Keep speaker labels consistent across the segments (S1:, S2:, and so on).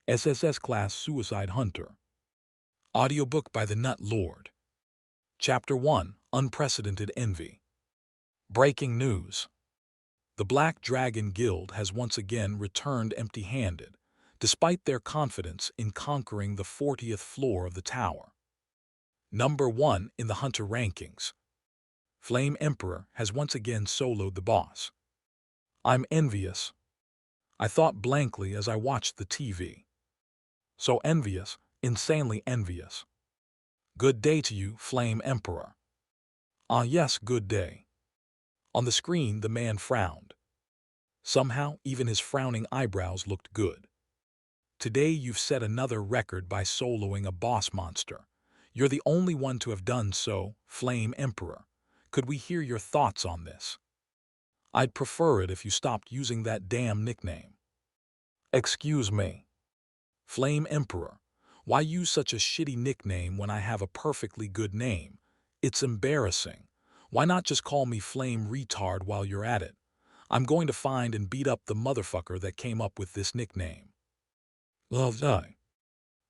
S1: SSS-Class Suicide Hunter. Audiobook by the Nut Lord. Chapter 1. Unprecedented Envy. Breaking news. The Black Dragon Guild has once again returned empty-handed, despite their confidence in conquering the 40th floor of the tower. Number 1 in the Hunter rankings. Flame Emperor has once again soloed the boss. I'm envious. I thought blankly as I watched the TV. So envious, insanely envious. Good day to you, Flame Emperor. Ah yes, good day. On the screen the man frowned. Somehow, even his frowning eyebrows looked good. Today you've set another record by soloing a boss monster. You're the only one to have done so, Flame Emperor. Could we hear your thoughts on this? I'd prefer it if you stopped using that damn nickname. Excuse me. Flame Emperor, why use such a shitty nickname when I have a perfectly good name? It's embarrassing. Why not just call me Flame Retard while you're at it? I'm going to find and beat up the motherfucker that came up with this nickname. Love die.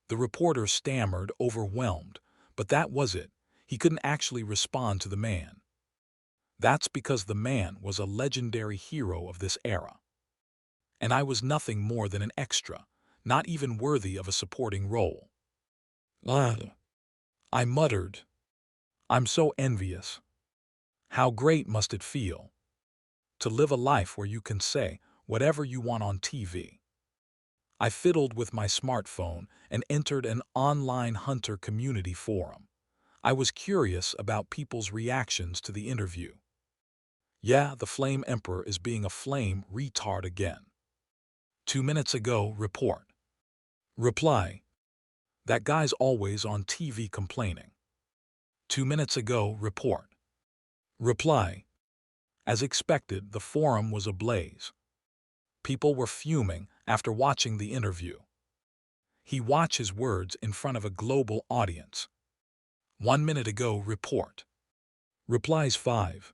S1: The reporter stammered, overwhelmed, but that was it. He couldn't actually respond to the man. That's because the man was a legendary hero of this era. And I was nothing more than an extra, not even worthy of a supporting role. I muttered. I'm so envious. How great must it feel to live a life where you can say whatever you want on TV. I fiddled with my smartphone and entered an online hunter community forum. I was curious about people's reactions to the interview. Yeah, the Flame Emperor is being a flame retard again. 2 minutes ago, report. Reply. That guy's always on TV complaining. 2 minutes ago, report. Reply. As expected, the forum was ablaze. People were fuming after watching the interview. He watched his words in front of a global audience. 1 minute ago, report. Replies 5.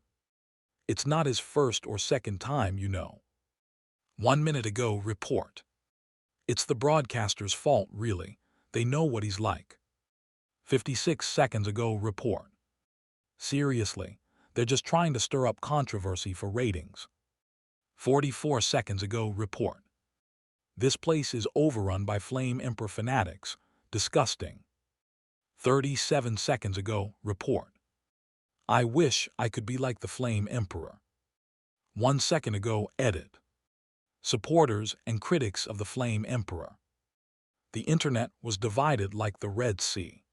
S1: It's not his first or second time, you know. 1 minute ago, report. It's the broadcaster's fault, really. They know what he's like. 56 seconds ago, report. Seriously, they're just trying to stir up controversy for ratings. 44 seconds ago, report. This place is overrun by Flame Emperor fanatics. Disgusting. 37 seconds ago, report. I wish I could be like the Flame Emperor. 1 second ago, edit. Supporters and critics of the Flame Emperor. The internet was divided like the Red Sea.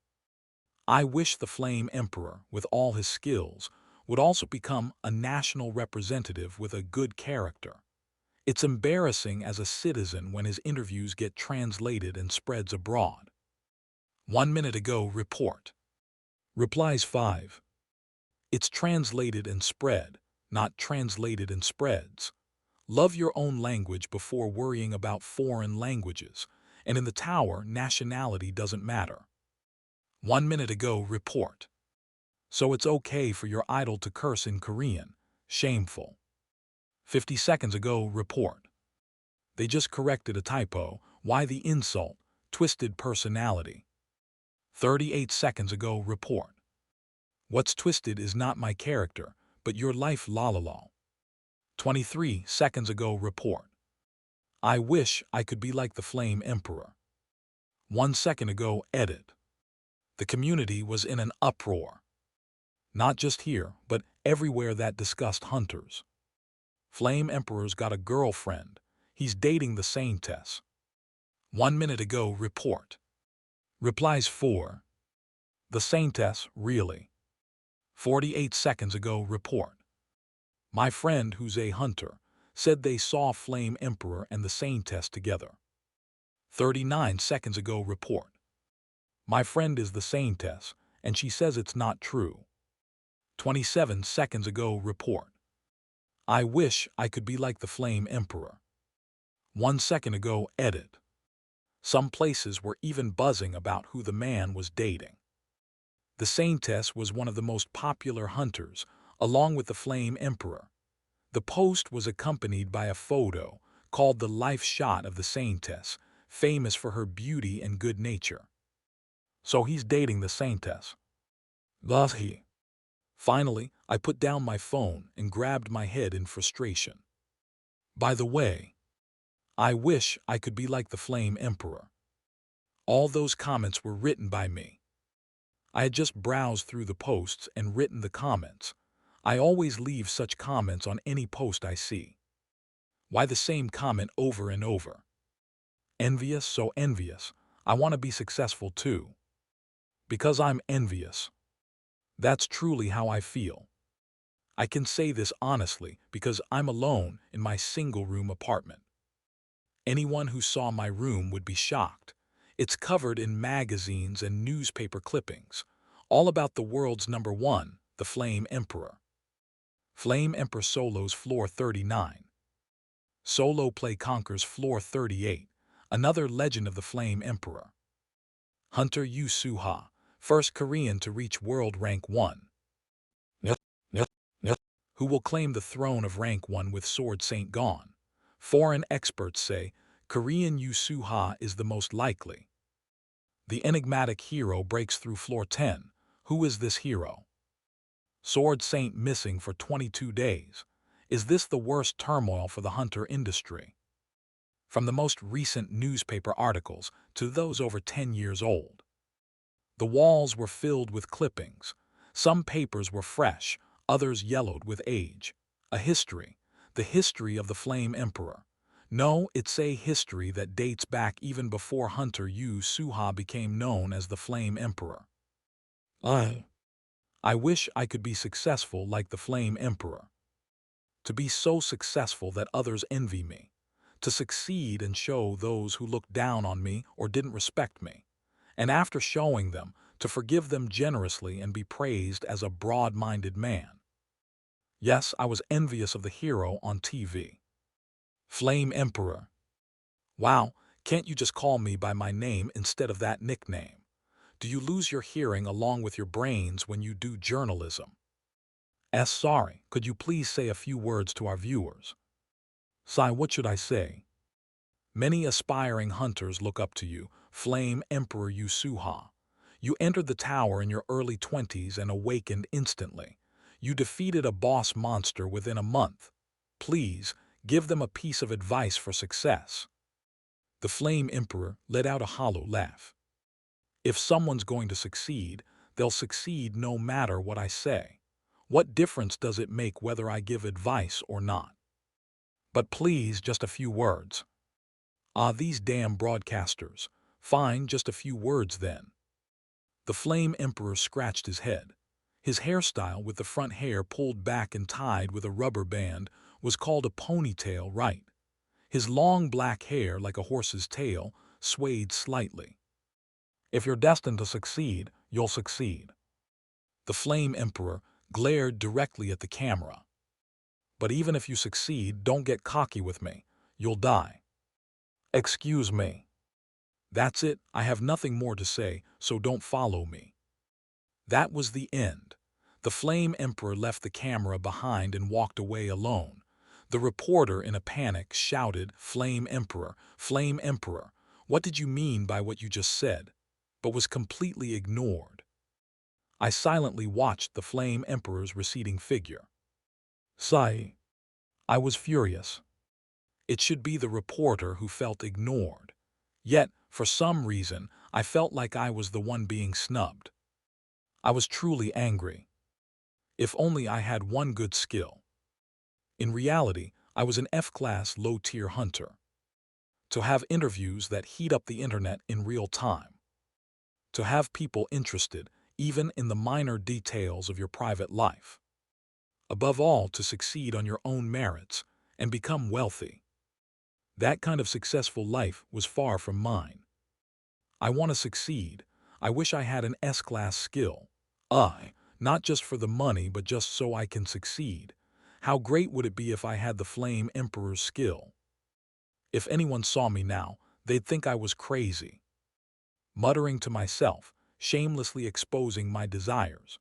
S1: I wish the Flame Emperor, with all his skills, would also become a national representative with a good character. It's embarrassing as a citizen when his interviews get translated and spreads abroad. 1 minute ago, report. Replies 5. It's translated and spread, not translated and spreads. Love your own language before worrying about foreign languages, and in the tower, nationality doesn't matter. 1 minute ago, report. So it's okay for your idol to curse in Korean. Shameful. 50 seconds ago, report. They just corrected a typo. Why the insult? Twisted personality. 38 seconds ago, report. What's twisted is not my character, but your life, la. 23 seconds ago, report. I wish I could be like the Flame Emperor. 1 second ago, edit. The community was in an uproar. Not just here, but everywhere that discussed hunters. Flame Emperor's got a girlfriend. He's dating the Saintess. 1 minute ago, report. Replies 4. The Saintess, really? 48 seconds ago, report. My friend, who's a hunter, said they saw Flame Emperor and the Saintess together. 39 seconds ago, report. My friend is the Saintess, and she says it's not true. 27 seconds ago, report. I wish I could be like the Flame Emperor. 1 second ago, edit. Some places were even buzzing about who the man was dating. The Saintess was one of the most popular hunters, along with the Flame Emperor. The post was accompanied by a photo called the life shot of the Saintess, famous for her beauty and good nature. So he's dating the saintess. Thus he. Finally, I put down my phone and grabbed my head in frustration. By the way, I wish I could be like the Flame Emperor. All those comments were written by me. I had just browsed through the posts and written the comments. I always leave such comments on any post I see. Why the same comment over and over? Envious, so envious. I want to be successful too. Because I'm envious. That's truly how I feel. I can say this honestly because I'm alone in my single-room apartment. Anyone who saw my room would be shocked. It's covered in magazines and newspaper clippings, all about the world's #1, the Flame Emperor. Flame Emperor solos floor 39. Solo play conquers floor 38, another legend of the Flame Emperor. Hunter Yu Suha, first Korean to reach world rank 1. Who will claim the throne of rank 1 with Sword Saint gone? Foreign experts say Korean Yu Suha is the most likely. The enigmatic hero breaks through floor 10. Who is this hero? Sword Saint missing for 22 days. Is this the worst turmoil for the hunter industry? From the most recent newspaper articles to those over 10 years old. The walls were filled with clippings. Some papers were fresh, others yellowed with age. A history, the history of the Flame Emperor. No, it's a history that dates back even before Hunter Yu Suha became known as the Flame Emperor. I wish I could be successful like the Flame Emperor. To be so successful that others envy me. To succeed and show those who looked down on me or didn't respect me. And after showing them, to forgive them generously and be praised as a broad-minded man. Yes, I was envious of the hero on TV. Flame Emperor. Wow, can't you just call me by my name instead of that nickname? Do you lose your hearing along with your brains when you do journalism? Sorry, could you please say a few words to our viewers? Sai, what should I say? Many aspiring hunters look up to you, Flame Emperor Yu Suha. You entered the tower in your early 20s and awakened instantly. You defeated a boss monster within a month. Please, give them a piece of advice for success. The Flame Emperor let out a hollow laugh. If someone's going to succeed, they'll succeed no matter what I say. What difference does it make whether I give advice or not? But please, just a few words. These damn broadcasters. Fine, just a few words then. The Flame Emperor scratched his head. His hairstyle, with the front hair pulled back and tied with a rubber band, was called a ponytail, right? His long black hair, like a horse's tail, swayed slightly. If you're destined to succeed, you'll succeed. The Flame Emperor glared directly at the camera. But even if you succeed, don't get cocky with me. You'll die. Excuse me. That's it, I have nothing more to say, so don't follow me. That was the end. The Flame Emperor left the camera behind and walked away alone. The reporter, in a panic, shouted, Flame Emperor, what did you mean by what you just said? But was completely ignored. I silently watched the Flame Emperor's receding figure. Sigh. I was furious. It should be the reporter who felt ignored. Yet, for some reason, I felt like I was the one being snubbed. I was truly angry. If only I had one good skill. In reality, I was an F-class low-tier hunter. To have interviews that heat up the internet in real time. To have people interested, even in the minor details of your private life. Above all, to succeed on your own merits and become wealthy. That kind of successful life was far from mine. I want to succeed. I wish I had an S-class skill. Not just for the money, but just so I can succeed. How great would it be if I had the Flame Emperor's skill? If anyone saw me now, they'd think I was crazy. Muttering to myself, shamelessly exposing my desires.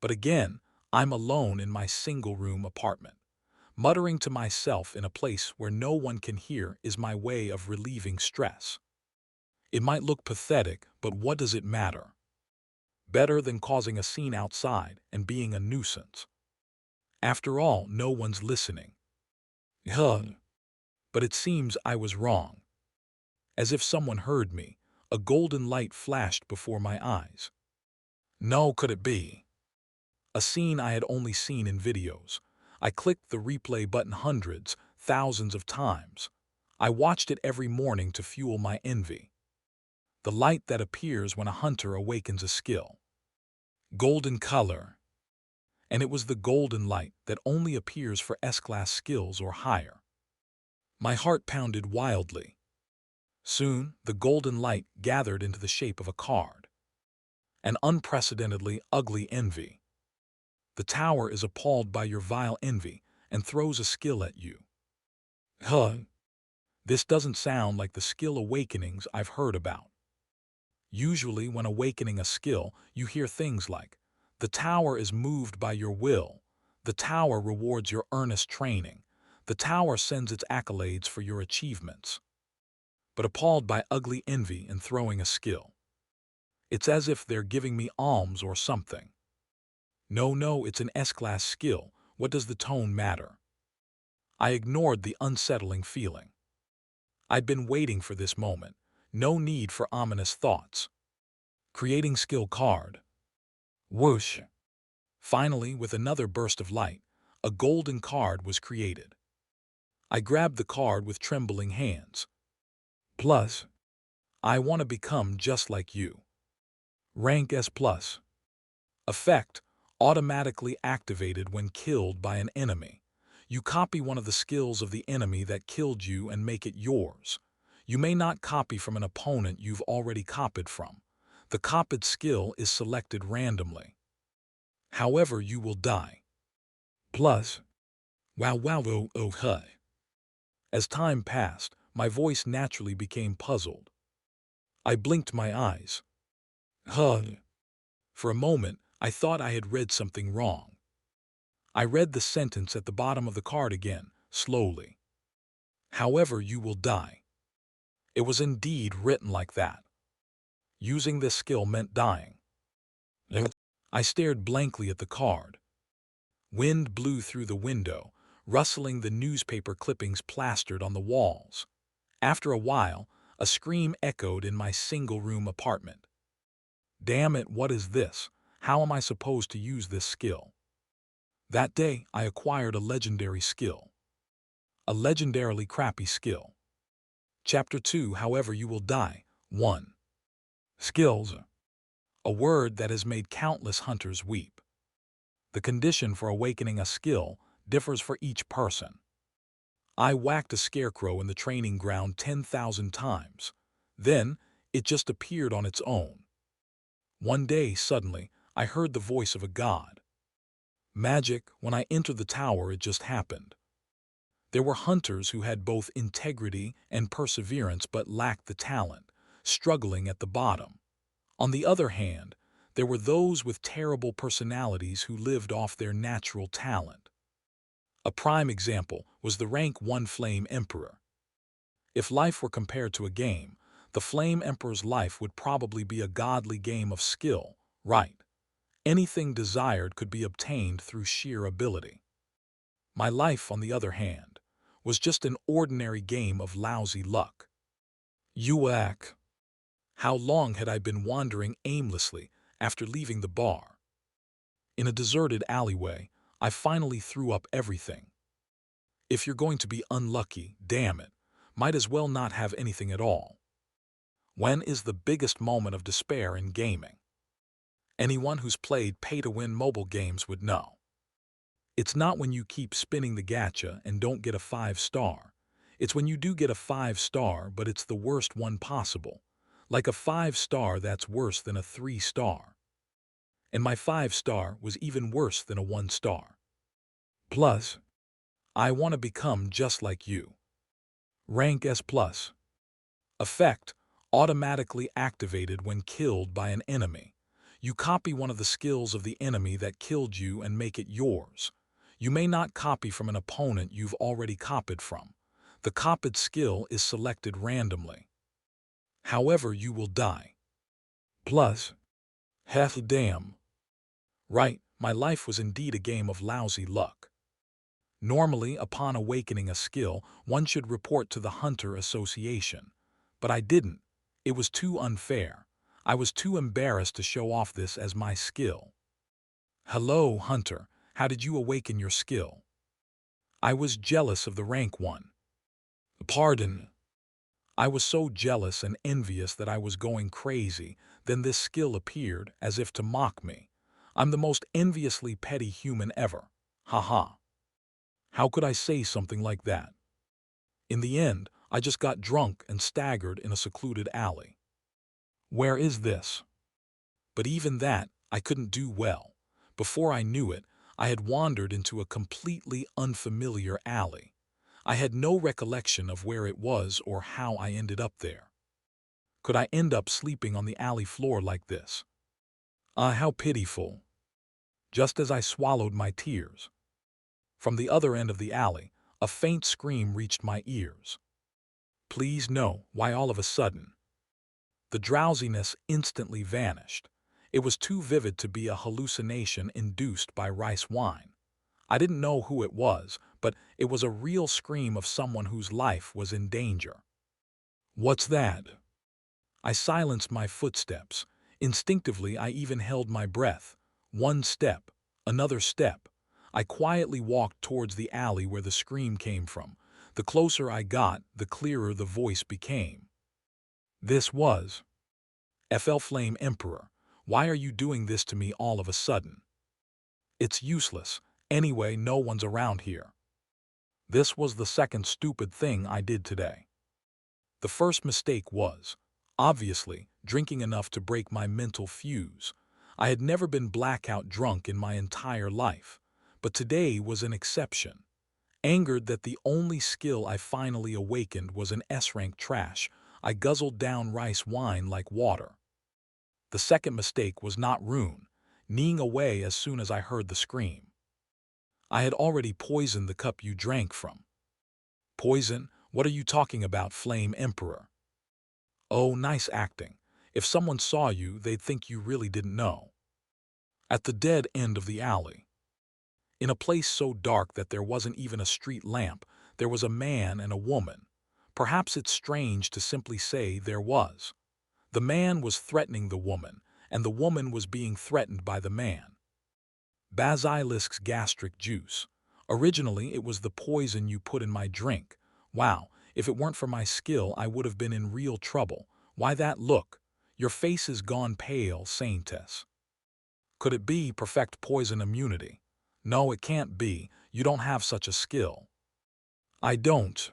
S1: But again, I'm alone in my single-room apartment. Muttering to myself in a place where no one can hear is my way of relieving stress. It might look pathetic, but what does it matter? Better than causing a scene outside and being a nuisance. After all, no one's listening. Huh. But it seems I was wrong. As if someone heard me, a golden light flashed before my eyes. No, could it be? A scene I had only seen in videos. I clicked the replay button hundreds, thousands of times. I watched it every morning to fuel my envy. The light that appears when a hunter awakens a skill. Golden color. And it was the golden light that only appears for S-Class skills or higher. My heart pounded wildly. Soon, the golden light gathered into the shape of a card. An unprecedentedly ugly envy. The tower is appalled by your vile envy and throws a skill at you. Huh. This doesn't sound like the skill awakenings I've heard about. Usually when awakening a skill, you hear things like, the tower is moved by your will, the tower rewards your earnest training, the tower sends its accolades for your achievements. But appalled by ugly envy and throwing a skill. It's as if they're giving me alms or something. No, it's an S-Class skill. What does the tone matter? I ignored the unsettling feeling. I'd been waiting for this moment. No need for ominous thoughts. Creating skill card. Whoosh. Finally, with another burst of light, a golden card was created. I grabbed the card with trembling hands. Plus, I want to become just like you. Rank S+. Effect, automatically activated when killed by an enemy. You copy one of the skills of the enemy that killed you and make it yours. You may not copy from an opponent you've already copied from. The copied skill is selected randomly. However, you will die. Plus, wow. As time passed, my voice naturally became puzzled. I blinked my eyes. For a moment, I thought I had read something wrong. I read the sentence at the bottom of the card again, slowly. However, you will die. It was indeed written like that. Using this skill meant dying. I stared blankly at the card. Wind blew through the window, rustling the newspaper clippings plastered on the walls. After a while, a scream echoed in my single-room apartment. Damn it, what is this? How am I supposed to use this skill? That day, I acquired a legendary skill. A legendarily crappy skill. Chapter 2, However You Will Die, 1. Skills. A word that has made countless hunters weep. The condition for awakening a skill differs for each person. I whacked a scarecrow in the training ground 10,000 times. Then, it just appeared on its own. One day, suddenly, I heard the voice of a god. Magic, when I entered the tower, it just happened. There were hunters who had both integrity and perseverance but lacked the talent, struggling at the bottom. On the other hand, there were those with terrible personalities who lived off their natural talent. A prime example was the rank 1 Flame Emperor. If life were compared to a game, the Flame Emperor's life would probably be a godly game of skill, right? Anything desired could be obtained through sheer ability. My life, on the other hand, was just an ordinary game of lousy luck. Yuck. How long had I been wandering aimlessly after leaving the bar? In a deserted alleyway, I finally threw up everything. If you're going to be unlucky, damn it, might as well not have anything at all. When is the biggest moment of despair in gaming? Anyone who's played pay-to-win mobile games would know. It's not when you keep spinning the gacha and don't get a 5-star. It's when you do get a 5-star, but it's the worst one possible. Like a 5-star that's worse than a 3-star. And my 5-star was even worse than a 1-star. Plus, I want to become just like you. Rank S+. Effect, automatically activated when killed by an enemy. You copy one of the skills of the enemy that killed you and make it yours. You may not copy from an opponent you've already copied from. The copied skill is selected randomly. However, you will die. Plus, half damn. Right, my life was indeed a game of lousy luck. Normally, upon awakening a skill, one should report to the Hunter Association. But I didn't. It was too unfair. I was too embarrassed to show off this as my skill. Hello, Hunter. How did you awaken your skill? I was jealous of the rank 1. Pardon. I was so jealous and envious that I was going crazy. Then this skill appeared, as if to mock me. I'm the most enviously petty human ever. Ha ha. How could I say something like that? In the end, I just got drunk and staggered in a secluded alley. Where is this? But even that, I couldn't do well. Before I knew it, I had wandered into a completely unfamiliar alley. I had no recollection of where it was or how I ended up there. Could I end up sleeping on the alley floor like this? Ah, how pitiful. Just as I swallowed my tears. From the other end of the alley, a faint scream reached my ears. Please no, why all of a sudden? The drowsiness instantly vanished. It was too vivid to be a hallucination induced by rice wine. I didn't know who it was, but it was a real scream of someone whose life was in danger. What's that? I silenced my footsteps. Instinctively, I even held my breath. One step, another step. I quietly walked towards the alley where the scream came from. The closer I got, the clearer the voice became. This was FL Flame Emperor. Why are you doing this to me all of a sudden? It's useless. Anyway, no one's around here. This was the second stupid thing I did today. The first mistake was, obviously, drinking enough to break my mental fuse. I had never been blackout drunk in my entire life, but today was an exception. Angered that the only skill I finally awakened was an S-rank trash, I guzzled down rice wine like water. The second mistake was not rune, kneeing away as soon as I heard the scream. I had already poisoned the cup you drank from. Poison? What are you talking about, Flame Emperor? Oh, nice acting. If someone saw you, they'd think you really didn't know. At the dead end of the alley, in a place so dark that there wasn't even a street lamp, there was a man and a woman. Perhaps it's strange to simply say there was. The man was threatening the woman, and the woman was being threatened by the man. Basilisk's gastric juice. Originally, it was the poison you put in my drink. Wow, if it weren't for my skill, I would have been in real trouble. Why that look? Your face is gone pale, Saintess. Could it be perfect poison immunity? No, it can't be. You don't have such a skill. I don't.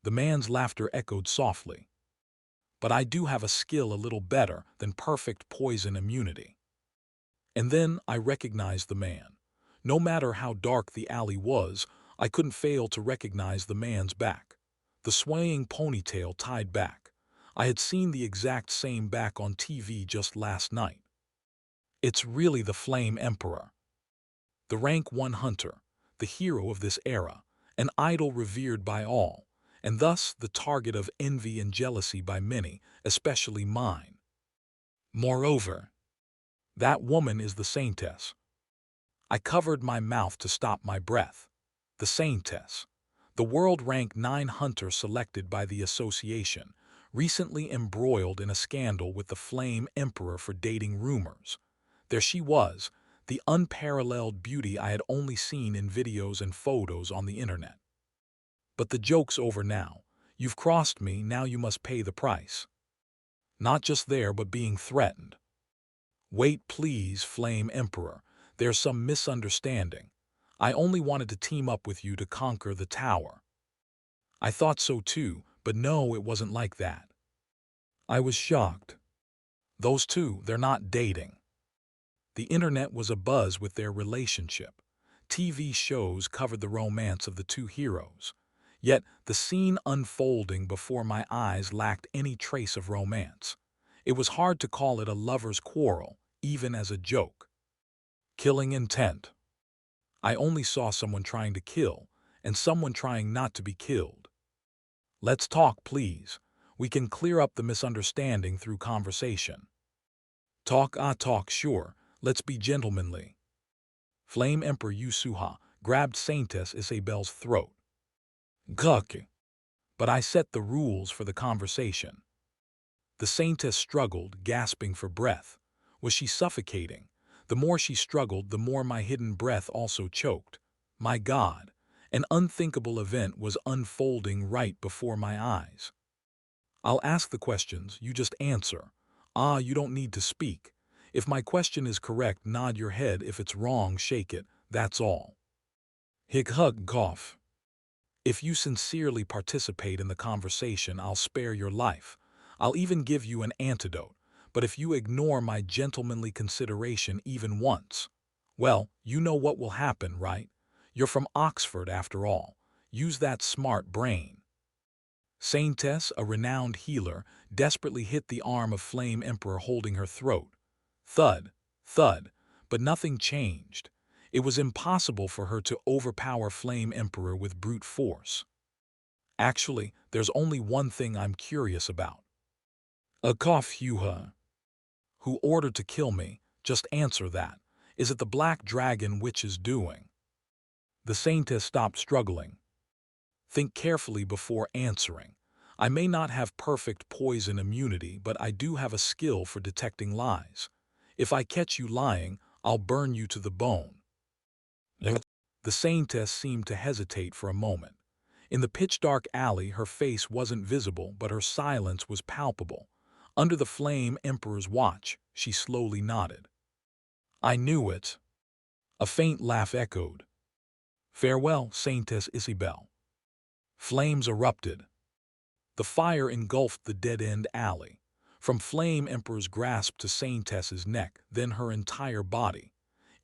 S1: The man's laughter echoed softly. But I do have a skill a little better than perfect poison immunity. And then I recognized the man. No matter how dark the alley was, I couldn't fail to recognize the man's back. The swaying ponytail tied back. I had seen the exact same back on TV just last night. It's really the Flame Emperor. The rank 1 hunter, the hero of this era, an idol revered by all, and thus the target of envy and jealousy by many, especially mine. Moreover, that woman is the Saintess. I covered my mouth to stop my breath. The Saintess. The world rank 9 hunter selected by the association, recently embroiled in a scandal with the Flame Emperor for dating rumors. There she was, the unparalleled beauty I had only seen in videos and photos on the internet. But the joke's over now. You've crossed me, now you must pay the price. Not just there, but being threatened. Wait, please, Flame Emperor. There's some misunderstanding. I only wanted to team up with you to conquer the tower. I thought so too, but no, it wasn't like that. I was shocked. Those two, they're not dating. The internet was abuzz with their relationship. TV shows covered the romance of the two heroes. Yet the scene unfolding before my eyes lacked any trace of romance. It was hard to call it a lover's quarrel, even as a joke. Killing intent. I only saw someone trying to kill, and someone trying not to be killed. Let's talk, please. We can clear up the misunderstanding through conversation. Talk, sure. Let's be gentlemanly. Flame Emperor Yusuha grabbed Saintess Isabel's throat. Guck. But I set the rules for the conversation. The Saintess struggled, gasping for breath. Was she suffocating? The more she struggled, the more my hidden breath also choked. My God, an unthinkable event was unfolding right before my eyes. I'll ask the questions, you just answer. You don't need to speak. If my question is correct, nod your head. If it's wrong, shake it. That's all. Hic hug cough. If you sincerely participate in the conversation, I'll spare your life. I'll even give you an antidote. But if you ignore my gentlemanly consideration even once, well, you know what will happen, right? You're from Oxford after all. Use that smart brain. Saintess, a renowned healer, desperately hit the arm of Flame Emperor holding her throat. Thud, thud, but nothing changed. It was impossible for her to overpower Flame Emperor with brute force. Actually, there's only one thing I'm curious about. A cough Huha. Who ordered to kill me? Just answer that. Is it the Black Dragon Witch's doing? The Saintess stopped struggling. Think carefully before answering. I may not have perfect poison immunity, but I do have a skill for detecting lies. If I catch you lying, I'll burn you to the bone. The Saintess seemed to hesitate for a moment. In the pitch-dark alley, her face wasn't visible, but her silence was palpable. Under the Flame Emperor's watch, she slowly nodded. I knew it. A faint laugh echoed. Farewell, Saintess Isabel. Flames erupted. The fire engulfed the dead-end alley. From Flame Emperor's grasp to Saintess's neck, then her entire body.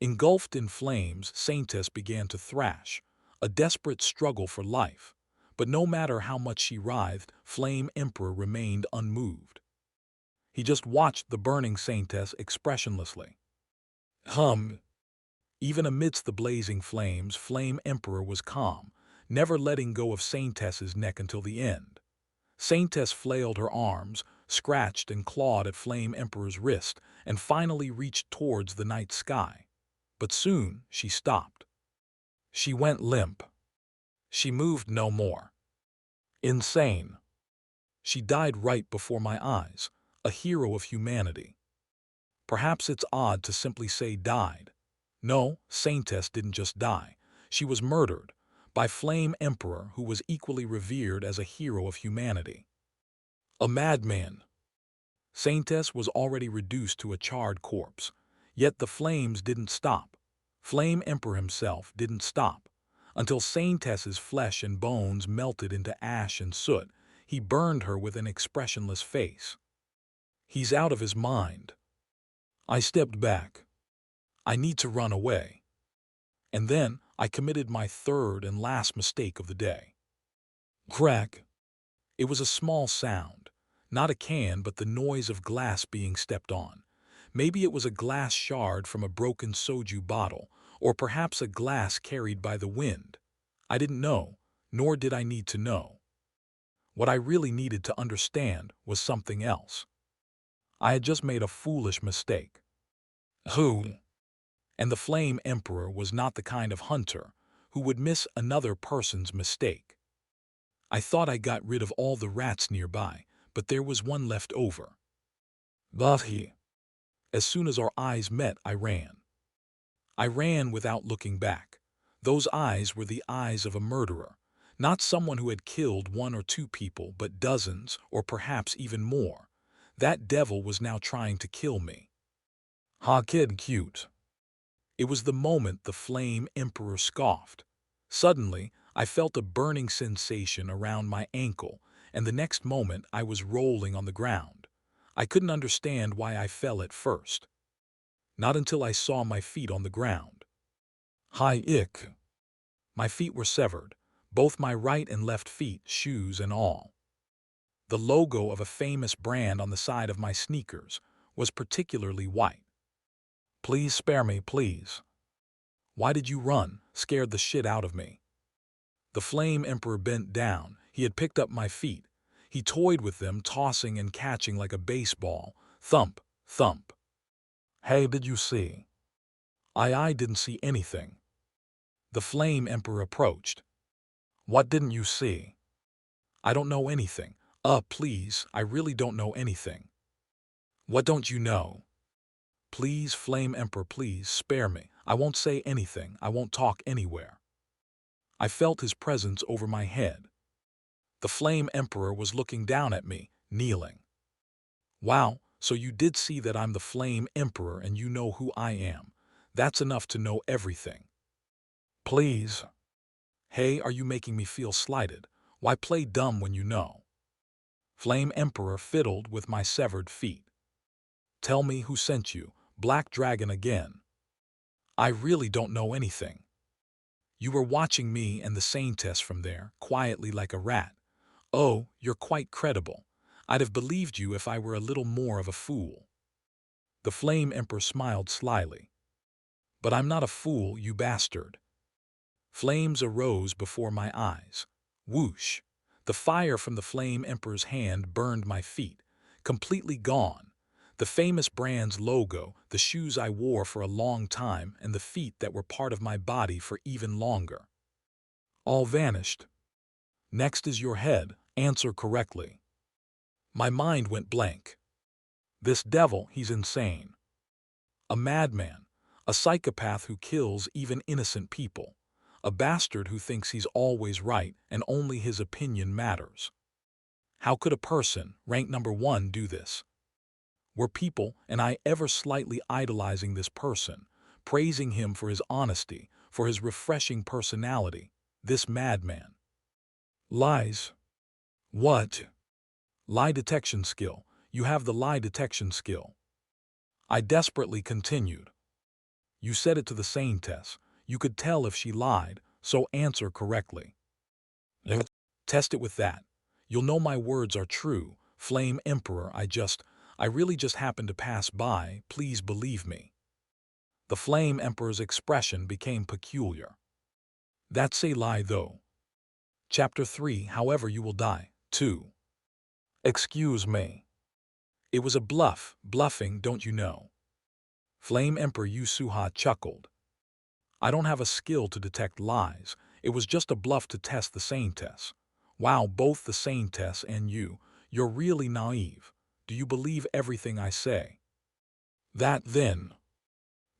S1: Engulfed in flames, Saintess began to thrash, a desperate struggle for life. But no matter how much she writhed, Flame Emperor remained unmoved. He just watched the burning Saintess expressionlessly. Even amidst the blazing flames, Flame Emperor was calm, never letting go of Saintess's neck until the end. Saintess flailed her arms, scratched and clawed at Flame Emperor's wrist, and finally reached towards the night sky. But soon she stopped. She went limp. She moved no more. Insane. She died right before my eyes, a hero of humanity. Perhaps it's odd to simply say died. No, Saintess didn't just die. She was murdered by Flame Emperor, who was equally revered as a hero of humanity. A madman. Saintess was already reduced to a charred corpse. Yet the flames didn't stop. Flame Emperor himself didn't stop. Until Saintess's flesh and bones melted into ash and soot, he burned her with an expressionless face. He's out of his mind. I stepped back. I need to run away. And then I committed my third and last mistake of the day. Crack. It was a small sound. Not a can, but the noise of glass being stepped on. Maybe it was a glass shard from a broken soju bottle, or perhaps a glass carried by the wind. I didn't know, nor did I need to know. What I really needed to understand was something else. I had just made a foolish mistake. Who? And the Flame Emperor was not the kind of hunter who would miss another person's mistake. I thought I got rid of all the rats nearby, but there was one left over. Bahi. As soon as our eyes met, I ran. I ran without looking back. Those eyes were the eyes of a murderer, not someone who had killed one or two people, but dozens, or perhaps even more. That devil was now trying to kill me. Ha kid cute. It was the moment the Flame Emperor scoffed. Suddenly, I felt a burning sensation around my ankle, and the next moment I was rolling on the ground. I couldn't understand why I fell at first. Not until I saw my feet on the ground. Hi ick. My feet were severed, both my right and left feet, shoes and all. The logo of a famous brand on the side of my sneakers was particularly white. Please spare me, please. Why did you run? Scared the shit out of me. The Flame Emperor bent down. He had picked up my feet. He toyed with them, tossing and catching like a baseball. Thump, thump. Hey, did you see? I didn't see anything. The Flame Emperor approached. What didn't you see? I don't know anything. Please, I really don't know anything. What don't you know? Please, Flame Emperor, please, spare me. I won't say anything. I won't talk anywhere. I felt his presence over my head. The Flame Emperor was looking down at me, kneeling. Wow, so you did see that I'm the Flame Emperor and you know who I am. That's enough to know everything. Please. Hey, are you making me feel slighted? Why play dumb when you know? Flame Emperor fiddled with my severed feet. Tell me who sent you, Black Dragon again. I really don't know anything. You were watching me and the Saintess from there, quietly like a rat. Oh, you're quite credible. I'd have believed you if I were a little more of a fool. The Flame Emperor smiled slyly. But I'm not a fool, you bastard. Flames arose before my eyes. Whoosh! The fire from the Flame Emperor's hand burned my feet, completely gone. The famous brand's logo, the shoes I wore for a long time, and the feet that were part of my body for even longer. All vanished. Next is your head. Answer correctly. My mind went blank. This devil, he's insane. A madman, a psychopath who kills even innocent people, a bastard who thinks he's always right and only his opinion matters. How could a person, ranked number 1, do this? Were people and I ever slightly idolizing this person, praising him for his honesty, for his refreshing personality, this madman? Lies. What? Lie detection skill. You have the lie detection skill. I desperately continued. You said it to the Saintess. You could tell if she lied, so answer correctly. Test it with that. You'll know my words are true, Flame Emperor. I really just happened to pass by. Please believe me. The Flame Emperor's expression became peculiar. That's a lie, though. Chapter 3, However You Will Die, 2. Excuse me. It was a bluffing, don't you know? Flame Emperor Yusuha chuckled. I don't have a skill to detect lies. It was just a bluff to test the Saintess. Wow, both the Saintess and you're really naive. Do you believe everything I say? That then.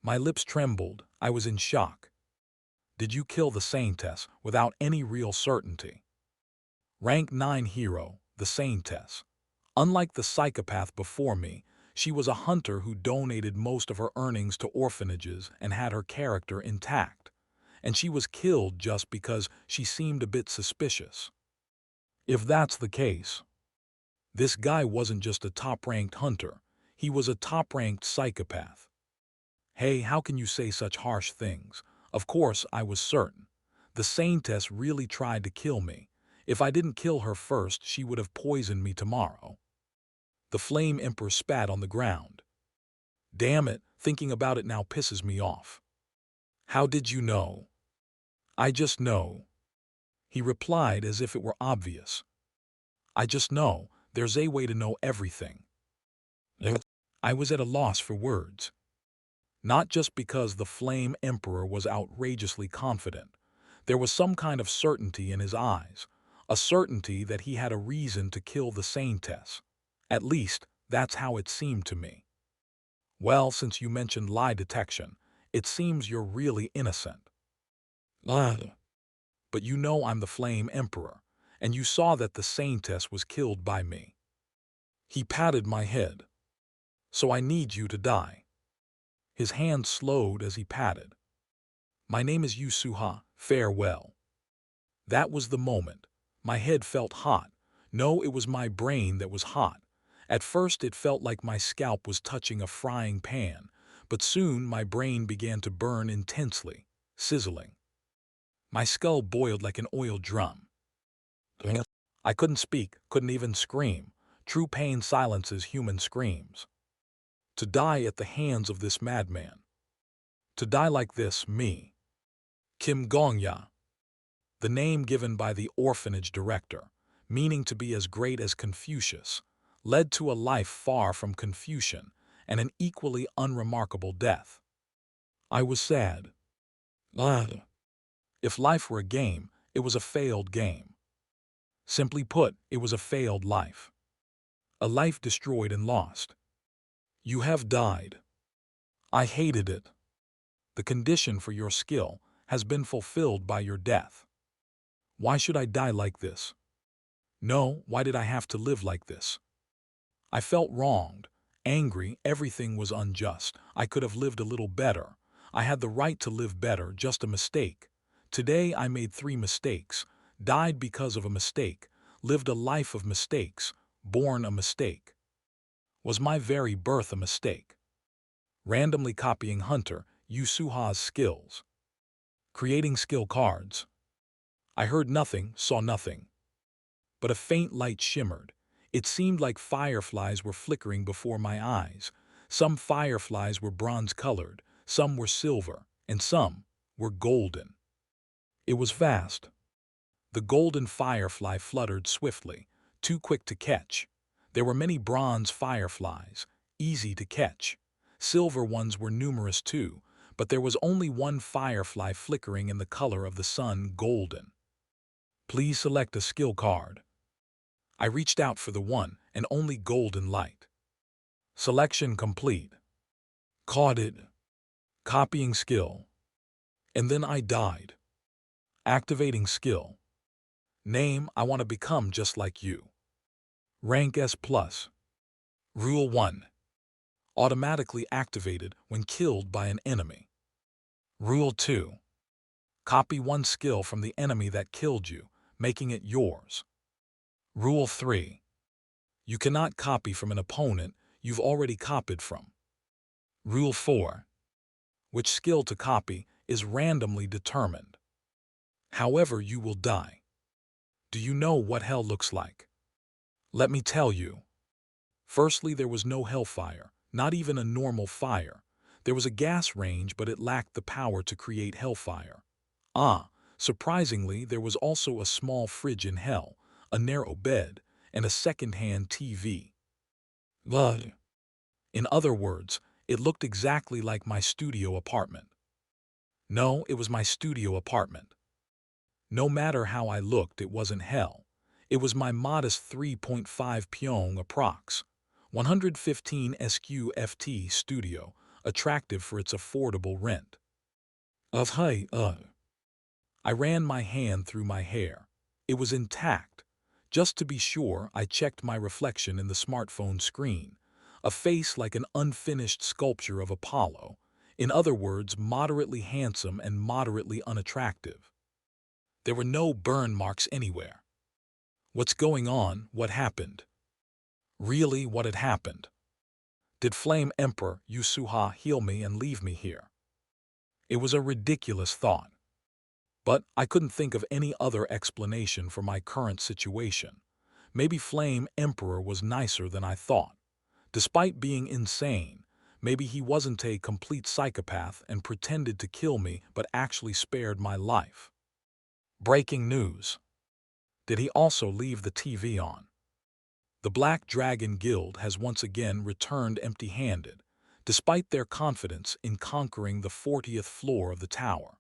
S1: My lips trembled. I was in shock. Did you kill the Saintess without any real certainty? Rank 9 hero, the Saintess. Unlike the psychopath before me, she was a hunter who donated most of her earnings to orphanages and had her character intact. And she was killed just because she seemed a bit suspicious. If that's the case, this guy wasn't just a top-ranked hunter, he was a top-ranked psychopath. Hey, how can you say such harsh things? Of course, I was certain. The Saintess really tried to kill me. If I didn't kill her first, she would have poisoned me tomorrow. The Flame Emperor spat on the ground. Damn it, thinking about it now pisses me off. How did you know? I just know. He replied as if it were obvious. I just know. There's a way to know everything. I was at a loss for words. Not just because the Flame Emperor was outrageously confident. There was some kind of certainty in his eyes, a certainty that he had a reason to kill the Saintess. At least, that's how it seemed to me. Well, since you mentioned lie detection, it seems you're really innocent. But you know I'm the Flame Emperor, and you saw that the Saintess was killed by me. He patted my head. So I need you to die. His hand slowed as he patted. My name is Yusuha, farewell. That was the moment. My head felt hot. No, it was my brain that was hot. At first it felt like my scalp was touching a frying pan, but soon my brain began to burn intensely, sizzling. My skull boiled like an oil drum. I couldn't speak, couldn't even scream. True pain silences human screams. To die at the hands of this madman. To die like this, me. Kim Gongya, the name given by the orphanage director, meaning to be as great as Confucius, led to a life far from Confucian and an equally unremarkable death. I was sad. Ugh. If life were a game, it was a failed game. Simply put, it was a failed life. A life destroyed and lost. You have died. I hated it. The condition for your skill has been fulfilled by your death. Why should I die like this? No, why did I have to live like this? I felt wronged, angry, everything was unjust. I could have lived a little better. I had the right to live better, just a mistake. Today I made 3 mistakes, died because of a mistake, lived a life of mistakes, born a mistake. Was my very birth a mistake? Randomly copying Hunter Yusuha's skills. Creating skill cards. I heard nothing, saw nothing. But a faint light shimmered. It seemed like fireflies were flickering before my eyes. Some fireflies were bronze-colored, some were silver, and some were golden. It was vast. The golden firefly fluttered swiftly, too quick to catch. There were many bronze fireflies, easy to catch. Silver ones were numerous too, but there was only one firefly flickering in the color of the sun, golden. Please select a skill card. I reached out for the one and only golden light. Selection complete. Caught it. Copying skill. And then I died. Activating skill. Name, I want to become just like you. Rank S+. Rule 1. Automatically activated when killed by an enemy. Rule 2. Copy one skill from the enemy that killed you, making it yours. Rule 3. You cannot copy from an opponent you've already copied from. Rule 4. Which skill to copy is randomly determined. However, you will die. Do you know what hell looks like? Let me tell you. Firstly, there was no hellfire, not even a normal fire. There was a gas range, but it lacked the power to create hellfire. Surprisingly, there was also a small fridge in hell, a narrow bed, and a second-hand TV. But, in other words, it looked exactly like my studio apartment. No, it was my studio apartment. No matter how I looked, it wasn't hell. It was my modest 3.5 pyong approx. 115 SQFT studio, attractive for its affordable rent. I ran my hand through my hair. It was intact. Just to be sure, I checked my reflection in the smartphone screen. A face like an unfinished sculpture of Apollo. In other words, moderately handsome and moderately unattractive. There were no burn marks anywhere. What's going on? What happened? Really, what had happened? Did Flame Emperor Yusuha heal me and leave me here? It was a ridiculous thought. But I couldn't think of any other explanation for my current situation. Maybe Flame Emperor was nicer than I thought. Despite being insane, maybe he wasn't a complete psychopath and pretended to kill me but actually spared my life. Breaking news. Did he also leave the TV on? The Black Dragon Guild has once again returned empty-handed, despite their confidence in conquering the 40th floor of the tower.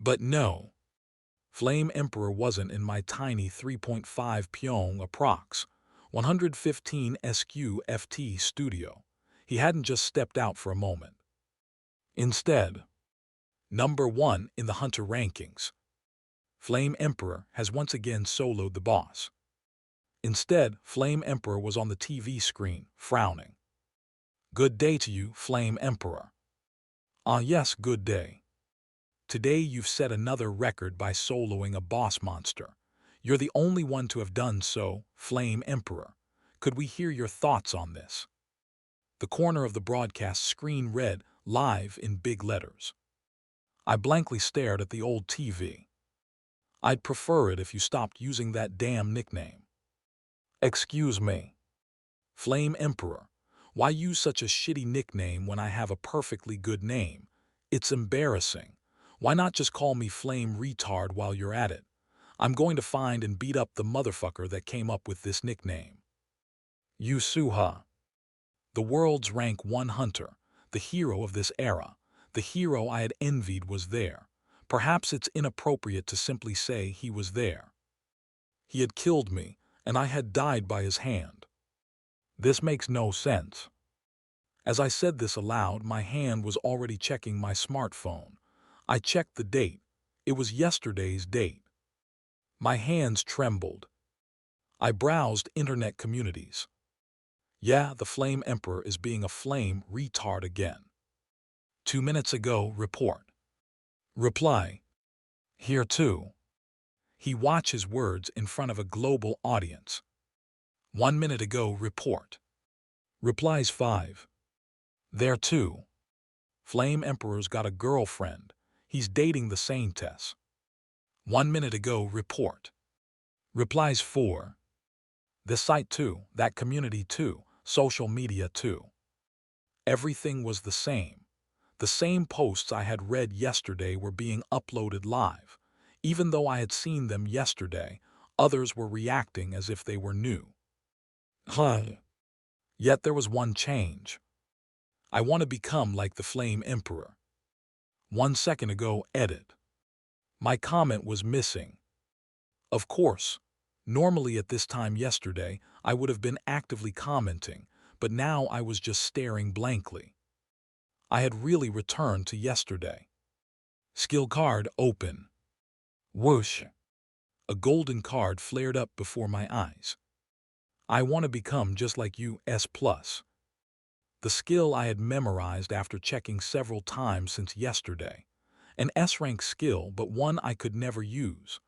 S1: But no, Flame Emperor wasn't in my tiny 3.5 pyong approx. 115 SQFT studio. He hadn't just stepped out for a moment. Instead, number 1 in the Hunter rankings. Flame Emperor has once again soloed the boss. Instead, Flame Emperor was on the TV screen, frowning. Good day to you, Flame Emperor. Ah yes, good day. Today you've set another record by soloing a boss monster. You're the only one to have done so, Flame Emperor. Could we hear your thoughts on this? The corner of the broadcast screen read, live in big letters. I blankly stared at the old TV. I'd prefer it if you stopped using that damn nickname. Excuse me. Flame Emperor, why use such a shitty nickname when I have a perfectly good name? It's embarrassing. Why not just call me Flame Retard while you're at it? I'm going to find and beat up the motherfucker that came up with this nickname. Yusuha, the world's rank 1 hunter, the hero of this era, the hero I had envied was there. Perhaps it's inappropriate to simply say he was there. He had killed me, and I had died by his hand. This makes no sense. As I said this aloud, my hand was already checking my smartphone. I checked the date. It was yesterday's date. My hands trembled. I browsed internet communities. Yeah, the Flame Emperor is being a flame retard again. 2 minutes ago, report. Reply. Here too. He watches words in front of a global audience. 1 minute ago, report. Replies 5. There too. Flame Emperor's got a girlfriend. He's dating the Saintess. 1 minute ago, report. Replies 4. This site too, that community too, social media too. Everything was the same. The same posts I had read yesterday were being uploaded live. Even though I had seen them yesterday, others were reacting as if they were new. Yet there was one change. I want to become like the Flame Emperor. 1 second ago, edit. My comment was missing. Of course, normally at this time yesterday, I would have been actively commenting, but now I was just staring blankly. I had really returned to yesterday. Skill card open. Whoosh. A golden card flared up before my eyes. I want to become just like you, S+. The skill I had memorized after checking several times since yesterday. An S-rank skill, but one I could never use.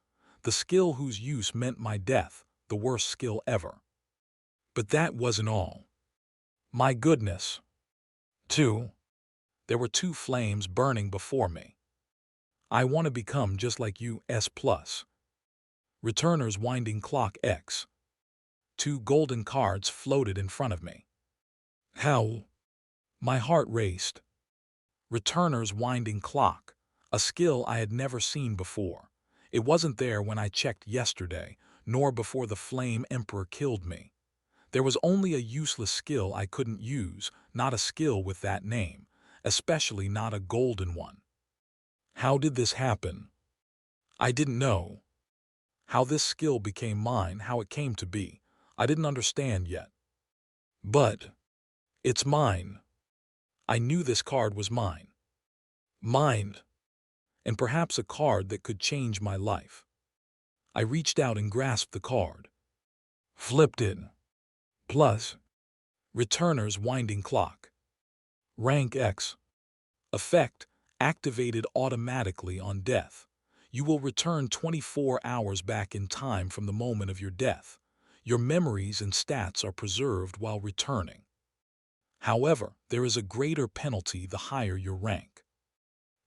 S1: The skill whose use meant my death, the worst skill ever. But that wasn't all. My goodness. 2. There were 2 flames burning before me. I want to become just like you, S+. Returner's winding clock X. 2 golden cards floated in front of me. How? My heart raced. Returner's winding clock, a skill I had never seen before. It wasn't there when I checked yesterday, nor before the Flame Emperor killed me. There was only a useless skill I couldn't use, not a skill with that name, especially not a golden one. How did this happen? I didn't know. How this skill became mine, how it came to be, I didn't understand yet. But it's mine. I knew this card was mine. Mine. And perhaps a card that could change my life. I reached out and grasped the card. Flipped it. Plus. Returner's winding clock. Rank X. Effect, activated automatically on death. You will return 24 hours back in time from the moment of your death. Your memories and stats are preserved while returning. However, there is a greater penalty the higher your rank.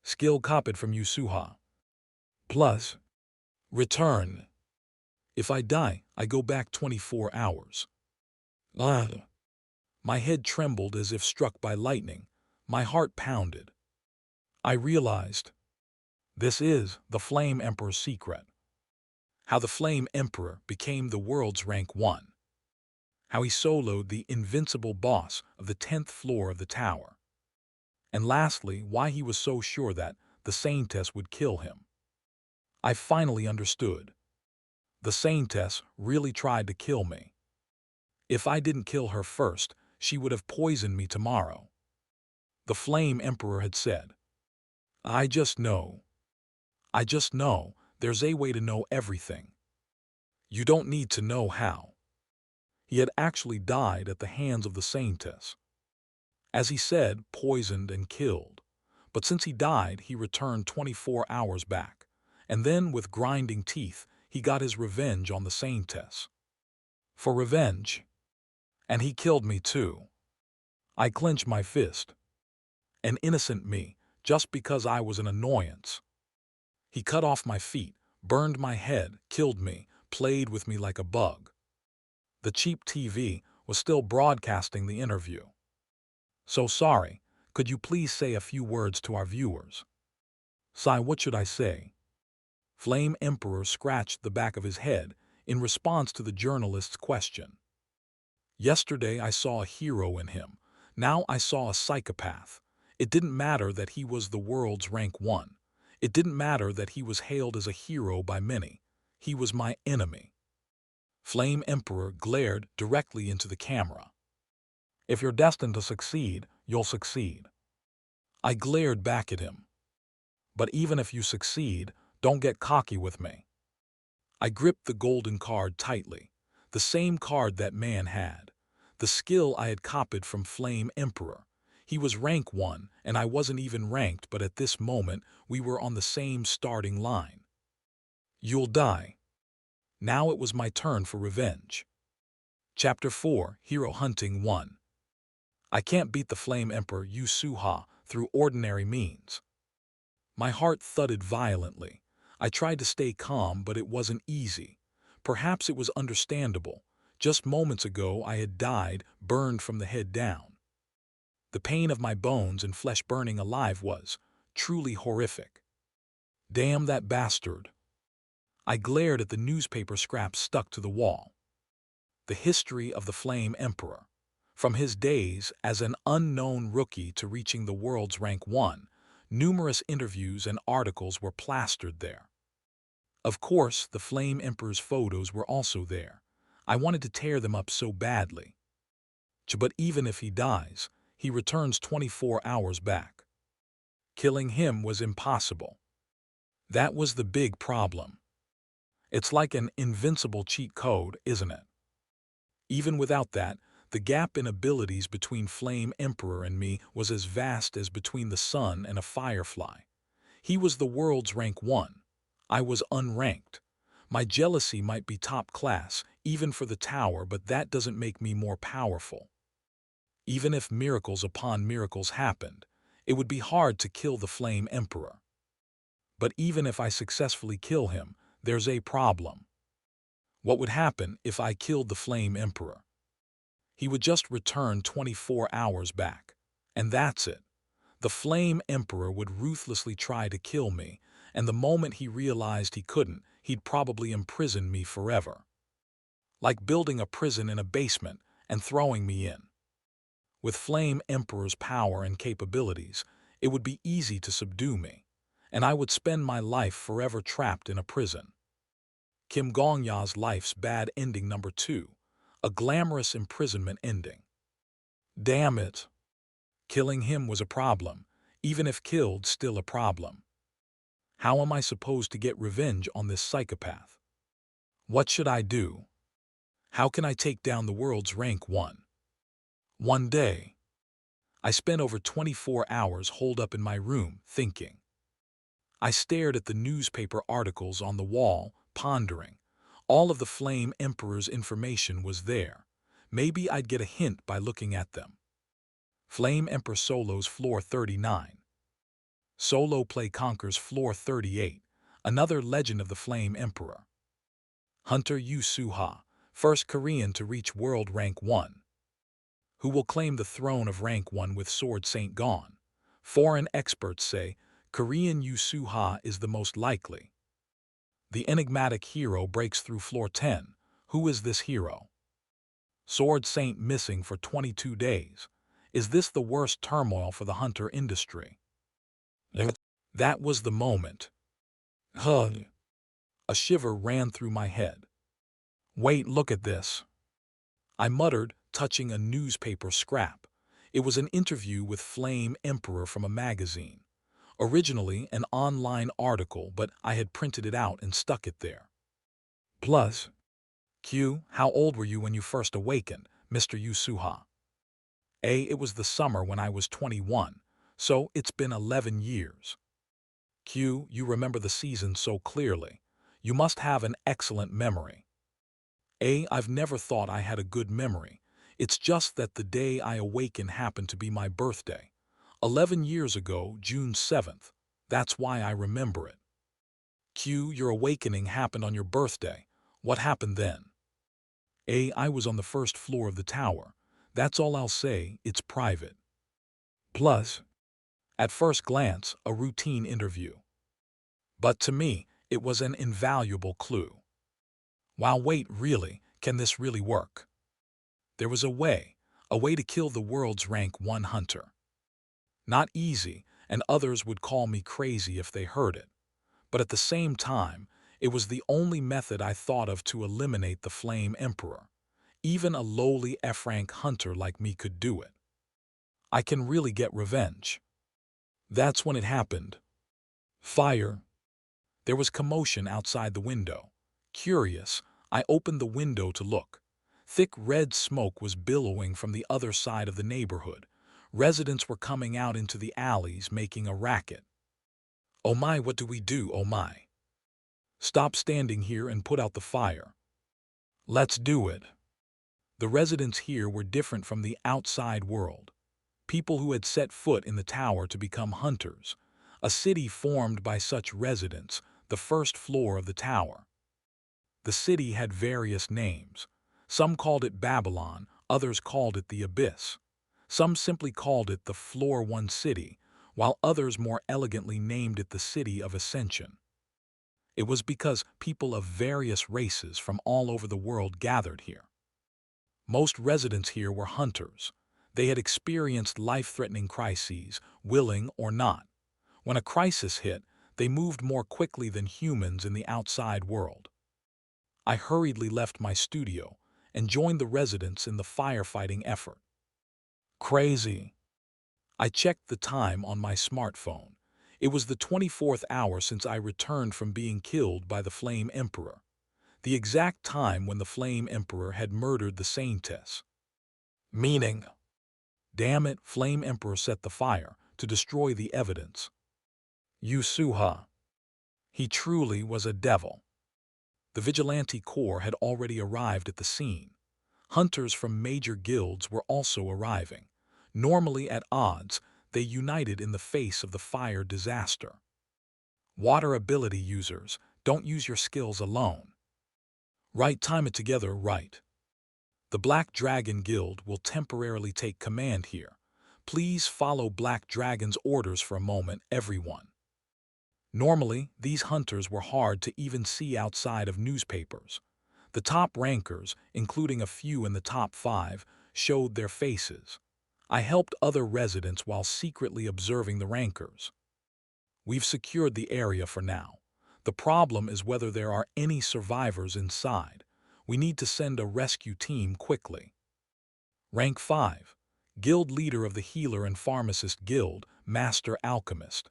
S1: Skill copied from Yusuha. Plus. Return. If I die, I go back 24 hours. My head trembled as if struck by lightning. My heart pounded. I realized. This is the Flame Emperor's secret. How the Flame Emperor became the world's rank 1. How he soloed the invincible boss of the 10th floor of the tower. And lastly, why he was so sure that the Saintess would kill him. I finally understood. The Saintess really tried to kill me. If I didn't kill her first, she would have poisoned me tomorrow. The Flame Emperor had said, I just know. I just know there's a way to know everything. You don't need to know how. He had actually died at the hands of the Saintess. As he said, poisoned and killed. But since he died, he returned 24 hours back. And then, with grinding teeth, he got his revenge on the Saintess. For revenge. And he killed me too. I clenched my fist. An innocent me, just because I was an annoyance. He cut off my feet, burned my head, killed me, played with me like a bug. The cheap TV was still broadcasting the interview. So sorry, could you please say a few words to our viewers? Sigh, what should I say? Flame Emperor scratched the back of his head in response to the journalist's question. Yesterday I saw a hero in him. Now I saw a psychopath. It didn't matter that he was the world's rank 1. It didn't matter that he was hailed as a hero by many. He was my enemy. Flame Emperor glared directly into the camera. If you're destined to succeed, you'll succeed. I glared back at him. But even if you succeed, don't get cocky with me. I gripped the golden card tightly, the same card that man had, the skill I had copied from Flame Emperor. He was rank 1, and I wasn't even ranked, but at this moment we were on the same starting line. You'll die. Now it was my turn for revenge. Chapter 4, Hero Hunting 1. I can't beat the Flame Emperor Yu Suha through ordinary means. My heart thudded violently. I tried to stay calm, but it wasn't easy. Perhaps it was understandable. Just moments ago I had died, burned from the head down. The pain of my bones and flesh burning alive was truly horrific. Damn that bastard. I glared at the newspaper scraps stuck to the wall. The history of the Flame Emperor. From his days as an unknown rookie to reaching the world's rank 1, numerous interviews and articles were plastered there. Of course, the Flame Emperor's photos were also there. I wanted to tear them up so badly. But even if he dies, he returns 24 hours back. Killing him was impossible. That was the big problem. It's like an invincible cheat code, isn't it? Even without that, the gap in abilities between Flame Emperor and me was as vast as between the sun and a firefly. He was the world's rank 1. I was unranked. My jealousy might be top class, even for the tower, but that doesn't make me more powerful. Even if miracles upon miracles happened, it would be hard to kill the Flame Emperor. But even if I successfully kill him, there's a problem. What would happen if I killed the Flame Emperor? He would just return 24 hours back. And that's it. The Flame Emperor would ruthlessly try to kill me, and the moment he realized he couldn't, he'd probably imprison me forever. Like building a prison in a basement and throwing me in. With Flame Emperor's power and capabilities, it would be easy to subdue me, and I would spend my life forever trapped in a prison. Kim Gongya's life's bad ending number 2, a glamorous imprisonment ending. Damn it. Killing him was a problem, even if killed, still a problem. How am I supposed to get revenge on this psychopath? What should I do? How can I take down the world's rank 1? One day, I spent over 24 hours holed up in my room, thinking. I stared at the newspaper articles on the wall, pondering. All of the Flame Emperor's information was there. Maybe I'd get a hint by looking at them. Flame Emperor Solo's floor 39. Solo play conquers floor 38, another legend of the Flame Emperor. Hunter Yu Suha, first Korean to reach world rank 1. Who will claim the throne of rank 1 with Sword Saint gone? Foreign experts say Korean Yu Suha is the most likely. The enigmatic hero breaks through floor 10. Who is this hero? Sword Saint missing for 22 days. Is this the worst turmoil for the hunter industry? That was the moment. A shiver ran through my head. Wait, look at this. I muttered, touching a newspaper scrap. It was an interview with Flame Emperor from a magazine. Originally an online article, but I had printed it out and stuck it there. Plus, Q, how old were you when you first awakened, Mr. Yu Suha? A, it was the summer when I was 21, so it's been 11 years. Q, you remember the season so clearly. You must have an excellent memory. A, I've never thought I had a good memory. It's just that the day I awakened happened to be my birthday. 11 years ago, June 7th. That's why I remember it. Q, your awakening happened on your birthday. What happened then? A, I was on the first floor of the tower. That's all I'll say, it's private. Plus, at first glance, a routine interview. But to me, it was an invaluable clue. Wow, wait, really? Can this really work? There was a way to kill the world's rank 1 hunter. Not easy, and others would call me crazy if they heard it. But at the same time, it was the only method I thought of to eliminate the Flame Emperor. Even a lowly F-rank hunter like me could do it. I can really get revenge. That's when it happened. Fire. There was commotion outside the window. Curious, I opened the window to look. Thick red smoke was billowing from the other side of the neighborhood. Residents were coming out into the alleys, making a racket. Oh my, what do we do, oh my? Stop standing here and put out the fire. Let's do it. The residents here were different from the outside world. People who had set foot in the tower to become hunters. A city formed by such residents, the first floor of the tower. The city had various names. Some called it Babylon, others called it the Abyss. Some simply called it the Floor One City, while others more elegantly named it the City of Ascension. It was because people of various races from all over the world gathered here. Most residents here were hunters. They had experienced life-threatening crises, willing or not. When a crisis hit, they moved more quickly than humans in the outside world. I hurriedly left my studio and joined the residents in the firefighting effort. Crazy. I checked the time on my smartphone. It was the 24th hour since I returned from being killed by the Flame Emperor. The exact time when the Flame Emperor had murdered the Saintess. Meaning, damn it, Flame Emperor set the fire to destroy the evidence. Yusuha. He truly was a devil. The Vigilante Corps had already arrived at the scene. Hunters from major guilds were also arriving. Normally at odds, they united in the face of the fire disaster. Water ability users, don't use your skills alone. Right, time it together, right. The Black Dragon Guild will temporarily take command here. Please follow Black Dragon's orders for a moment, everyone. Normally, these hunters were hard to even see outside of newspapers. The top rankers, including a few in the top 5, showed their faces. I helped other residents while secretly observing the rankers. We've secured the area for now. The problem is whether there are any survivors inside. We need to send a rescue team quickly. Rank 5. Guild leader of the Healer and Pharmacist Guild, Master Alchemist.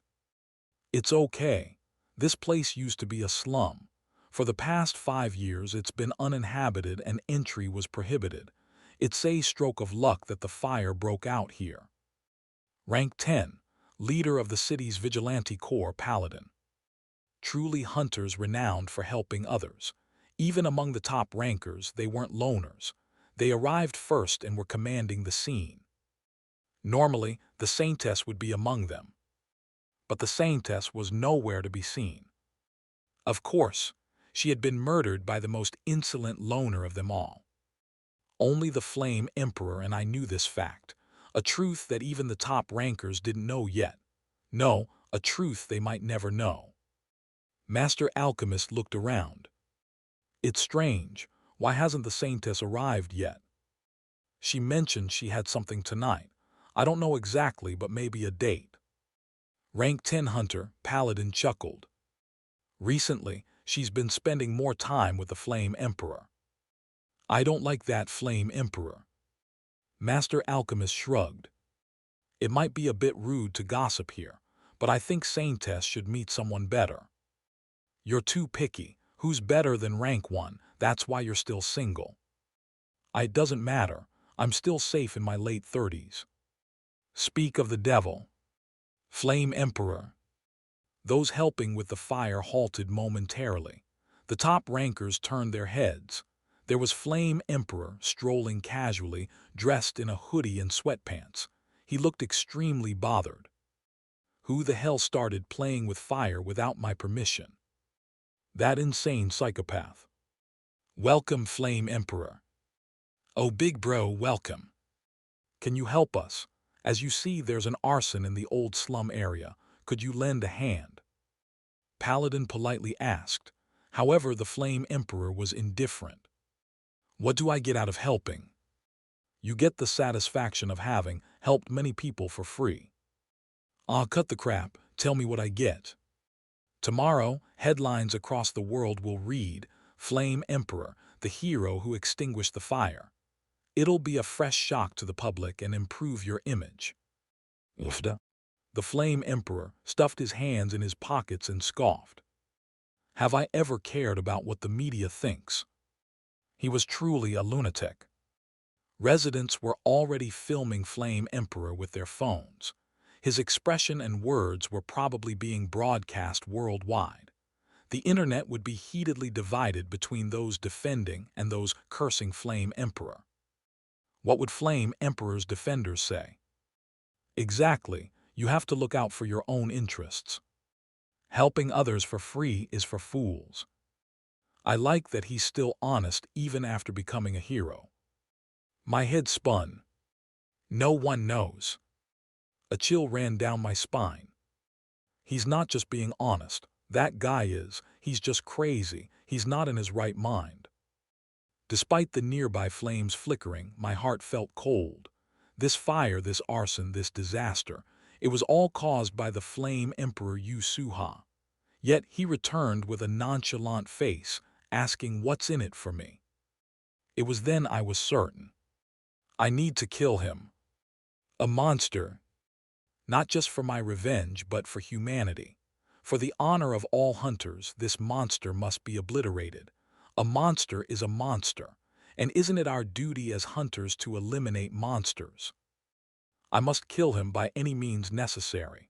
S1: It's okay. This place used to be a slum. For the past 5 years it's been uninhabited and entry was prohibited. It's a stroke of luck that the fire broke out here. Rank 10. Leader of the city's Vigilante Corps Paladin. Truly hunters renowned for helping others. Even among the top rankers, they weren't loners. They arrived first and were commanding the scene. Normally, the Saintess would be among them. But the Saintess was nowhere to be seen. Of course, she had been murdered by the most insolent loner of them all. Only the Flame Emperor, and I knew this fact, a truth that even the top rankers didn't know yet. No, a truth they might never know. Master Alchemist looked around. It's strange, why hasn't the Saintess arrived yet? She mentioned she had something tonight. I don't know exactly, but maybe a date. Rank 10 Hunter, Paladin chuckled. Recently, she's been spending more time with the Flame Emperor. I don't like that Flame Emperor. Master Alchemist shrugged. It might be a bit rude to gossip here, but I think Saintess should meet someone better. You're too picky. Who's better than rank 1? That's why you're still single. It doesn't matter. I'm still safe in my late 30s. Speak of the devil. Flame Emperor. Those helping with the fire halted momentarily. The top rankers turned their heads. There was Flame Emperor strolling casually, dressed in a hoodie and sweatpants. He looked extremely bothered. Who the hell started playing with fire without my permission? That insane psychopath. Welcome, Flame Emperor. Oh, big bro, welcome. Can you help us? As you see, there's an arson in the old slum area. Could you lend a hand? Paladin politely asked. However, the Flame Emperor was indifferent. What do I get out of helping? You get the satisfaction of having helped many people for free. Ah, cut the crap, tell me what I get. Tomorrow, headlines across the world will read, Flame Emperor, the hero who extinguished the fire. It'll be a fresh shock to the public and improve your image. Ufda. The Flame Emperor stuffed his hands in his pockets and scoffed. Have I ever cared about what the media thinks? He was truly a lunatic. Residents were already filming Flame Emperor with their phones. His expression and words were probably being broadcast worldwide. The internet would be heatedly divided between those defending and those cursing Flame Emperor. What would Flame Emperor's defenders say? Exactly, you have to look out for your own interests. Helping others for free is for fools. I like that he's still honest even after becoming a hero. My head spun. No one knows. A chill ran down my spine. He's not just being honest. That guy is. He's just crazy. He's not in his right mind. Despite the nearby flames flickering, my heart felt cold. This fire, this arson, this disaster, it was all caused by the Flame Emperor Yu Suha. Yet he returned with a nonchalant face, asking what's in it for me. It was then I was certain. I need to kill him. A monster. Not just for my revenge, but for humanity. For the honor of all hunters, this monster must be obliterated. A monster is a monster, and isn't it our duty as hunters to eliminate monsters? I must kill him by any means necessary.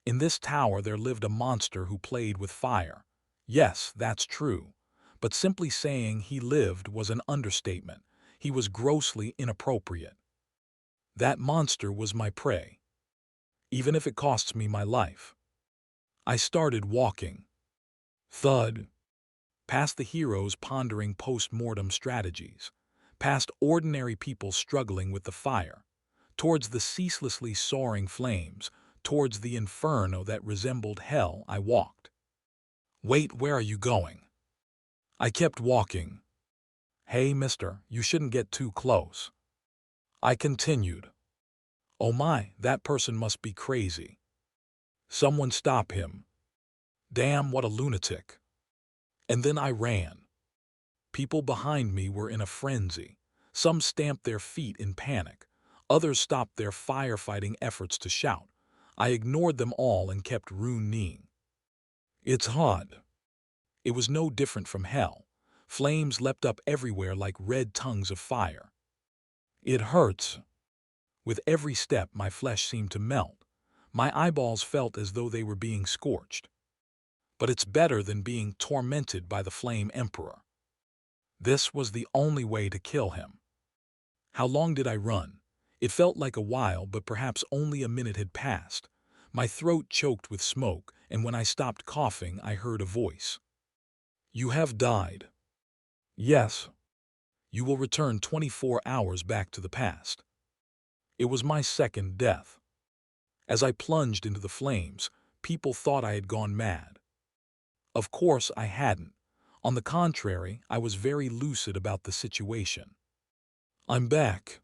S1: In this tower there lived a monster who played with fire. Yes, that's true. But simply saying he lived was an understatement. He was grossly inappropriate. That monster was my prey. Even if it costs me my life. I started walking. Thud. Past the heroes pondering post-mortem strategies. Past ordinary people struggling with the fire. Towards the ceaselessly soaring flames. Towards the inferno that resembled hell I walked. Wait, where are you going? I kept walking. Hey, mister, you shouldn't get too close. I continued. Oh my, that person must be crazy. Someone stop him. Damn, what a lunatic. And then I ran. People behind me were in a frenzy. Some stamped their feet in panic. Others stopped their firefighting efforts to shout. I ignored them all and kept running. It's hot. It was no different from hell. Flames leapt up everywhere like red tongues of fire. It hurts. With every step, my flesh seemed to melt. My eyeballs felt as though they were being scorched. But it's better than being tormented by the Flame Emperor. This was the only way to kill him. How long did I run? It felt like a while, but perhaps only a minute had passed. My throat choked with smoke, and when I stopped coughing, I heard a voice. You have died. Yes. You will return 24 hours back to the past. It was my second death. As I plunged into the flames, people thought I had gone mad. Of course, I hadn't. On the contrary, I was very lucid about the situation. I'm back.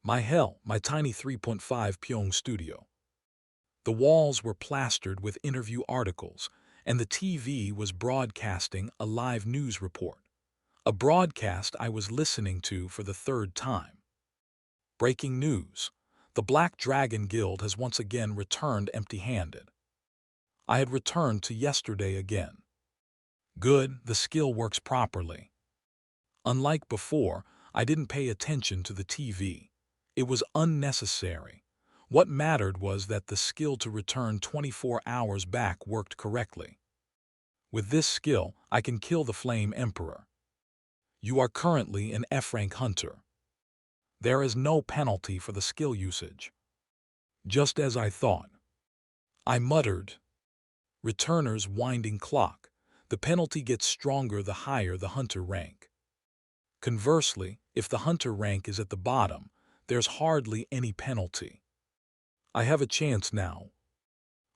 S1: My hell, my tiny 3.5 Pyong studio. The walls were plastered with interview articles, and the TV was broadcasting a live news report. A broadcast I was listening to for the third time. Breaking news. The Black Dragon Guild has once again returned empty-handed. I had returned to yesterday again. Good, the skill works properly. Unlike before, I didn't pay attention to the TV. It was unnecessary. What mattered was that the skill to return 24 hours back worked correctly. With this skill, I can kill the Flame Emperor. You are currently an F-rank hunter. There is no penalty for the skill usage. Just as I thought. I muttered. Returner's winding clock. The penalty gets stronger the higher the hunter rank. Conversely, if the hunter rank is at the bottom, there's hardly any penalty. I have a chance now.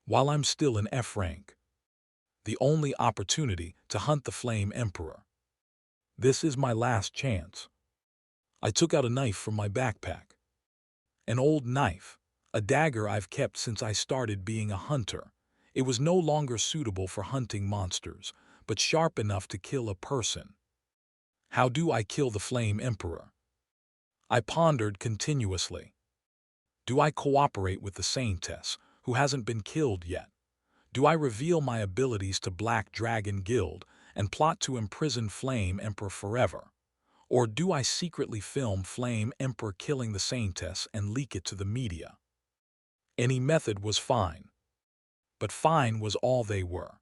S1: While I'm still in F rank. the only opportunity to hunt the Flame Emperor. This is my last chance. I took out a knife from my backpack. An old knife, a dagger I've kept since I started being a hunter. It was no longer suitable for hunting monsters, but sharp enough to kill a person. How do I kill the Flame Emperor? I pondered continuously. Do I cooperate with the Saintess, who hasn't been killed yet? Do I reveal my abilities to Black Dragon Guild and plot to imprison Flame Emperor forever? Or do I secretly film Flame Emperor killing the Saintess and leak it to the media? Any method was fine. But fine was all they were.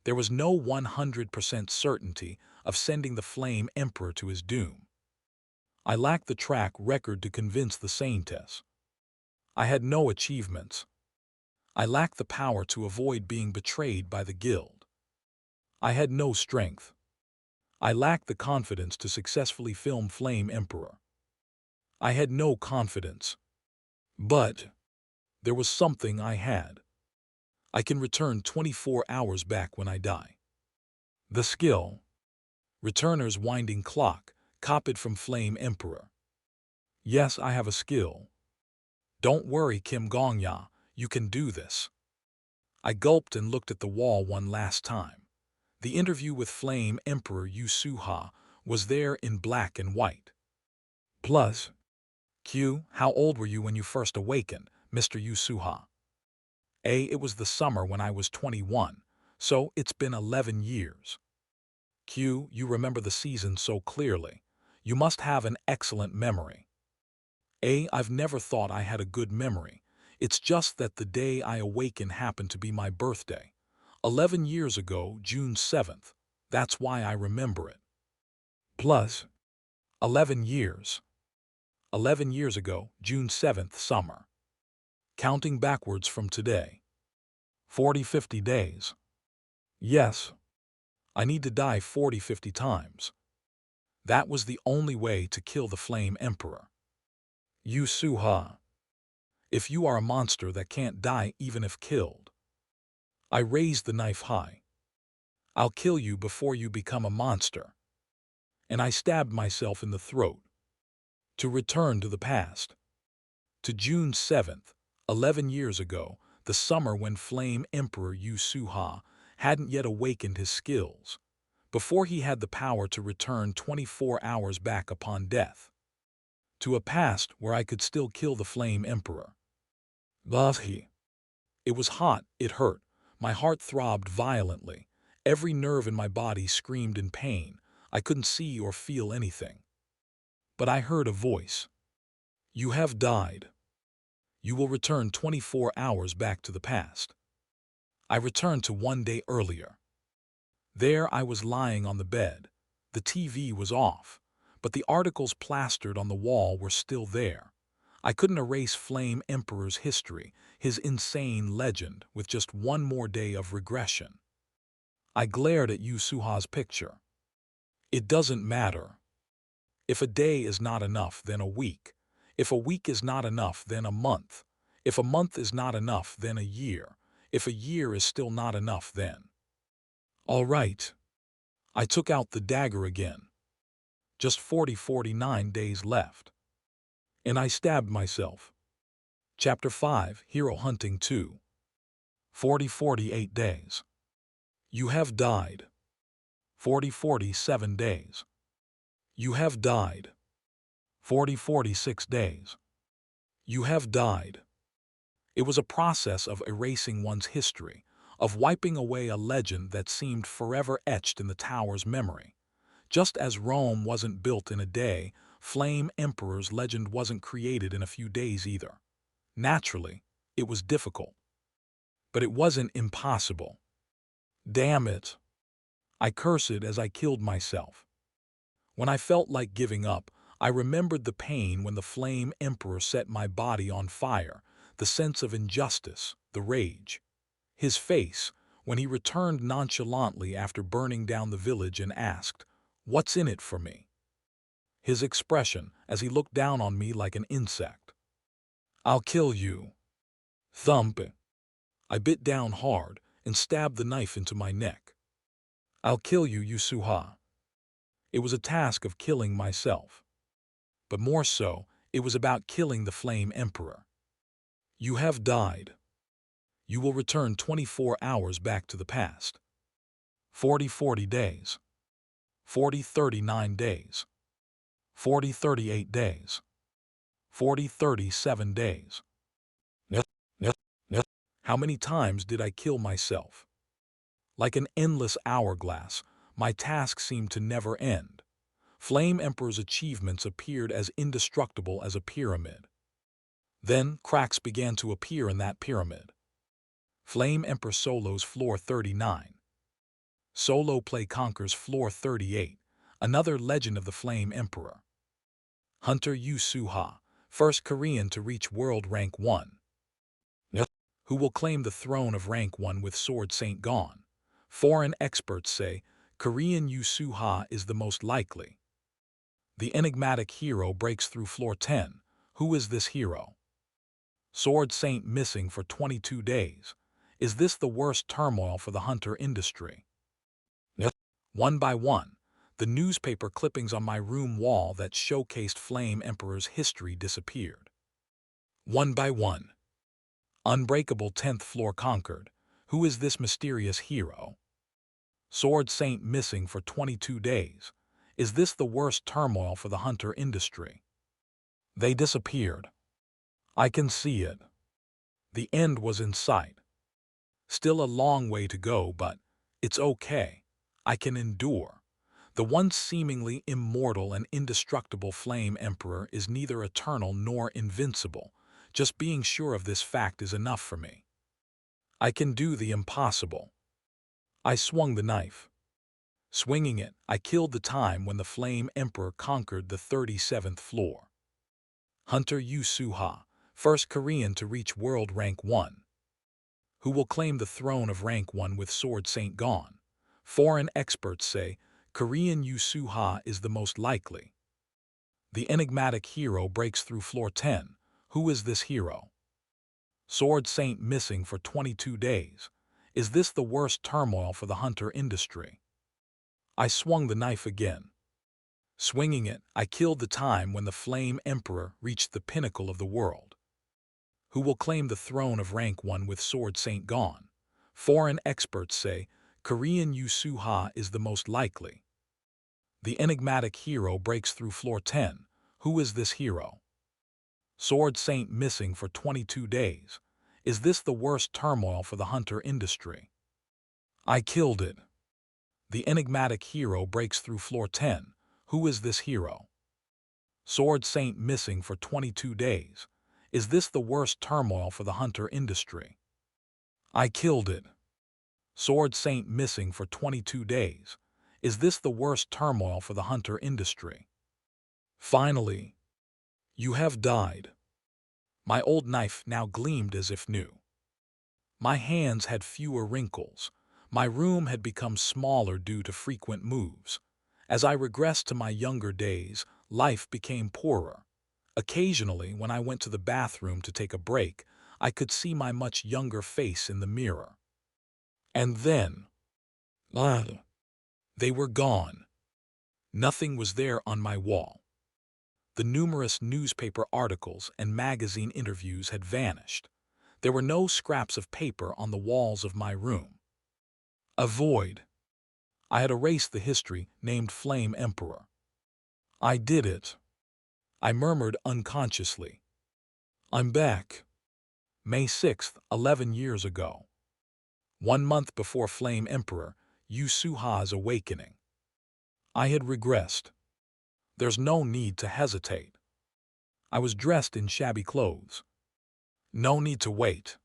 S1: There was no 100% certainty of sending the Flame Emperor to his doom. I lacked the track record to convince the Saintess. I had no achievements. I lacked the power to avoid being betrayed by the guild. I had no strength. I lacked the confidence to successfully film Flame Emperor. I had no confidence. But there was something I had. I can return 24 hours back when I die. The skill. Returner's winding clock, copied from Flame Emperor. Yes, I have a skill. Don't worry, Kim Gongya, you can do this. I gulped and looked at the wall one last time. The interview with Flame Emperor Yu Suha was there in black and white. Plus, Q, how old were you when you first awakened, Mr. Yu Suha? A, it was the summer when I was 21, so it's been 11 years. Q, you remember the season so clearly. You must have an excellent memory. A, I've never thought I had a good memory. It's just that the day I awakened happened to be my birthday. 11 years ago, June 7th. That's why I remember it. Plus, 11 years. 11 years ago, June 7th, summer. Counting backwards from today. 40-50 days. Yes. I need to die 40-50 times. That was the only way to kill the Flame Emperor. Yu Suha. If you are a monster that can't die even if killed. I raised the knife high. I'll kill you before you become a monster. And I stabbed myself in the throat. To return to the past. To June 7th, 11 years ago, the summer when Flame Emperor Yu Suha hadn't yet awakened his skills, before he had the power to return 24 hours back upon death. To a past where I could still kill the Flame Emperor. Bahi. It was hot, it hurt, my heart throbbed violently, every nerve in my body screamed in pain, I couldn't see or feel anything. But I heard a voice. You have died. You will return 24 hours back to the past. I returned to one day earlier. There I was lying on the bed. The TV was off, but the articles plastered on the wall were still there. I couldn't erase Flame Emperor's history, his insane legend, with just one more day of regression. I glared at Yu Suha's picture. It doesn't matter. If a day is not enough, then a week. If a week is not enough, then a month. If a month is not enough, then a year. If a year is still not enough, then... All right. I took out the dagger again. Just 49 days left. And I stabbed myself. Chapter 5, Hero Hunting 2. 48 days. You have died. 47 days. You have died. 46 days. You have died. It was a process of erasing one's history, of wiping away a legend that seemed forever etched in the tower's memory. Just as Rome wasn't built in a day, Flame Emperor's legend wasn't created in a few days either. Naturally, it was difficult. But it wasn't impossible. Damn it. I cursed as I killed myself. When I felt like giving up, I remembered the pain when the Flame Emperor set my body on fire, the sense of injustice, the rage. His face, when he returned nonchalantly after burning down the village and asked, "What's in it for me?" His expression as he looked down on me like an insect. "I'll kill you." Thump. I bit down hard and stabbed the knife into my neck. I'll kill you, Yusuha. It was a task of killing myself. But more so, it was about killing the Flame Emperor. You have died. You will return 24 hours back to the past. 40 days. 39 days. 38 days. 37 days. Nyeh, nyeh, nyeh. How many times did I kill myself? Like an endless hourglass, my task seemed to never end. Flame Emperor's achievements appeared as indestructible as a pyramid. Then cracks began to appear in that pyramid. Flame Emperor solos floor 39. Solo play conquers floor 38, another legend of the Flame Emperor. Hunter Yu Suha, first Korean to reach world rank 1. Nyeh. Who will claim the throne of rank 1 with Sword Saint gone? Foreign experts say Korean Yu Suha is the most likely. The enigmatic hero breaks through floor 10. Who is this hero? Sword Saint missing for 22 days. Is this the worst turmoil for the hunter industry? Nyeh. One by one, the newspaper clippings on my room wall that showcased Flame Emperor's history disappeared. One by one. Unbreakable 10th floor conquered. Who is this mysterious hero? Sword Saint missing for 22 days. Is this the worst turmoil for the hunter industry? They disappeared. I can see it. The end was in sight. Still a long way to go, but it's okay. I can endure. The once seemingly immortal and indestructible Flame Emperor is neither eternal nor invincible. Just being sure of this fact is enough for me. I can do the impossible. I swung the knife. Swinging it, I killed the time when the Flame Emperor conquered the 37th floor. Hunter Yu Suha, first Korean to reach world rank 1. Who will claim the throne of rank 1 with Sword Saint gone? Foreign experts say Korean Yu Suha is the most likely. The enigmatic hero breaks through floor 10. Who is this hero? Sword Saint missing for 22 days. Is this the worst turmoil for the hunter industry? I swung the knife again. Swinging it, I killed the time when the Flame Emperor reached the pinnacle of the world. Who will claim the throne of rank 1 with Sword Saint gone? Foreign experts say Korean Yu Suha is the most likely. The enigmatic hero breaks through floor 10. Who is this hero? Sword Saint missing for 22 days. Is this the worst turmoil for the hunter industry? I killed it. The enigmatic hero breaks through floor 10. Who is this hero? Sword Saint missing for 22 days. Is this the worst turmoil for the hunter industry? I killed it. Sword Saint missing for 22 days. Is this the worst turmoil for the hunter industry? Finally, you have died. My old knife now gleamed as if new. My hands had fewer wrinkles. My room had become smaller due to frequent moves. As I regressed to my younger days, life became poorer. Occasionally, when I went to the bathroom to take a break, I could see my much younger face in the mirror. And then, they were gone. Nothing was there on my wall. The numerous newspaper articles and magazine interviews had vanished. There were no scraps of paper on the walls of my room. A void. I had erased the history named Flame Emperor. I did it. I murmured unconsciously. I'm back. May 6th, 11 years ago. 1 month before Flame Emperor, Yu Suha's awakening. I had regressed. There's no need to hesitate. I was dressed in shabby clothes. No need to wait.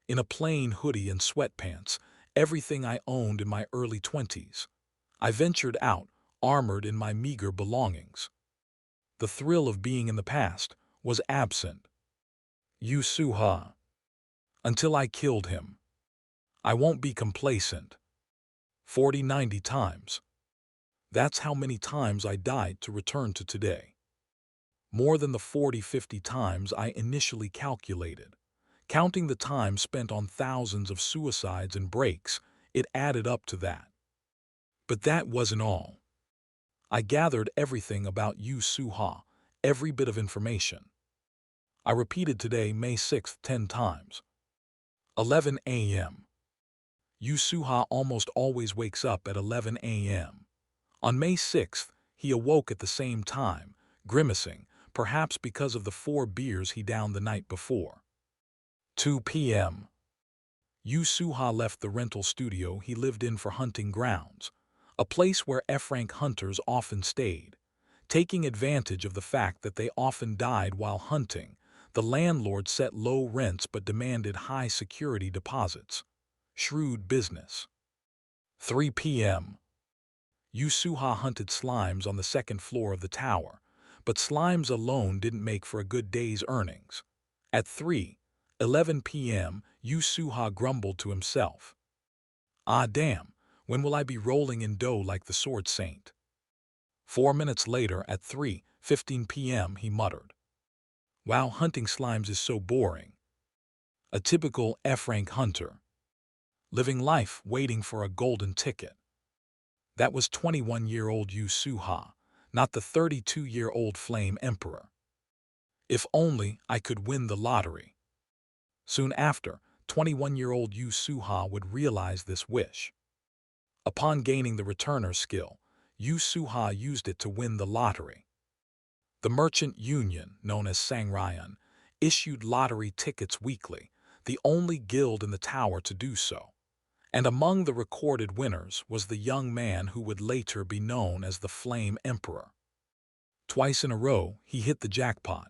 S1: In a plain hoodie and sweatpants, everything I owned in my early 20s. I ventured out, armored in my meager belongings. The thrill of being in the past was absent. Yu Suha. Until I killed him. I won't be complacent. 40-90 times. That's how many times I died to return to today. More than the 40-50 times I initially calculated. Counting the time spent on thousands of suicides and breaks, it added up to that. But that wasn't all. I gathered everything about Yu Suha, every bit of information. I repeated today, May 6th, 10 times. 11 a.m. Yu Suha almost always wakes up at 11 a.m. On May 6th, he awoke at the same time, grimacing, perhaps because of the 4 beers he downed the night before. 2 p.m. Yu Suha left the rental studio he lived in for hunting grounds, a place where F-rank hunters often stayed. Taking advantage of the fact that they often died while hunting, the landlord set low rents but demanded high security deposits. Shrewd business. 3 p.m. Yu Suha hunted slimes on the 2nd floor of the tower, but slimes alone didn't make for a good day's earnings. At 3:11 p.m., Yu Suha grumbled to himself. Ah damn, when will I be rolling in dough like the Sword Saint? 4 minutes later, at 3:15 p.m., he muttered. Wow, hunting slimes is so boring. A typical F-rank hunter. Living life waiting for a golden ticket. That was 21-year-old Yu Suha, not the 32-year-old Flame Emperor. If only I could win the lottery. Soon after, 21-year-old Yu Suha would realize this wish. Upon gaining the returner skill, Yu Suha used it to win the lottery. The merchant union, known as Sangryan, issued lottery tickets weekly, the only guild in the tower to do so. And among the recorded winners was the young man who would later be known as the Flame Emperor. Twice in a row, he hit the jackpot.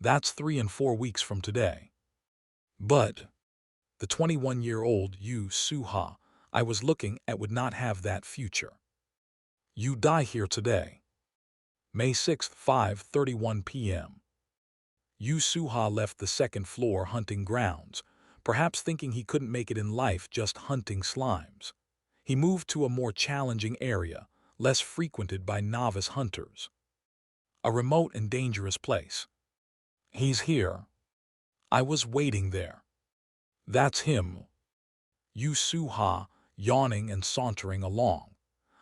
S1: That's 3 and 4 weeks from today. But the 21-year-old Yu Suha I was looking at would not have that future. You die here today. May 6th, 5:31 p.m. Yu Suha left the 2nd floor hunting grounds, perhaps thinking he couldn't make it in life just hunting slimes. He moved to a more challenging area, less frequented by novice hunters. A remote and dangerous place. He's here. I was waiting there. That's him. Yu Suha, yawning and sauntering along.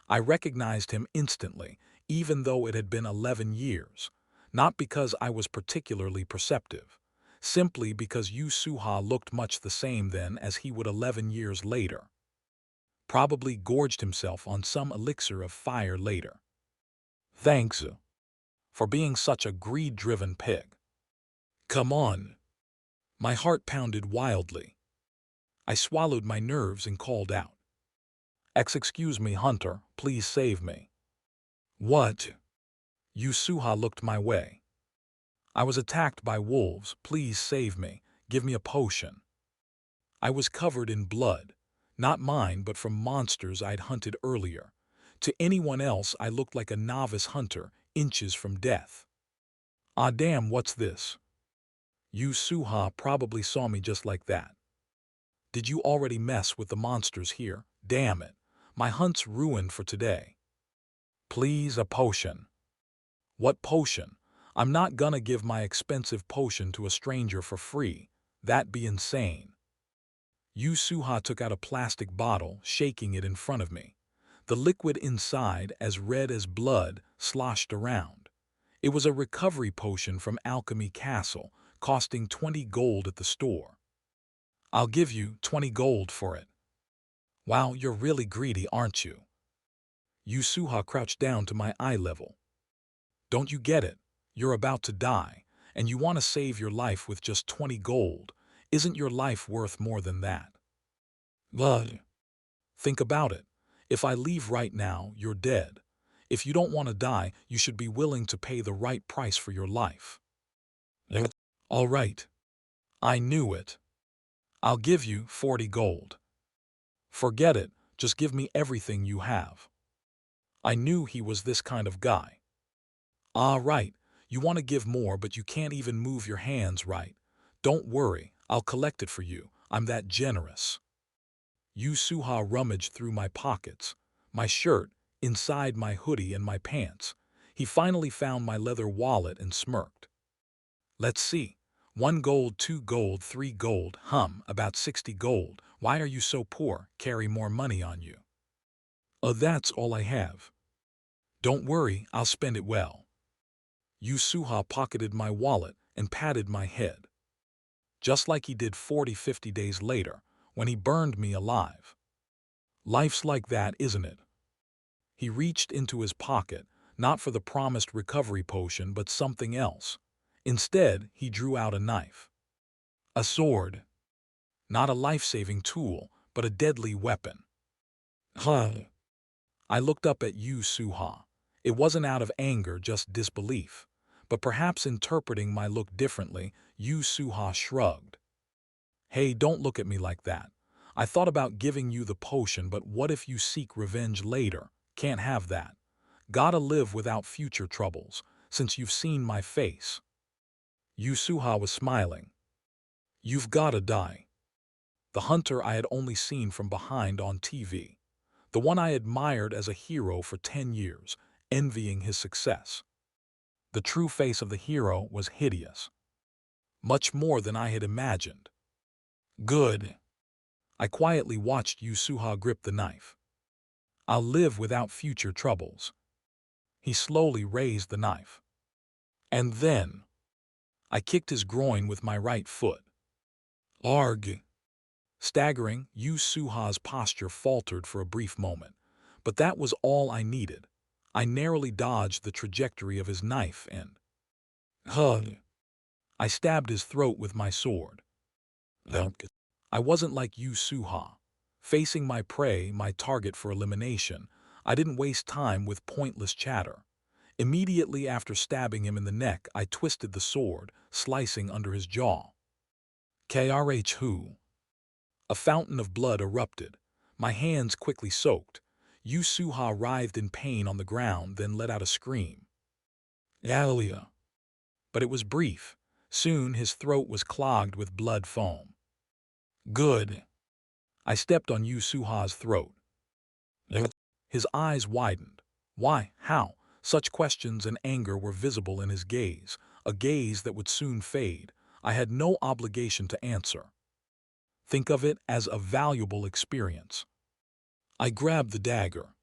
S1: I recognized him instantly, even though it had been 11 years. Not because I was particularly perceptive, simply because Yu Suha looked much the same then as he would 11 years later. Probably gorged himself on some elixir of fire later. Thanks for being such a greed-driven pig. Come on. My heart pounded wildly. I swallowed my nerves and called out. Excuse me, Hunter, please save me. What? Yu Suha looked my way. I was attacked by wolves, please save me, give me a potion. I was covered in blood, not mine but from monsters I'd hunted earlier. To anyone else I looked like a novice hunter, inches from death. Ah damn, what's this? Yu Suha probably saw me just like that. Did you already mess with the monsters here? Damn it, my hunt's ruined for today. Please, a potion. What potion? I'm not gonna give my expensive potion to a stranger for free. That'd be insane. Yu Suha took out a plastic bottle, shaking it in front of me. The liquid inside, as red as blood, sloshed around. It was a recovery potion from Alchemy Castle, costing 20 gold at the store. I'll give you 20 gold for it. Wow, you're really greedy, aren't you? Yu Suha crouched down to my eye level. Don't you get it? You're about to die, and you want to save your life with just 20 gold. Isn't your life worth more than that? But think about it. If I leave right now, you're dead. If you don't want to die, you should be willing to pay the right price for your life. All right. I knew it. I'll give you 40 gold. Forget it, just give me everything you have. I knew he was this kind of guy. Ah, right, you want to give more but you can't even move your hands right. Don't worry, I'll collect it for you, I'm that generous. Yu Suha rummaged through my pockets, my shirt, inside my hoodie and my pants. He finally found my leather wallet and smirked. Let's see. 1 gold, 2 gold, 3 gold, about 60 gold. Why are you so poor? Carry more money on you. That's all I have. Don't worry, I'll spend it well. Yusuha pocketed my wallet and patted my head, just like he did 40-50 days later when he burned me alive. Life's like that, isn't it? He reached into his pocket, not for the promised recovery potion, but something else. Instead, he drew out a knife. A sword. Not a life-saving tool, but a deadly weapon. Huh. I looked up at Yu Suha. It wasn't out of anger, just disbelief. But perhaps interpreting my look differently, Yu Suha shrugged. Hey, don't look at me like that. I thought about giving you the potion, but what if you seek revenge later? Can't have that. Gotta live without future troubles, since you've seen my face. Yu Suha was smiling. You've gotta die. The hunter I had only seen from behind on TV. The one I admired as a hero for 10 years, envying his success. The true face of the hero was hideous. Much more than I had imagined. Good. I quietly watched Yusuha grip the knife. I'll live without future troubles. He slowly raised the knife. And then, I kicked his groin with my right foot. Arg. Staggering, Yusuha's posture faltered for a brief moment. But that was all I needed. I narrowly dodged the trajectory of his knife and... Hug. I stabbed his throat with my sword. I wasn't like Yu Suha. Facing my prey, my target for elimination, I didn't waste time with pointless chatter. Immediately after stabbing him in the neck, I twisted the sword, slicing under his jaw. Krhu. A fountain of blood erupted. My hands quickly soaked. Yu Suha writhed in pain on the ground, then let out a scream. Alia. But it was brief. Soon his throat was clogged with blood foam. Good. I stepped on Yu Suha's throat. His eyes widened. Why? How? Such questions and anger were visible in his gaze, a gaze that would soon fade. I had no obligation to answer. Think of it as a valuable experience. I grabbed the dagger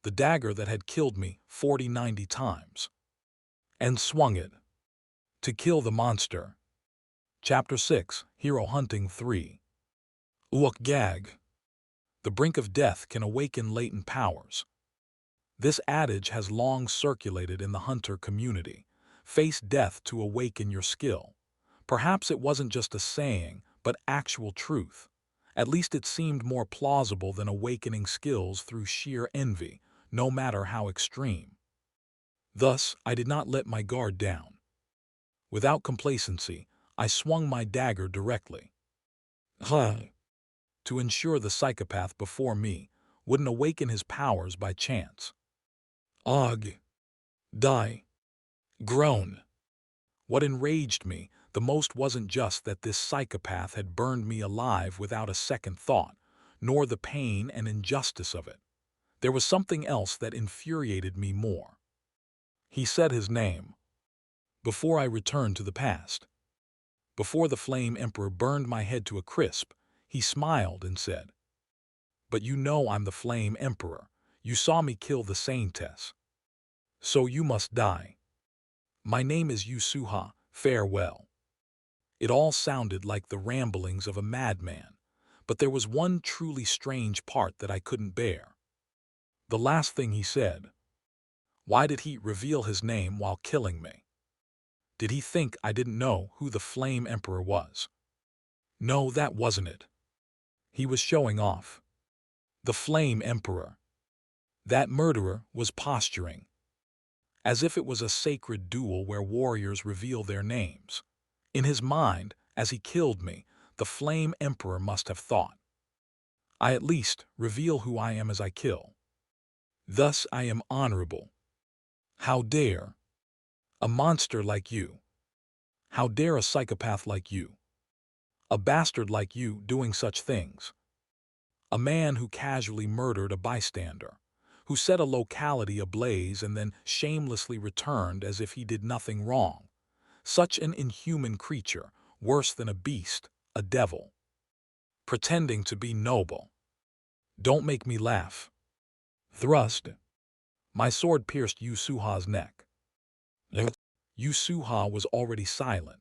S1: that had killed me 40-90 times, and swung it. To kill the monster. Chapter 6, Hero Hunting 3. Uok Gag. The brink of death can awaken latent powers. This adage has long circulated in the hunter community. Face death to awaken your skill. Perhaps it wasn't just a saying, but actual truth. At least it seemed more plausible than awakening skills through sheer envy, no matter how extreme. Thus, I did not let my guard down. Without complacency, I swung my dagger directly. To ensure the psychopath before me wouldn't awaken his powers by chance. Og. Die. Groan. What enraged me the most wasn't just that this psychopath had burned me alive without a second thought, nor the pain and injustice of it. There was something else that infuriated me more. He said his name. Before I returned to the past. Before the Flame Emperor burned my head to a crisp, he smiled and said, "But you know I'm the Flame Emperor. You saw me kill the Saintess. So you must die. My name is Yusuha. Farewell." It all sounded like the ramblings of a madman, but there was one truly strange part that I couldn't bear. The last thing he said. Why did he reveal his name while killing me? Did he think I didn't know who the Flame Emperor was? No, that wasn't it. He was showing off. The Flame Emperor. That murderer was posturing. As if it was a sacred duel where warriors reveal their names. In his mind, as he killed me, the Flame Emperor must have thought, I at least reveal who I am as I kill. Thus I am honorable. How dare a monster like you? How dare a psychopath like you? A bastard like you doing such things? A man who casually murdered a bystander, who set a locality ablaze and then shamelessly returned as if he did nothing wrong. Such an inhuman creature, worse than a beast, a devil. Pretending to be noble. Don't make me laugh. Thrust. My sword pierced Yusuha's neck. Yusuha was already silent.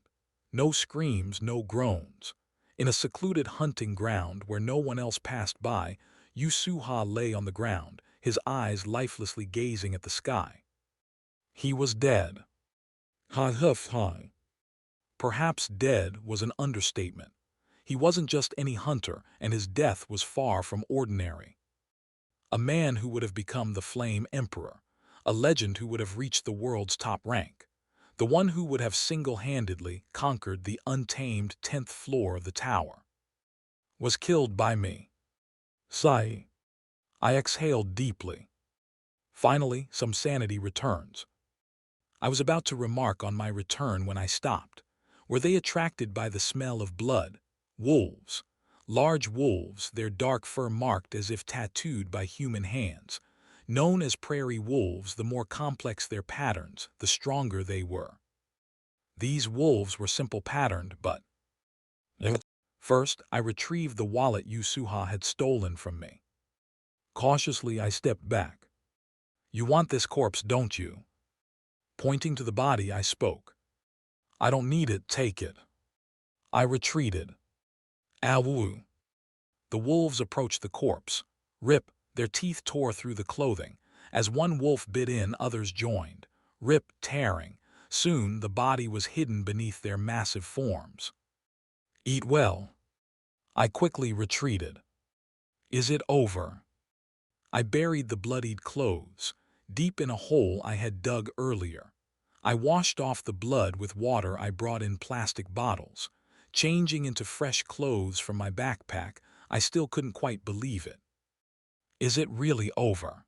S1: No screams, no groans. In a secluded hunting ground where no one else passed by, Yusuha lay on the ground, his eyes lifelessly gazing at the sky. He was dead. Ha. Perhaps dead was an understatement. He wasn't just any hunter, and his death was far from ordinary. A man who would have become the Flame Emperor, a legend who would have reached the world's top rank, the one who would have single-handedly conquered the untamed 10th floor of the tower, was killed by me. Sigh. I exhaled deeply. Finally, some sanity returns. I was about to remark on my return when I stopped. Were they attracted by the smell of blood? Wolves. Large wolves, their dark fur marked as if tattooed by human hands. Known as prairie wolves, the more complex their patterns, the stronger they were. These wolves were simple patterned, but... First, I retrieved the wallet Yusuha had stolen from me. Cautiously, I stepped back. "You want this corpse, don't you?" Pointing to the body, I spoke. "I don't need it, take it." I retreated. Awu. The wolves approached the corpse. Rip, their teeth tore through the clothing. As one wolf bit in, others joined. Rip, tearing. Soon, the body was hidden beneath their massive forms. "Eat well." I quickly retreated. "Is it over?" I buried the bloodied clothes, deep in a hole I had dug earlier. I washed off the blood with water I brought in plastic bottles. Changing into fresh clothes from my backpack, I still couldn't quite believe it. Is it really over?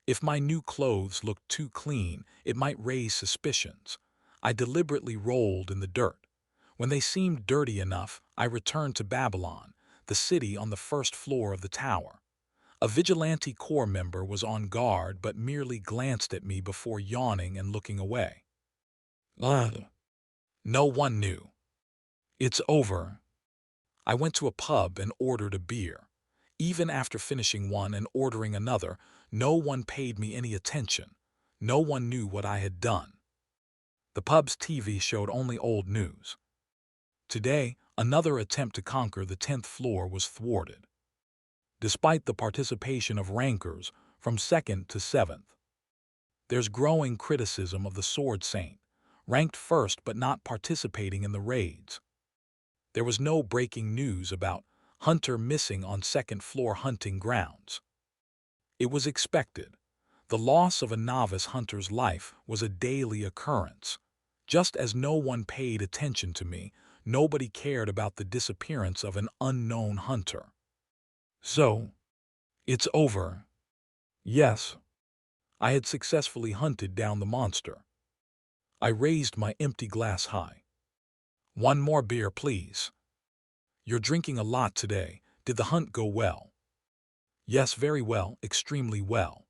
S1: If my new clothes looked too clean, it might raise suspicions. I deliberately rolled in the dirt. When they seemed dirty enough, I returned to Babylon, the city on the first floor of the tower. A vigilante corps member was on guard but merely glanced at me before yawning and looking away. No one knew. It's over. I went to a pub and ordered a beer. Even after finishing one and ordering another, no one paid me any attention. No one knew what I had done. The pub's TV showed only old news. Today, another attempt to conquer the 10th floor was thwarted. Despite the participation of rankers from 2nd to 7th. There's growing criticism of the Sword Saint, ranked first but not participating in the raids. There was no breaking news about hunter missing on 2nd floor hunting grounds. It was expected. The loss of a novice hunter's life was a daily occurrence. Just as no one paid attention to me, nobody cared about the disappearance of an unknown hunter. So, it's over. Yes. I had successfully hunted down the monster. I raised my empty glass high. "One more beer, please." "You're drinking a lot today. Did the hunt go well?" "Yes, very well, extremely well."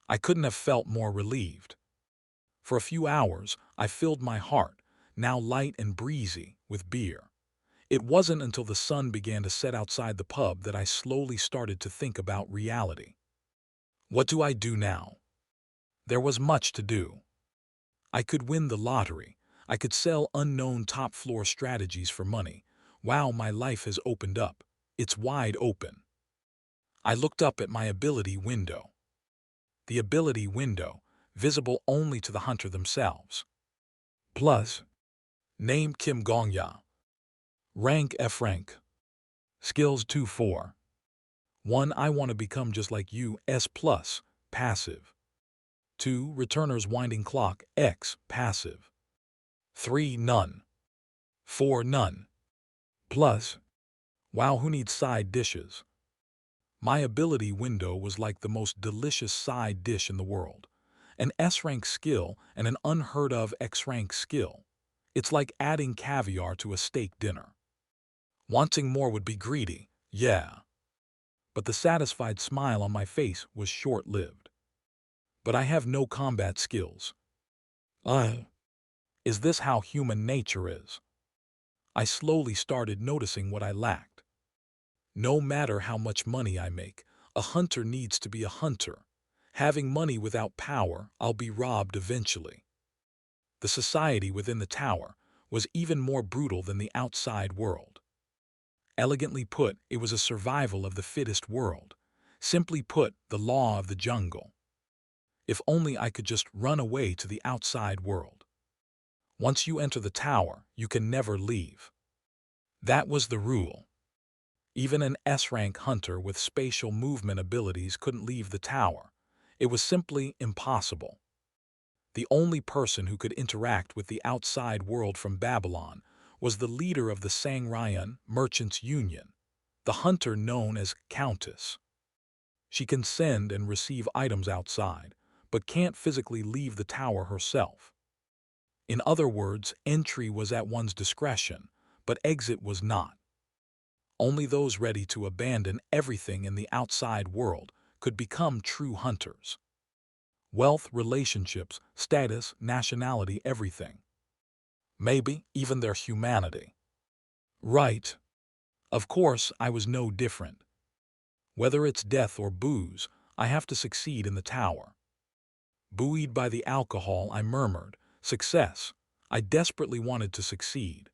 S1: I couldn't have felt more relieved. For a few hours, I filled my heart, now light and breezy, with beer. It wasn't until the sun began to set outside the pub that I slowly started to think about reality. What do I do now? There was much to do. I could win the lottery. I could sell unknown top-floor strategies for money. Wow, my life has opened up. It's wide open. I looked up at my ability window. The ability window, visible only to the hunter themselves. Plus, name Kim Gongya. Rank F rank. Skills 2-4. 1. I want to become just like you, S+, passive. 2. Returner's winding clock, X, passive. 3. None. 4. None. Plus. Wow, who needs side dishes? My ability window was like the most delicious side dish in the world. An S-rank skill and an unheard-of X-rank skill. It's like adding caviar to a steak dinner. Wanting more would be greedy, yeah. But the satisfied smile on my face was short-lived. But I have no combat skills. Is this how human nature is? I slowly started noticing what I lacked. No matter how much money I make, A hunter needs to be a hunter. Having money without power, I'll be robbed eventually. The society within the tower was even more brutal than the outside world. Elegantly put, it was a survival of the fittest world. Simply put, the law of the jungle. If only I could just run away to the outside world. Once you enter the tower, you can never leave. That was the rule. Even an S-rank hunter with spatial movement abilities couldn't leave the tower. It was simply impossible. The only person who could interact with the outside world from Babylon was the leader of the Sangrian Merchants Union, the hunter known as Countess. She can send and receive items outside, but can't physically leave the tower herself. In other words, entry was at one's discretion, but exit was not. Only those ready to abandon everything in the outside world could become true hunters. Wealth, relationships, status, nationality, everything. Maybe even their humanity. Right. Of course, I was no different. Whether it's death or booze, I have to succeed in the tower. Buoyed by the alcohol, I murmured, "Success." I desperately wanted to succeed.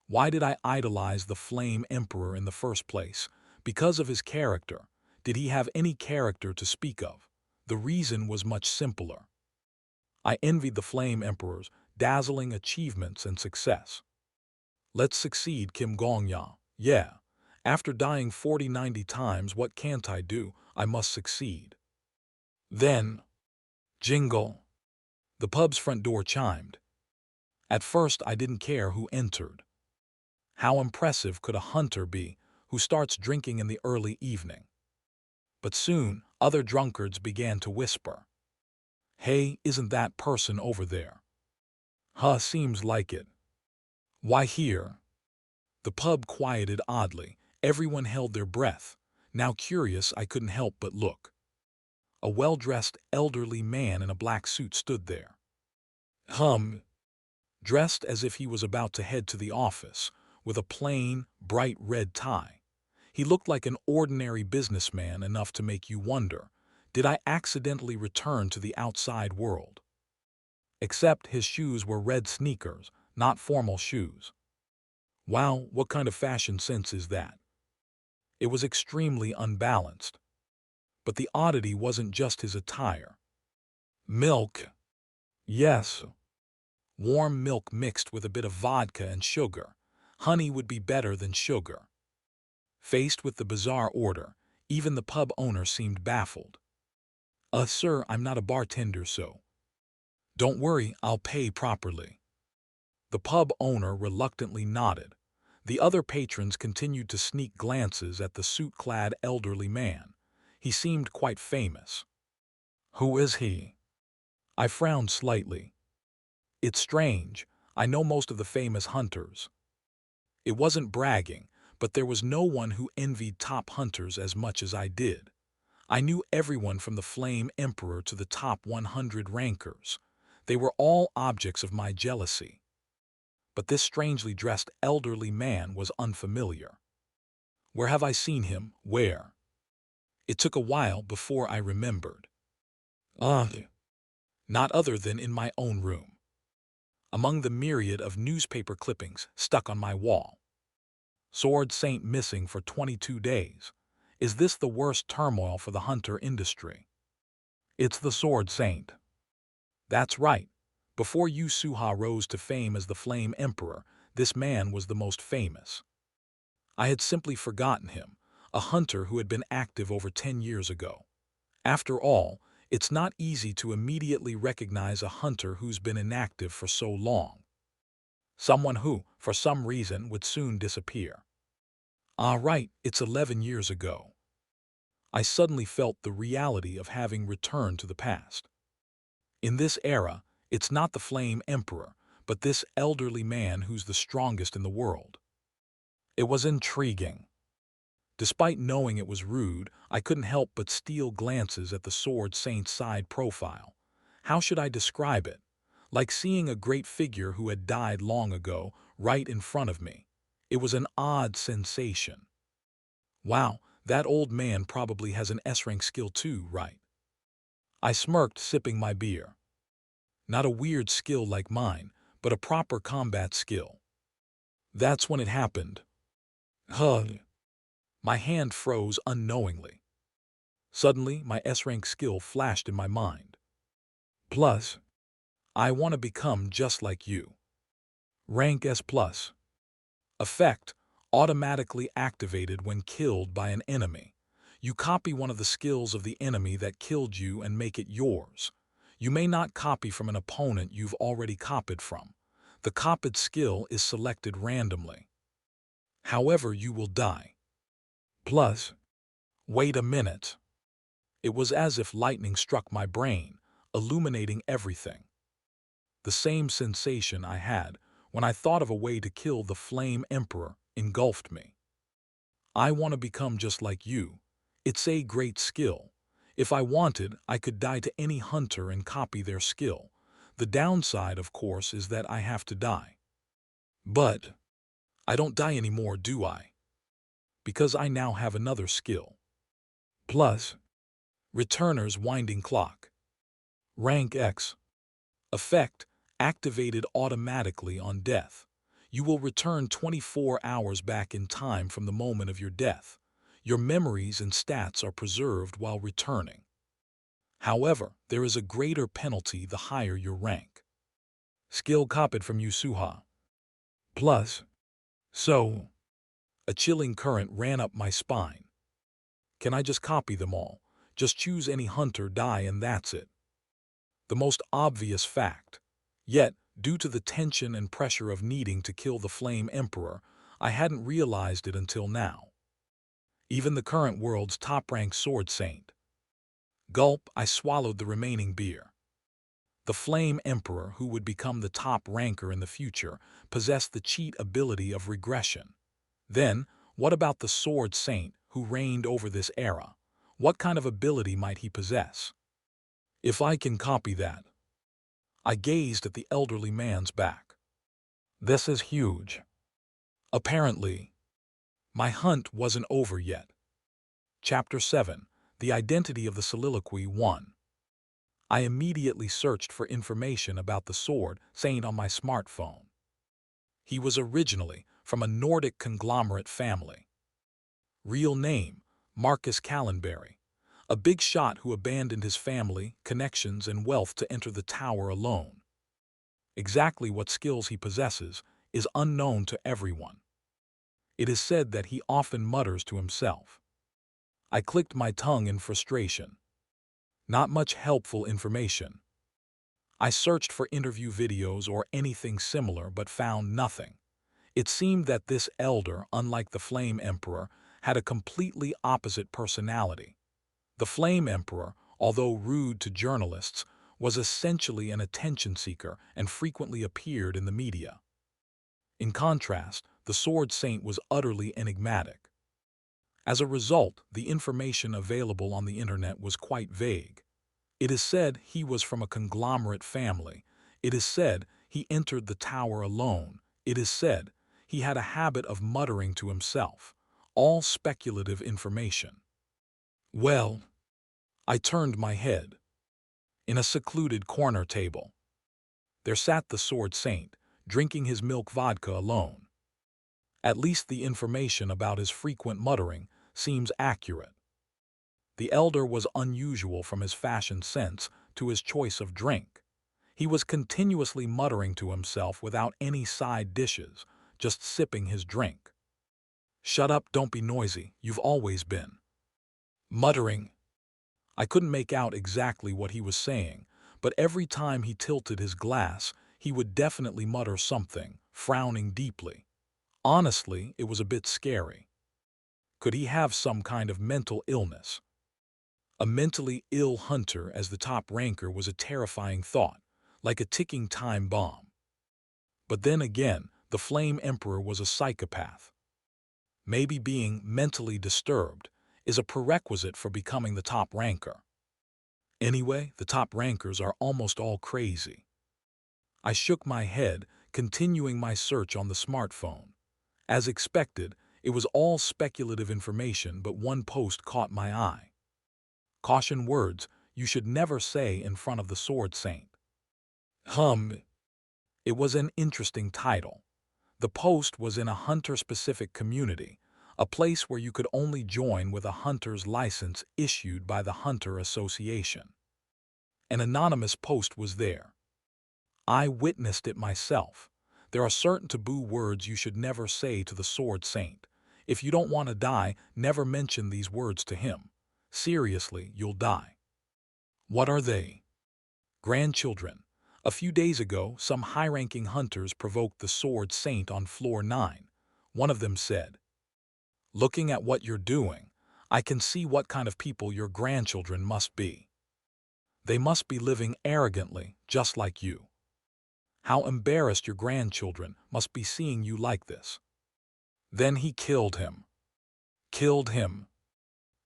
S1: Why did I idolize the Flame Emperor in the first place? Because of his character. Did he have any character to speak of? The reason was much simpler. I envied the Flame Emperor's dazzling achievements and success. Let's succeed, Kim Gong-ya. Yeah. After dying 40-90 times, what can't I do? I must succeed. Then, jingle. The pub's front door chimed. At first, I didn't care who entered. How impressive could a hunter be who starts drinking in the early evening? But soon, other drunkards began to whisper. Hey, isn't that person over there? Huh, seems like it. Why here? The pub quieted oddly. Everyone held their breath. Now curious, I couldn't help but look. A well-dressed elderly man in a black suit stood there. Dressed as if he was about to head to the office, with a plain, bright red tie. He looked like an ordinary businessman enough to make you wonder, did I accidentally return to the outside world? Except his shoes were red sneakers, not formal shoes. Wow, what kind of fashion sense is that? It was extremely unbalanced. But the oddity wasn't just his attire. Milk. Yes. Warm milk mixed with a bit of vodka and sugar. Honey would be better than sugar. Faced with the bizarre order, even the pub owner seemed baffled. Sir, I'm not a bartender, so. Don't worry, I'll pay properly. The pub owner reluctantly nodded. The other patrons continued to sneak glances at the suit-clad elderly man. He seemed quite famous. Who is he? I frowned slightly. It's strange. I know most of the famous hunters. It wasn't bragging, but there was no one who envied top hunters as much as I did. I knew everyone from the Flame Emperor to the top 100 rankers. They were all objects of my jealousy. But this strangely dressed elderly man was unfamiliar. Where have I seen him? Where? It took a while before I remembered. Not other than in my own room. Among the myriad of newspaper clippings stuck on my wall. Sword Saint missing for 22 days. Is this the worst turmoil for the hunter industry? It's the Sword Saint. That's right. Before Yu Suha rose to fame as the Flame Emperor, this man was the most famous. I had simply forgotten him, a hunter who had been active over 10 years ago. After all, it's not easy to immediately recognize a hunter who's been inactive for so long. Someone who, for some reason, would soon disappear. Right, it's 11 years ago. I suddenly felt the reality of having returned to the past. In this era, it's not the Flame Emperor, but this elderly man who's the strongest in the world. It was intriguing. Despite knowing it was rude, I couldn't help but steal glances at the Sword Saint's side profile. How should I describe it? Like seeing a great figure who had died long ago right in front of me. It was an odd sensation. Wow, That old man probably has an S-rank skill too, right? I smirked, sipping my beer. Not a weird skill like mine, but a proper combat skill. That's when it happened. Huh. My hand froze unknowingly. Suddenly, my S-rank skill flashed in my mind. Plus, I want to become just like you. Rank S+. Effect: automatically activated when killed by an enemy. You copy one of the skills of the enemy that killed you and make it yours. You may not copy from an opponent you've already copied from. The copied skill is selected randomly. However, you will die. Plus, wait a minute. It was as if lightning struck my brain, illuminating everything. The same sensation I had when I thought of a way to kill the Flame Emperor engulfed me. I want to become just like you. It's a great skill. If I wanted, I could die to any hunter and copy their skill. The downside, of course, is that I have to die. But I don't die anymore, do I? Because I now have another skill. Plus, Returner's Winding Clock. Rank X. Effect: activated automatically on death. You will return 24 hours back in time from the moment of your death. Your memories and stats are preserved while returning. However, there is a greater penalty the higher your rank. Skill copied from Yusuha. Plus, so, a chilling current ran up my spine. Can I just copy them all? Just choose any hunter, die, and that's it. The most obvious fact. Yet, due to the tension and pressure of needing to kill the Flame Emperor, I hadn't realized it until now. Even the current world's top-ranked sword saint. Gulp, I swallowed the remaining beer. The Flame Emperor, who would become the top ranker in the future, possessed the cheat ability of regression. Then, what about the sword saint who reigned over this era? What kind of ability might he possess? If I can copy that. I gazed at the elderly man's back. This is huge. Apparently, my hunt wasn't over yet. Chapter 7. The Identity of the Soliloquy 1. I immediately searched for information about the sword saint on my smartphone. He was originally from a Nordic conglomerate family. Real name: Marcus Callenberry. A big shot who abandoned his family, connections, and wealth to enter the tower alone. Exactly what skills he possesses is unknown to everyone. It is said that he often mutters to himself. I clicked my tongue in frustration. Not much helpful information. I searched for interview videos or anything similar but found nothing. It seemed that this elder, unlike the Flame Emperor, had a completely opposite personality. The Flame Emperor, although rude to journalists, was essentially an attention seeker and frequently appeared in the media. In contrast, the Sword Saint was utterly enigmatic. As a result, the information available on the internet was quite vague. It is said he was from a conglomerate family. It is said he entered the tower alone. It is said he had a habit of muttering to himself. All speculative information. Well, I turned my head. In a secluded corner table, there sat the Sword Saint, drinking his milk vodka alone. At least the information about his frequent muttering seems accurate. The elder was unusual from his fashion sense to his choice of drink. He was continuously muttering to himself without any side dishes, just sipping his drink. Shut up, don't be noisy, you've always been. Muttering. I couldn't make out exactly what he was saying, but every time he tilted his glass, he would definitely mutter something, frowning deeply. Honestly, it was a bit scary. Could he have some kind of mental illness? A mentally ill hunter as the top ranker was a terrifying thought, like a ticking time bomb. But then again, the Flame Emperor was a psychopath. Maybe being mentally disturbed is a prerequisite for becoming the top ranker. Anyway, the top rankers are almost all crazy. I shook my head, continuing my search on the smartphone. As expected, It was all speculative information, but one post caught my eye. Caution words you should never say in front of the Sword Saint. It was an interesting title. The post was in a hunter-specific community, a place where you could only join with a hunter's license issued by the Hunter Association. An anonymous post was there. I witnessed it myself. There are certain taboo words you should never say to the Sword Saint. If you don't want to die, never mention these words to him. Seriously, you'll die. What are they? Grandchildren. A few days ago, some high-ranking hunters provoked the Sword Saint on floor 9. One of them said, "Looking at what you're doing, I can see what kind of people your grandchildren must be. They must be living arrogantly, just like you. How embarrassed your grandchildren must be seeing you like this." Then he killed him. Killed him.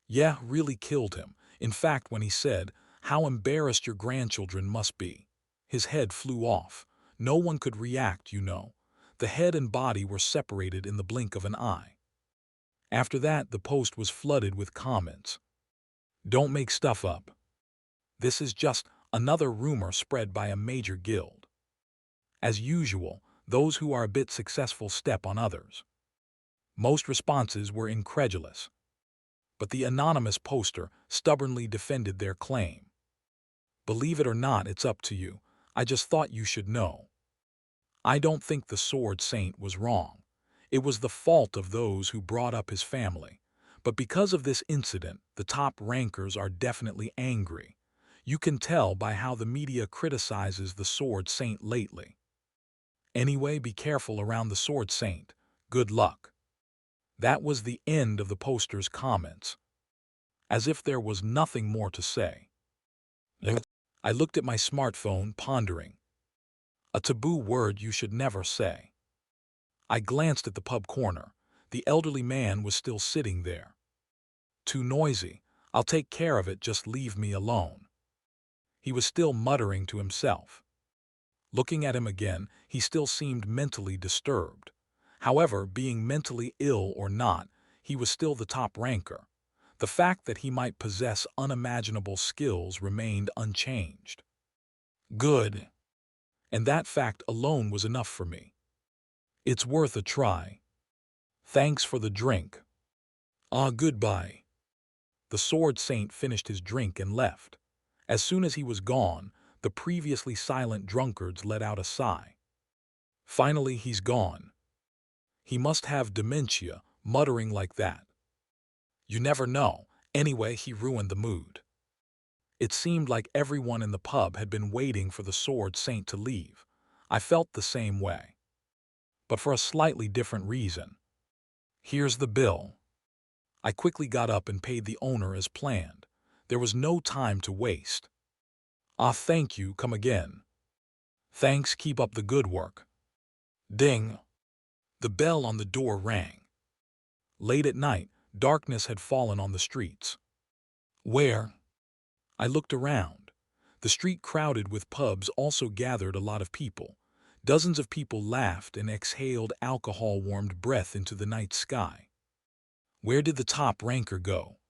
S1: Yeah, really killed him. In fact, when he said, "How embarrassed your grandchildren must be," his head flew off. No one could react, you know. The head and body were separated in the blink of an eye. After that, the post was flooded with comments. "Don't make stuff up. This is just another rumor spread by a major guild." As usual, those who are a bit successful step on others. Most responses were incredulous. But the anonymous poster stubbornly defended their claim. "Believe it or not, it's up to you. I just thought you should know. I don't think the Sword Saint was wrong. It was the fault of those who brought up his family. But because of this incident, the top rankers are definitely angry. You can tell by how the media criticizes the Sword Saint lately. Anyway, be careful around the Sword Saint. Good luck." That was the end of the poster's comments. As if there was nothing more to say. I looked at my smartphone, pondering. A taboo word you should never say. I glanced at the pub corner. The elderly man was still sitting there. "Too noisy. I'll take care of it, just leave me alone." He was still muttering to himself. Looking at him again, he still seemed mentally disturbed. However, being mentally ill or not, he was still the top ranker. The fact that he might possess unimaginable skills remained unchanged. Good. And that fact alone was enough for me. It's worth a try. Thanks for the drink. Goodbye. The Sword Saint finished his drink and left. As soon as he was gone, the previously silent drunkards let out a sigh. Finally, he's gone. He must have dementia, muttering like that. You never know. Anyway, he ruined the mood. It seemed like everyone in the pub had been waiting for the Sword Saint to leave. I felt the same way. But for a slightly different reason. "Here's the bill." I quickly got up and paid the owner as planned. There was no time to waste. Thank you, come again." "Thanks, keep up the good work." Ding. The bell on the door rang. Late at night, darkness had fallen on the streets. Where? I looked around. The street crowded with pubs also gathered a lot of people. Dozens of people laughed and exhaled alcohol-warmed breath into the night sky. Where did the top ranker go?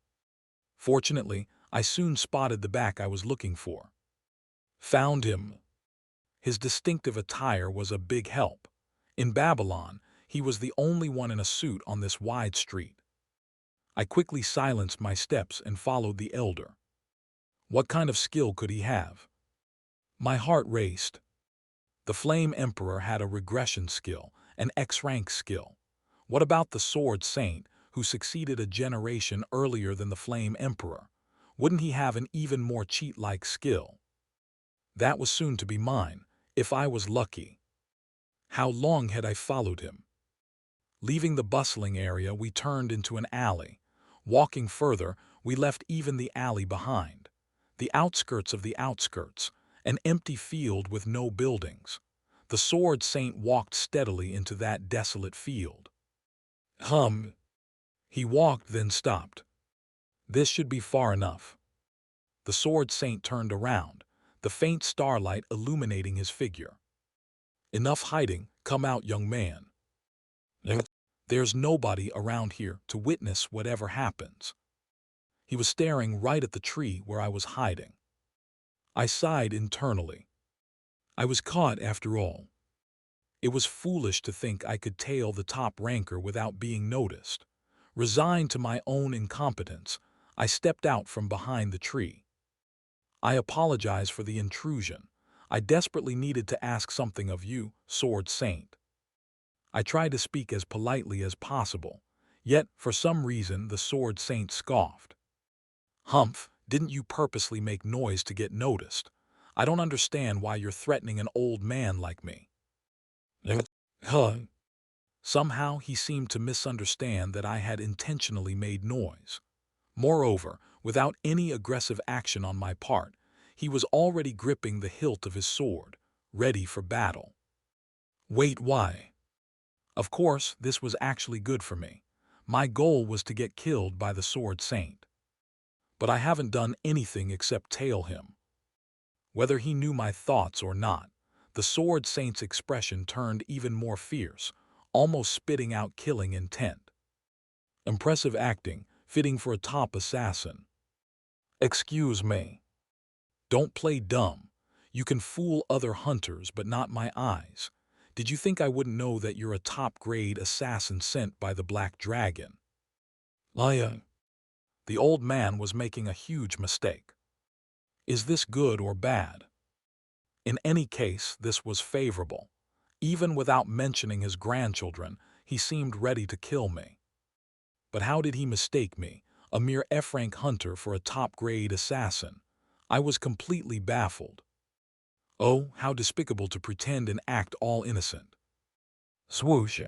S1: Fortunately, I soon spotted the back I was looking for. Found him. His distinctive attire was a big help. In Babylon, he was the only one in a suit on this wide street. I quickly silenced my steps and followed the elder. What kind of skill could he have? My heart raced. The Flame Emperor had a regression skill, an X-rank skill. What about the Sword Saint, who succeeded a generation earlier than the Flame Emperor? Wouldn't he have an even more cheat-like skill? That was soon to be mine, if I was lucky. How long had I followed him? Leaving the bustling area, we turned into an alley. Walking further, we left even the alley behind. The outskirts of the outskirts, an empty field with no buildings. The Sword Saint walked steadily into that desolate field. He walked, then stopped. This should be far enough. The Sword Saint turned around, the faint starlight illuminating his figure. Enough hiding, come out, young man. There's nobody around here to witness whatever happens. He was staring right at the tree where I was hiding. I sighed internally. I was caught after all. It was foolish to think I could tail the top ranker without being noticed. Resigned to my own incompetence, I stepped out from behind the tree. I apologize for the intrusion. I desperately needed to ask something of you, Sword Saint. I tried to speak as politely as possible, yet for some reason the Sword Saint scoffed. Humph, didn't you purposely make noise to get noticed? I don't understand why you're threatening an old man like me. Huh. Somehow he seemed to misunderstand that I had intentionally made noise. Moreover, without any aggressive action on my part, he was already gripping the hilt of his sword, ready for battle. Wait, why? Of course, this was actually good for me. My goal was to get killed by the Sword Saint. But I haven't done anything except tail him. Whether he knew my thoughts or not, the Sword Saint's expression turned even more fierce, almost spitting out killing intent. Impressive acting, fitting for a top assassin. Excuse me. Don't play dumb. You can fool other hunters, but not my eyes. Did you think I wouldn't know that you're a top-grade assassin sent by the Black Dragon? Liar. The old man was making a huge mistake. Is this good or bad? In any case, this was favorable. Even without mentioning his grandchildren, he seemed ready to kill me. But how did he mistake me, a mere F-rank hunter, for a top-grade assassin? I was completely baffled. Oh, how despicable to pretend and act all innocent. Swoosh.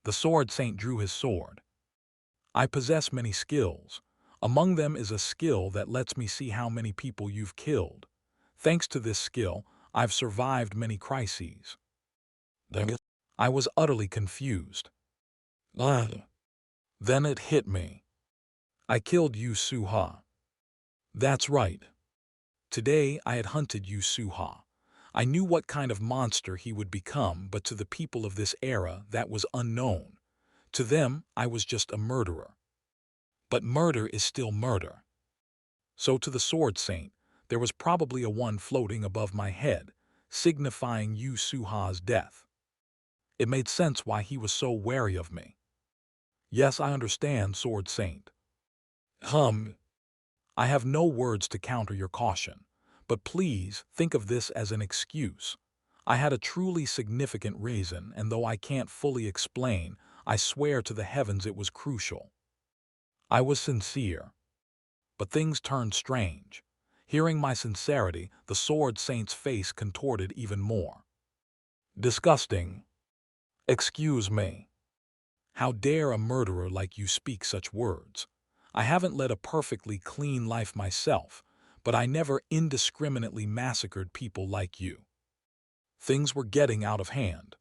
S1: The Sword Saint drew his sword. I possess many skills. Among them is a skill that lets me see how many people you've killed. Thanks to this skill, I've survived many crises. I was utterly confused. Then it hit me. I killed Yu Suha. That's right. Today I had hunted Yu Suha. I knew what kind of monster he would become, but to the people of this era that was unknown. To them, I was just a murderer. But murder is still murder. So to the Sword Saint, there was probably a one floating above my head, signifying Yu Suha's death. It made sense why he was so wary of me. Yes, I understand, Sword Saint. I have no words to counter your caution, but please think of this as an excuse. I had a truly significant reason, and though I can't fully explain, I swear to the heavens it was crucial. I was sincere. But things turned strange. Hearing my sincerity, the Sword Saint's face contorted even more. Disgusting. Excuse me. How dare a murderer like you speak such words? I haven't led a perfectly clean life myself, but I never indiscriminately massacred people like you. Things were getting out of hand.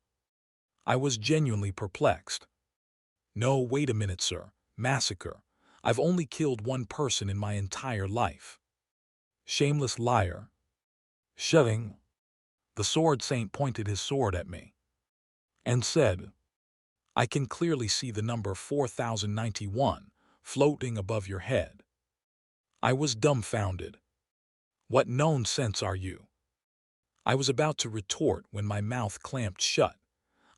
S1: I was genuinely perplexed. No, wait a minute, sir. Massacre. I've only killed one person in my entire life. Shameless liar. Shoving. The Sword Saint pointed his sword at me and said, I can clearly see the number 4091 floating above your head. I was dumbfounded. What nonsense are you? I was about to retort when my mouth clamped shut.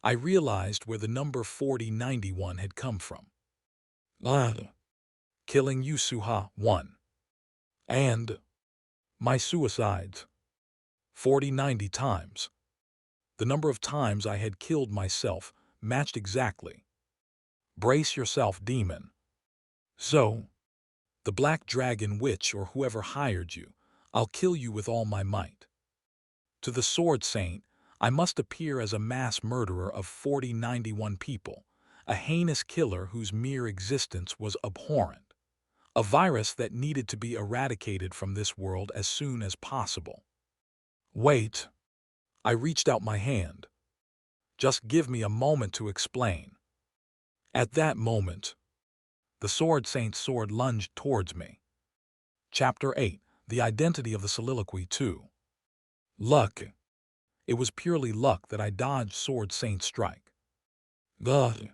S1: I realized where the number 4091 had come from. Killing Yusuha 1. And my suicides. 4090 times. The number of times I had killed myself matched exactly. Brace yourself, demon. So, the Black Dragon Witch or whoever hired you, I'll kill you with all my might. To the Sword Saint, I must appear as a mass murderer of 4091 people, a heinous killer whose mere existence was abhorrent, a virus that needed to be eradicated from this world as soon as possible. Wait. I reached out my hand. Just give me a moment to explain. At that moment, the Sword Saint's sword lunged towards me. Chapter 8. The Identity of the Soliloquy 2. Luck. It was purely luck that I dodged Sword Saint's strike. God.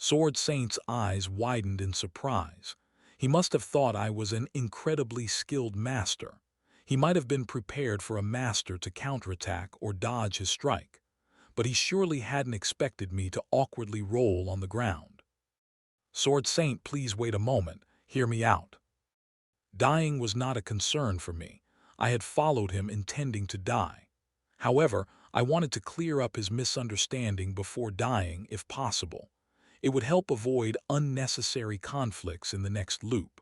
S1: Sword Saint's eyes widened in surprise. He must have thought I was an incredibly skilled master. He might have been prepared for a master to counterattack or dodge his strike, but he surely hadn't expected me to awkwardly roll on the ground. Sword Saint, please wait a moment, hear me out. Dying was not a concern for me. I had followed him intending to die. However, I wanted to clear up his misunderstanding before dying if possible. It would help avoid unnecessary conflicts in the next loop.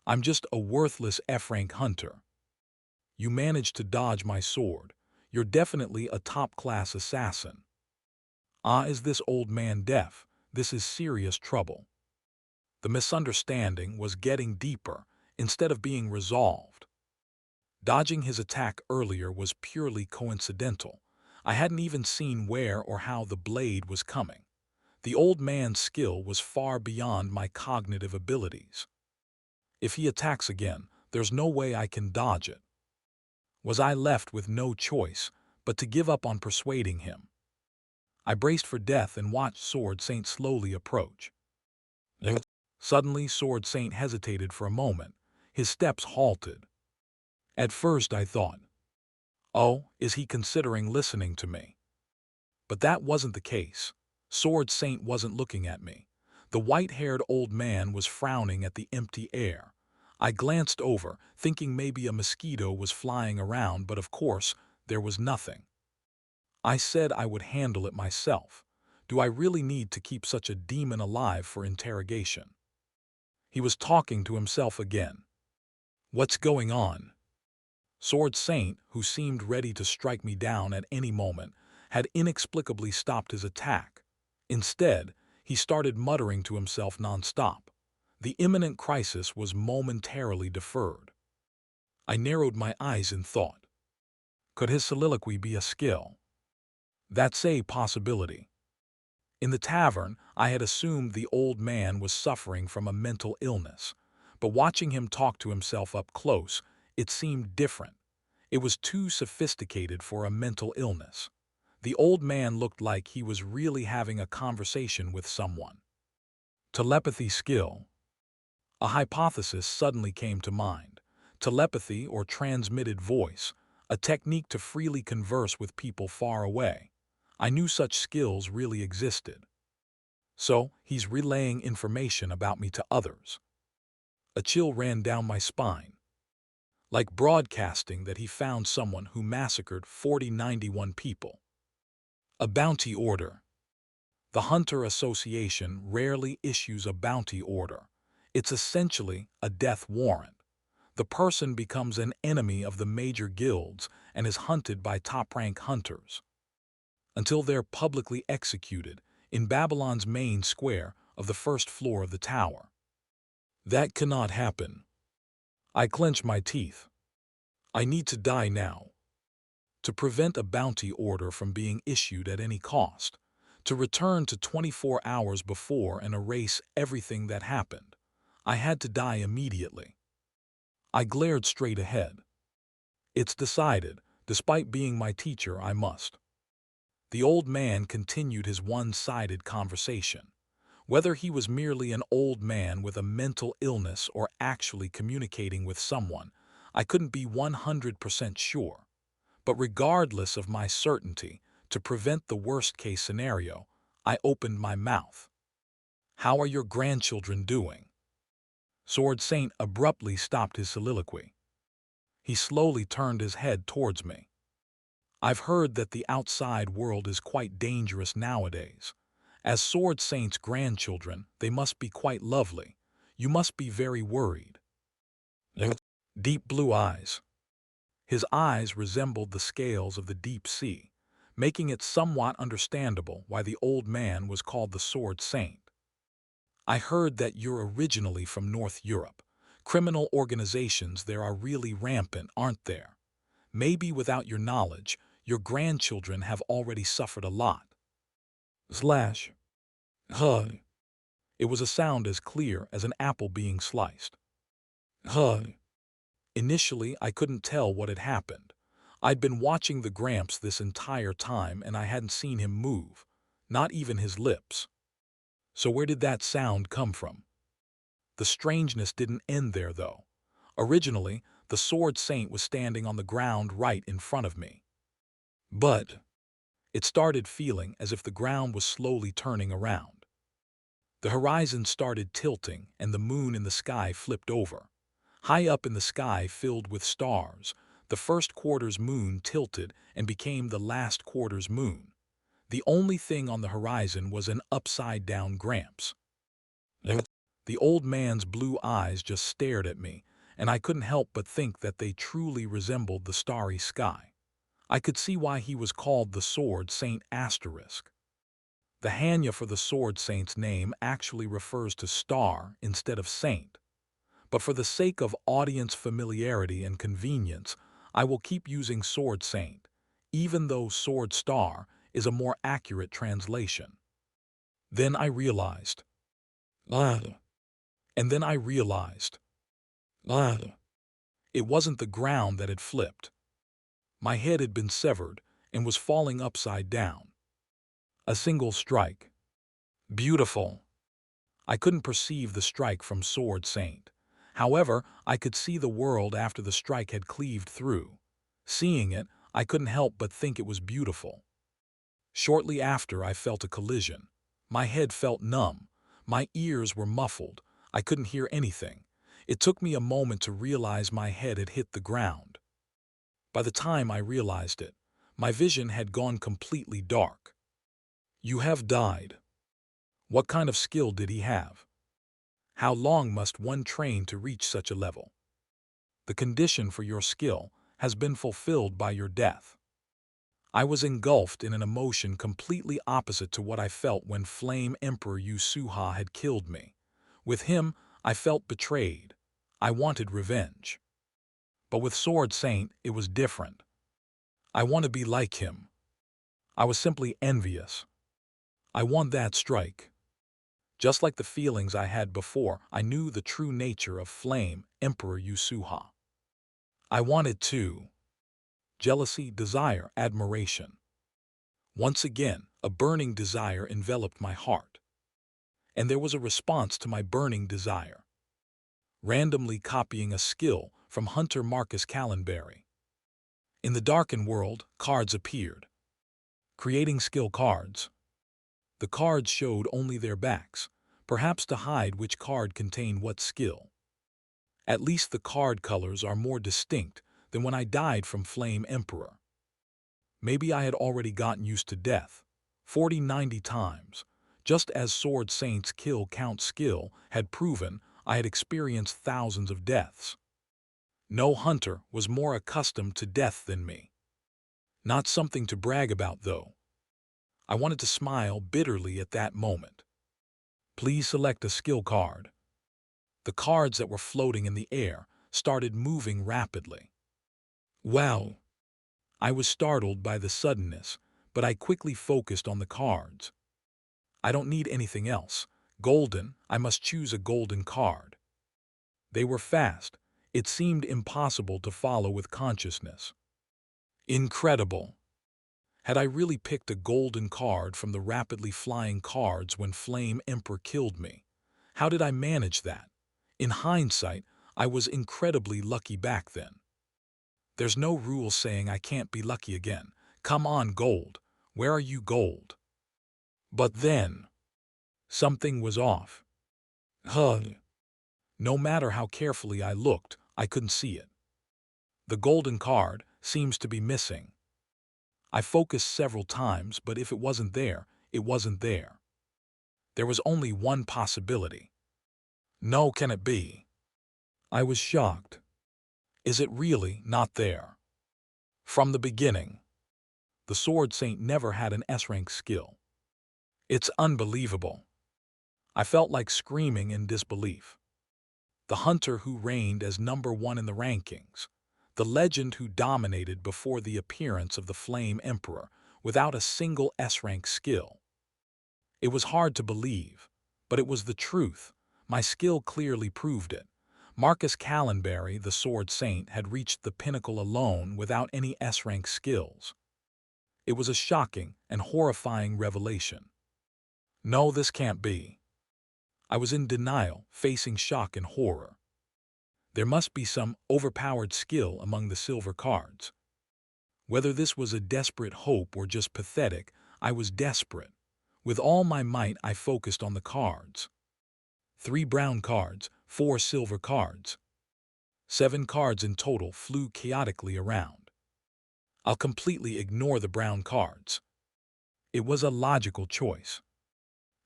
S1: I'm just a worthless F-rank hunter. You managed to dodge my sword. You're definitely a top-class assassin. Ah, is this old man deaf? This is serious trouble. The misunderstanding was getting deeper instead of being resolved. Dodging his attack earlier was purely coincidental. I hadn't even seen where or how the blade was coming. The old man's skill was far beyond my cognitive abilities. If he attacks again, there's no way I can dodge it. Was I left with no choice but to give up on persuading him? I braced for death and watched Sword Saint slowly approach. Suddenly, Sword Saint hesitated for a moment. His steps halted. At first I thought, oh, is he considering listening to me? But that wasn't the case. Sword Saint wasn't looking at me. The white-haired old man was frowning at the empty air. I glanced over, thinking maybe a mosquito was flying around, but of course, there was nothing. I said I would handle it myself. Do I really need to keep such a demon alive for interrogation? He was talking to himself again. What's going on? Sword Saint, who seemed ready to strike me down at any moment, had inexplicably stopped his attack. Instead, he started muttering to himself nonstop. The imminent crisis was momentarily deferred. I narrowed my eyes in thought. Could his soliloquy be a skill? That's a possibility. In the tavern, I had assumed the old man was suffering from a mental illness, but watching him talk to himself up close, it seemed different. It was too sophisticated for a mental illness. The old man looked like he was really having a conversation with someone. Telepathy skill. A hypothesis suddenly came to mind. Telepathy, or transmitted voice, a technique to freely converse with people far away. I knew such skills really existed. So, he's relaying information about me to others. A chill ran down my spine. Like broadcasting that he found someone who massacred 4091 people. A bounty order. The Hunter Association rarely issues a bounty order. It's essentially a death warrant. The person becomes an enemy of the major guilds and is hunted by top-rank hunters, until they're publicly executed in Babylon's main square of the first floor of the tower. That cannot happen. I clench my teeth. I need to die now. To prevent a bounty order from being issued at any cost. To return to 24 hours before and erase everything that happened. I had to die immediately. I glared straight ahead. It's decided, despite being my teacher, I must. The old man continued his one-sided conversation. Whether he was merely an old man with a mental illness or actually communicating with someone, I couldn't be 100% sure. But regardless of my certainty, to prevent the worst-case scenario, I opened my mouth. How are your grandchildren doing? Sword Saint abruptly stopped his soliloquy. He slowly turned his head towards me. I've heard that the outside world is quite dangerous nowadays. As Sword Saint's grandchildren, they must be quite lovely. You must be very worried. Deep blue eyes. His eyes resembled the scales of the deep sea, making it somewhat understandable why the old man was called the Sword Saint. I heard that you're originally from North Europe. Criminal organizations there are really rampant, aren't there? Maybe without your knowledge, your grandchildren have already suffered a lot. Slash. Huh. It was a sound as clear as an apple being sliced. Huh. Initially, I couldn't tell what had happened. I'd been watching the Gramps this entire time and I hadn't seen him move, not even his lips. So where did that sound come from? The strangeness didn't end there, though. Originally, the Sword Saint was standing on the ground right in front of me. But it started feeling as if the ground was slowly turning around. The horizon started tilting and the moon in the sky flipped over. High up in the sky filled with stars, the first quarter's moon tilted and became the last quarter's moon. The only thing on the horizon was an upside-down Gramps. The old man's blue eyes just stared at me, and I couldn't help but think that they truly resembled the starry sky. I could see why he was called the Sword Saint asterisk. The Hanya for the Sword Saint's name actually refers to star instead of saint. But for the sake of audience familiarity and convenience, I will keep using Sword Saint, even though Sword Star is a more accurate translation. Then I realized. And then I realized. It wasn't the ground that had flipped. My head had been severed and was falling upside down. A single strike. Beautiful. I couldn't perceive the strike from Sword Saint. However, I could see the world after the strike had cleaved through. Seeing it, I couldn't help but think it was beautiful. Shortly after, I felt a collision. My head felt numb. My ears were muffled. I couldn't hear anything. It took me a moment to realize my head had hit the ground. By the time I realized it, my vision had gone completely dark. You have died. What kind of skill did he have? How long must one train to reach such a level? The condition for your skill has been fulfilled by your death. I was engulfed in an emotion completely opposite to what I felt when Flame Emperor Yusuha had killed me. With him, I felt betrayed. I wanted revenge. But with Sword Saint, it was different. I want to be like him. I was simply envious. I want that strike. Just like the feelings I had before, I knew the true nature of Flame Emperor Yusuha. I wanted to. Jealousy, desire, admiration. Once again, a burning desire enveloped my heart. And there was a response to my burning desire. Randomly copying a skill from Hunter Marcus Callenberry. In the darkened world, cards appeared. Creating skill cards. The cards showed only their backs, perhaps to hide which card contained what skill. At least the card colors are more distinct than when I died from Flame Emperor. Maybe I had already gotten used to death, 40-90 times. Just as Sword Saint's kill count skill had proven, I had experienced thousands of deaths. No hunter was more accustomed to death than me. Not something to brag about, though. I wanted to smile bitterly at that moment. Please select a skill card. The cards that were floating in the air started moving rapidly. Wow! I was startled by the suddenness, but I quickly focused on the cards. I don't need anything else. Golden, I must choose a golden card. They were fast. It seemed impossible to follow with consciousness. Incredible! Had I really picked a golden card from the rapidly flying cards when Flame Emperor killed me? How did I manage that? In hindsight, I was incredibly lucky back then. There's no rule saying I can't be lucky again. Come on, Gold. Where are you, Gold? But then, something was off. No matter how carefully I looked, I couldn't see it. The golden card seems to be missing. I focused several times, but if it wasn't there, it wasn't there. There was only one possibility. No, can it be? I was shocked. Is it really not there? From the beginning, the Sword Saint never had an S-rank skill. It's unbelievable. I felt like screaming in disbelief. The hunter who reigned as #1 in the rankings, the legend who dominated before the appearance of the Flame Emperor without a single S-rank skill. It was hard to believe, but it was the truth. My skill clearly proved it. Marcus Callenberry, the Sword Saint, had reached the pinnacle alone without any S-rank skills. It was a shocking and horrifying revelation. No, this can't be. I was in denial, facing shock and horror. There must be some overpowered skill among the silver cards. Whether this was a desperate hope or just pathetic, I was desperate. With all my might, I focused on the cards. 3 brown cards, 4 silver cards. 7 cards in total flew chaotically around. I'll completely ignore the brown cards. It was a logical choice.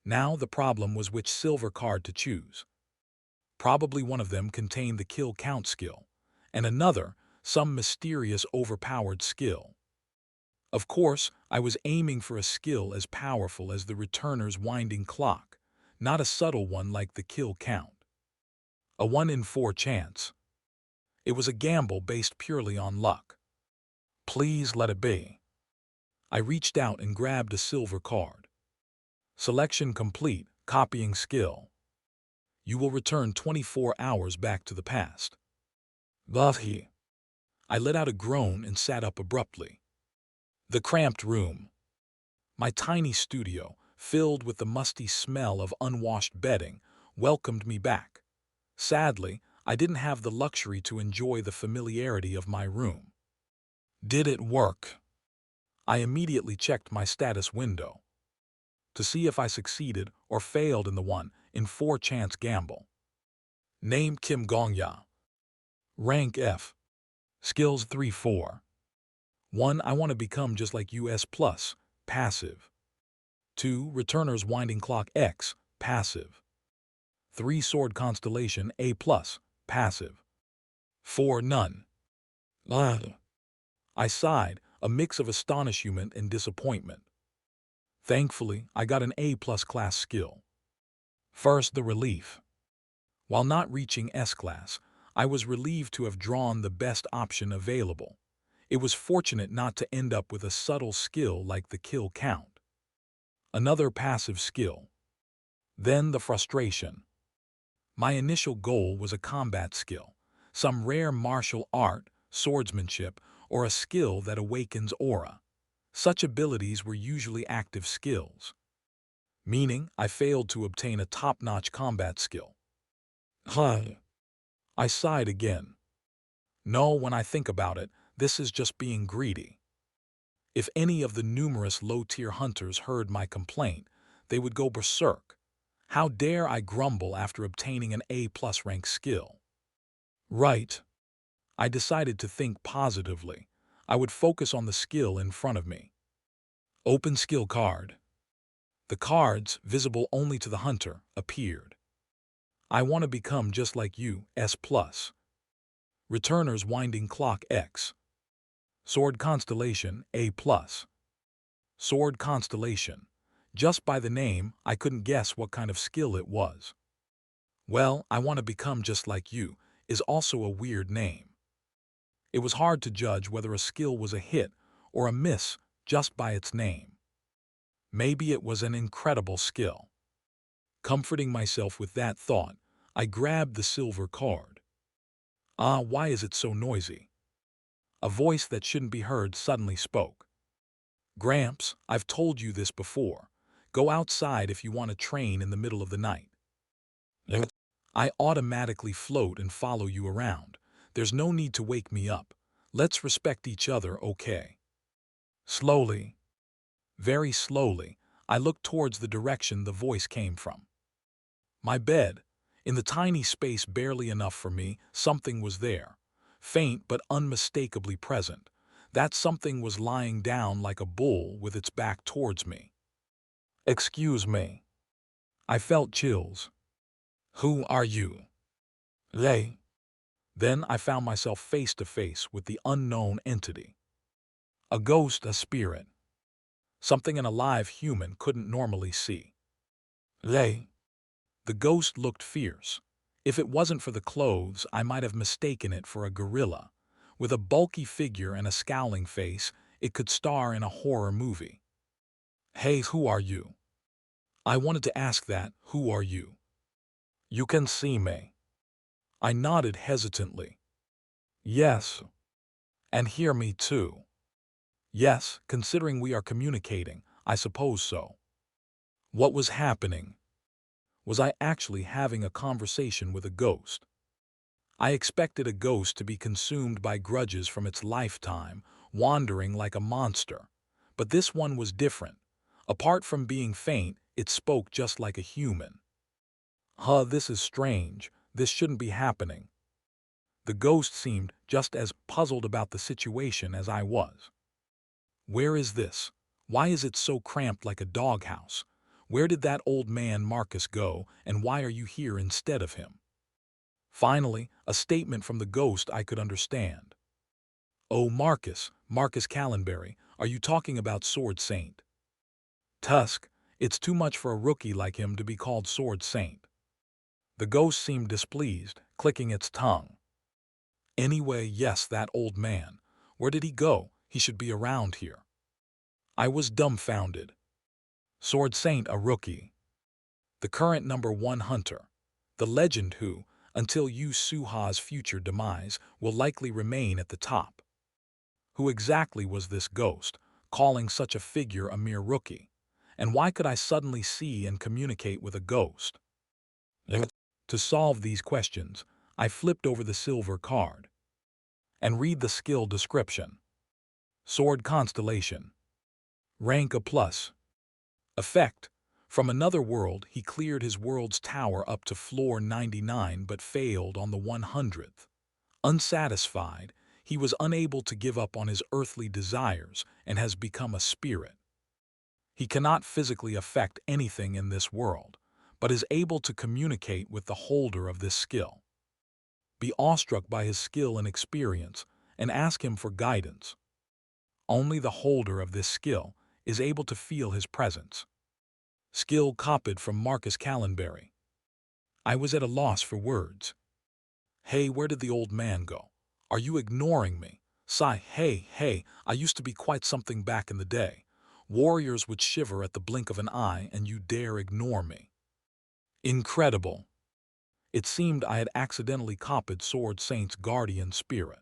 S1: Now the problem was which silver card to choose. Probably one of them contained the kill count skill, and another, some mysterious overpowered skill. Of course, I was aiming for a skill as powerful as the returner's winding clock, not a subtle one like the kill count. A 1 in 4 chance. It was a gamble based purely on luck. Please let it be. I reached out and grabbed a silver card. Selection complete, copying skill. You will return 24 hours back to the past. Buffy. I let out a groan and sat up abruptly. The cramped room. My tiny studio, filled with the musty smell of unwashed bedding, welcomed me back. Sadly, I didn't have the luxury to enjoy the familiarity of my room. Did it work? I immediately checked my status window to see if I succeeded or failed in the 1 in 4 chance gamble. Name Kim Gongya. Rank F. Skills 3-4. 1. I want to become just like US+, passive. 2. Returner's winding clock X, passive. 3. Sword constellation A+, passive. 4. None. I sighed, a mix of astonishment and disappointment. Thankfully, I got an A+ class skill. First, the relief. While not reaching S-Class, I was relieved to have drawn the best option available. It was fortunate not to end up with a subtle skill like the kill count. Another passive skill. Then the frustration. My initial goal was a combat skill, some rare martial art, swordsmanship, or a skill that awakens aura. Such abilities were usually active skills, meaning I failed to obtain a top-notch combat skill. I sighed again. No, when I think about it, this is just being greedy. If any of the numerous low-tier hunters heard my complaint, they would go berserk. How dare I grumble after obtaining an A+ rank skill? Right. I decided to think positively. I would focus on the skill in front of me. Open skill card. The cards, visible only to the hunter, appeared. I want to become just like you, S+. Returner's winding clock X. Sword constellation A+. Sword constellation. Just by the name, I couldn't guess what kind of skill it was. Well, I want to become just like you is also a weird name. It was hard to judge whether a skill was a hit or a miss just by its name. Maybe it was an incredible skill. Comforting myself with that thought, I grabbed the silver card. Why is it so noisy? A voice that shouldn't be heard suddenly spoke. Gramps, I've told you this before. Go outside if you want to train in the middle of the night. I automatically float and follow you around. There's no need to wake me up. Let's respect each other, okay? Slowly, very slowly, I looked towards the direction the voice came from. My bed. In the tiny space barely enough for me, something was there. Faint but unmistakably present. That something was lying down like a bull with its back towards me. Excuse me. I felt chills. Who are you? They. Then I found myself face to face with the unknown entity. A ghost, a spirit. Something an alive human couldn't normally see. They. The ghost looked fierce. If it wasn't for the clothes, I might have mistaken it for a gorilla. With a bulky figure and a scowling face, it could star in a horror movie. Hey, who are you? I wanted to ask that, who are you? You can see me. I nodded hesitantly. Yes. And hear me too. Yes, considering we are communicating, I suppose so. What was happening? Was I actually having a conversation with a ghost? I expected a ghost to be consumed by grudges from its lifetime, wandering like a monster. But this one was different. Apart from being faint, it spoke just like a human. This is strange. This shouldn't be happening. The ghost seemed just as puzzled about the situation as I was. Where is this? Why is it so cramped like a doghouse? Where did that old man Marcus go, and why are you here instead of him? Finally, a statement from the ghost I could understand. Oh, Marcus, Marcus Callenberry, are you talking about Sword Saint? Tusk, it's too much for a rookie like him to be called Sword Saint. The ghost seemed displeased, clicking its tongue. Anyway, yes, that old man. Where did he go? He should be around here. I was dumbfounded. Sword Saint, a rookie. The current #1 hunter. The legend who, until Yu Suha's future demise, will likely remain at the top. Who exactly was this ghost, calling such a figure a mere rookie? And why could I suddenly see and communicate with a ghost? To solve these questions, I flipped over the silver card and read the skill description. Sword Constellation. Rank A+. Effect. From another world, he cleared his world's tower up to floor 99 but failed on the 100th. Unsatisfied, he was unable to give up on his earthly desires and has become a spirit. He cannot physically affect anything in this world, but is able to communicate with the holder of this skill. Be awestruck by his skill and experience, and ask him for guidance. Only the holder of this skill is able to feel his presence. Skill copied from Marcus Callenberry. I was at a loss for words. Hey, where did the old man go? Are you ignoring me? Sigh, hey, I used to be quite something back in the day. Warriors would shiver at the blink of an eye, and you dare ignore me. Incredible. It seemed I had accidentally copied Sword Saint's guardian spirit.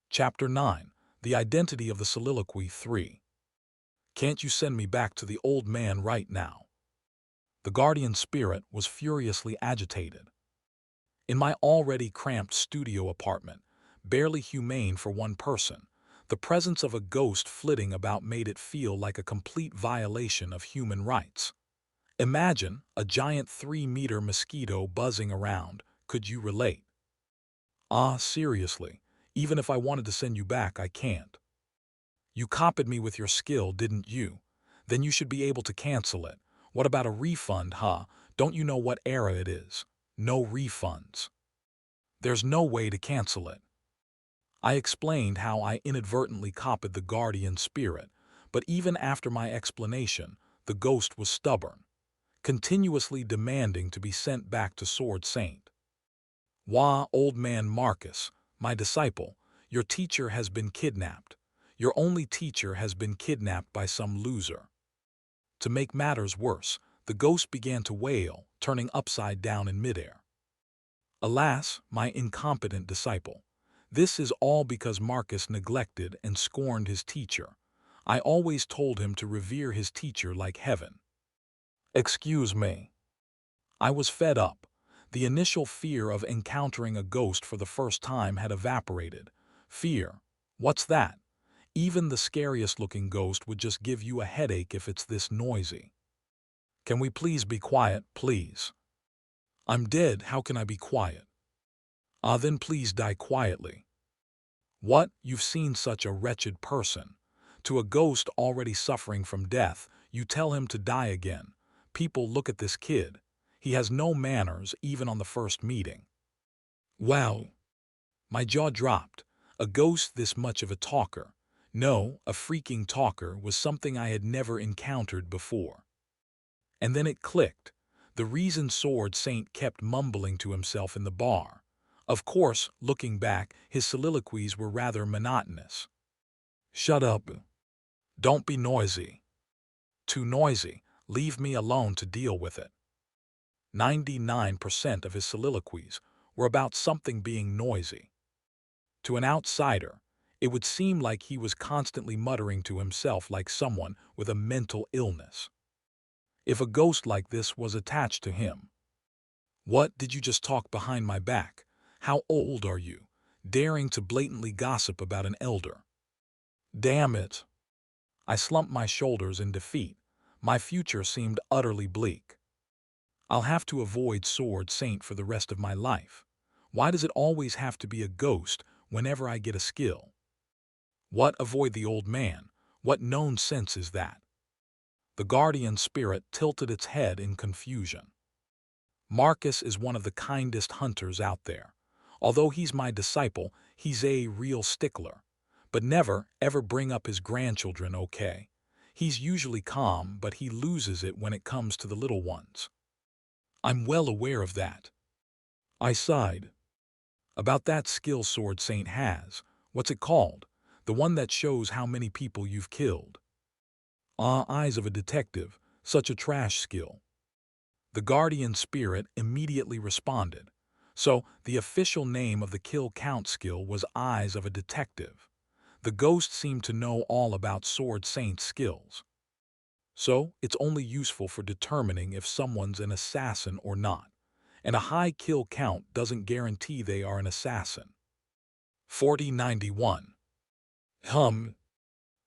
S1: Chapter 9. The Identity of the Soliloquy 3. Can't you send me back to the old man right now? The guardian spirit was furiously agitated. In my already cramped studio apartment, barely humane for one person, the presence of a ghost flitting about made it feel like a complete violation of human rights. Imagine a giant 3-meter mosquito buzzing around. Could you relate? Seriously, even if I wanted to send you back, I can't. You copied me with your skill, didn't you? Then you should be able to cancel it. What about a refund, huh? Don't you know what era it is? No refunds. There's no way to cancel it. I explained how I inadvertently copied the guardian spirit, but even after my explanation, the ghost was stubborn, continuously demanding to be sent back to Sword Saint. Wah, old man Marcus, my disciple, your teacher has been kidnapped. Your only teacher has been kidnapped by some loser. To make matters worse, the ghost began to wail, turning upside down in midair. Alas, my incompetent disciple. This is all because Marcus neglected and scorned his teacher. I always told him to revere his teacher like heaven. Excuse me. I was fed up. The initial fear of encountering a ghost for the first time had evaporated. Fear? What's that? Even the scariest-looking ghost would just give you a headache if it's this noisy. Can we please be quiet, please? I'm dead, how can I be quiet? Then please die quietly. What? You've seen such a wretched person. To a ghost already suffering from death, you tell him to die again. People look at this kid. He has no manners even on the first meeting. Wow. My jaw dropped. A ghost this much of a talker. No, a freaking talker was something I had never encountered before. And then it clicked. The reason Sword Saint kept mumbling to himself in the bar. Of course, looking back, his soliloquies were rather monotonous. Shut up. Don't be noisy. Too noisy. Leave me alone to deal with it. 99% of his soliloquies were about something being noisy. To an outsider, it would seem like he was constantly muttering to himself like someone with a mental illness. If a ghost like this was attached to him. What did you just talk behind my back? How old are you? Daring to blatantly gossip about an elder. Damn it. I slumped my shoulders in defeat. My future seemed utterly bleak. I'll have to avoid Sword Saint for the rest of my life. Why does it always have to be a ghost whenever I get a skill? What, avoid the old man? What known sense is that? The guardian spirit tilted its head in confusion. Marcus is one of the kindest hunters out there. Although he's my disciple, he's a real stickler. But never, ever bring up his grandchildren, okay? He's usually calm, but he loses it when it comes to the little ones. I'm well aware of that. I sighed. About that skill Sword Saint has. What's it called? The one that shows how many people you've killed. Ah, eyes of a detective. Such a trash skill. The guardian spirit immediately responded. So, the official name of the kill count skill was Eyes of a Detective. The ghost seemed to know all about Sword Saint's skills. So, it's only useful for determining if someone's an assassin or not. And a high kill count doesn't guarantee they are an assassin. 4091.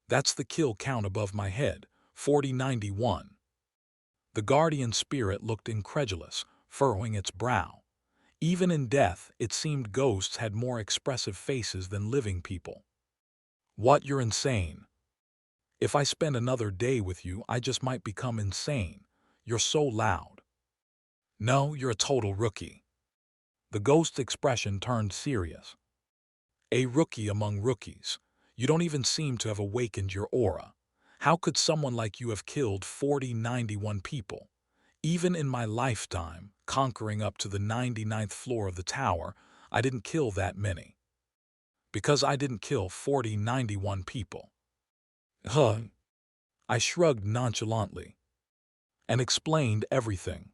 S1: That's the kill count above my head, 4091. The guardian spirit looked incredulous, furrowing its brow. Even in death, it seemed ghosts had more expressive faces than living people. What, you're insane? If I spend another day with you, I just might become insane. You're so loud. No, you're a total rookie. The ghost's expression turned serious. A rookie among rookies. You don't even seem to have awakened your aura. How could someone like you have killed 4091 people? Even in my lifetime, conquering up to the 99th floor of the tower, I didn't kill that many. Because I didn't kill 4091 people. I shrugged nonchalantly and explained everything.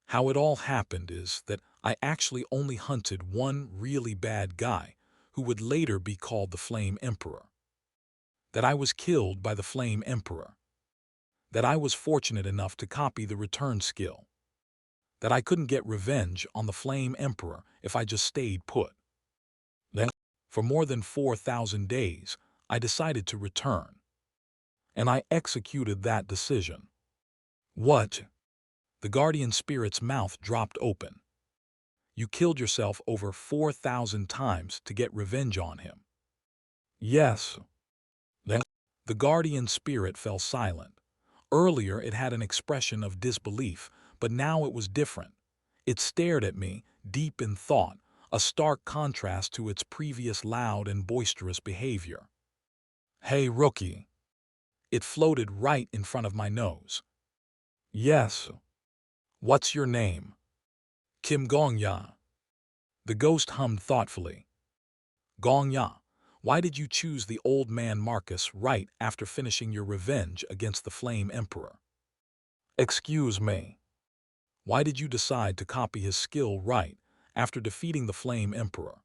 S1: How it all happened is that I actually only hunted one really bad guy who would later be called the Flame Emperor. That I was killed by the Flame Emperor. That I was fortunate enough to copy the return skill. That I couldn't get revenge on the Flame Emperor if I just stayed put. Then, for more than 4,000 days, I decided to return. And I executed that decision. What? The guardian spirit's mouth dropped open. You killed yourself over 4,000 times to get revenge on him. Yes. Then the guardian spirit fell silent. Earlier it had an expression of disbelief, but now it was different. It stared at me, deep in thought, a stark contrast to its previous loud and boisterous behavior. Hey, rookie. It floated right in front of my nose. Yes. What's your name? Kim Gongya. The ghost hummed thoughtfully. Gongya, why did you choose the old man Marcus right after finishing your revenge against the Flame Emperor? Excuse me. Why did you decide to copy his skill right after defeating the Flame Emperor?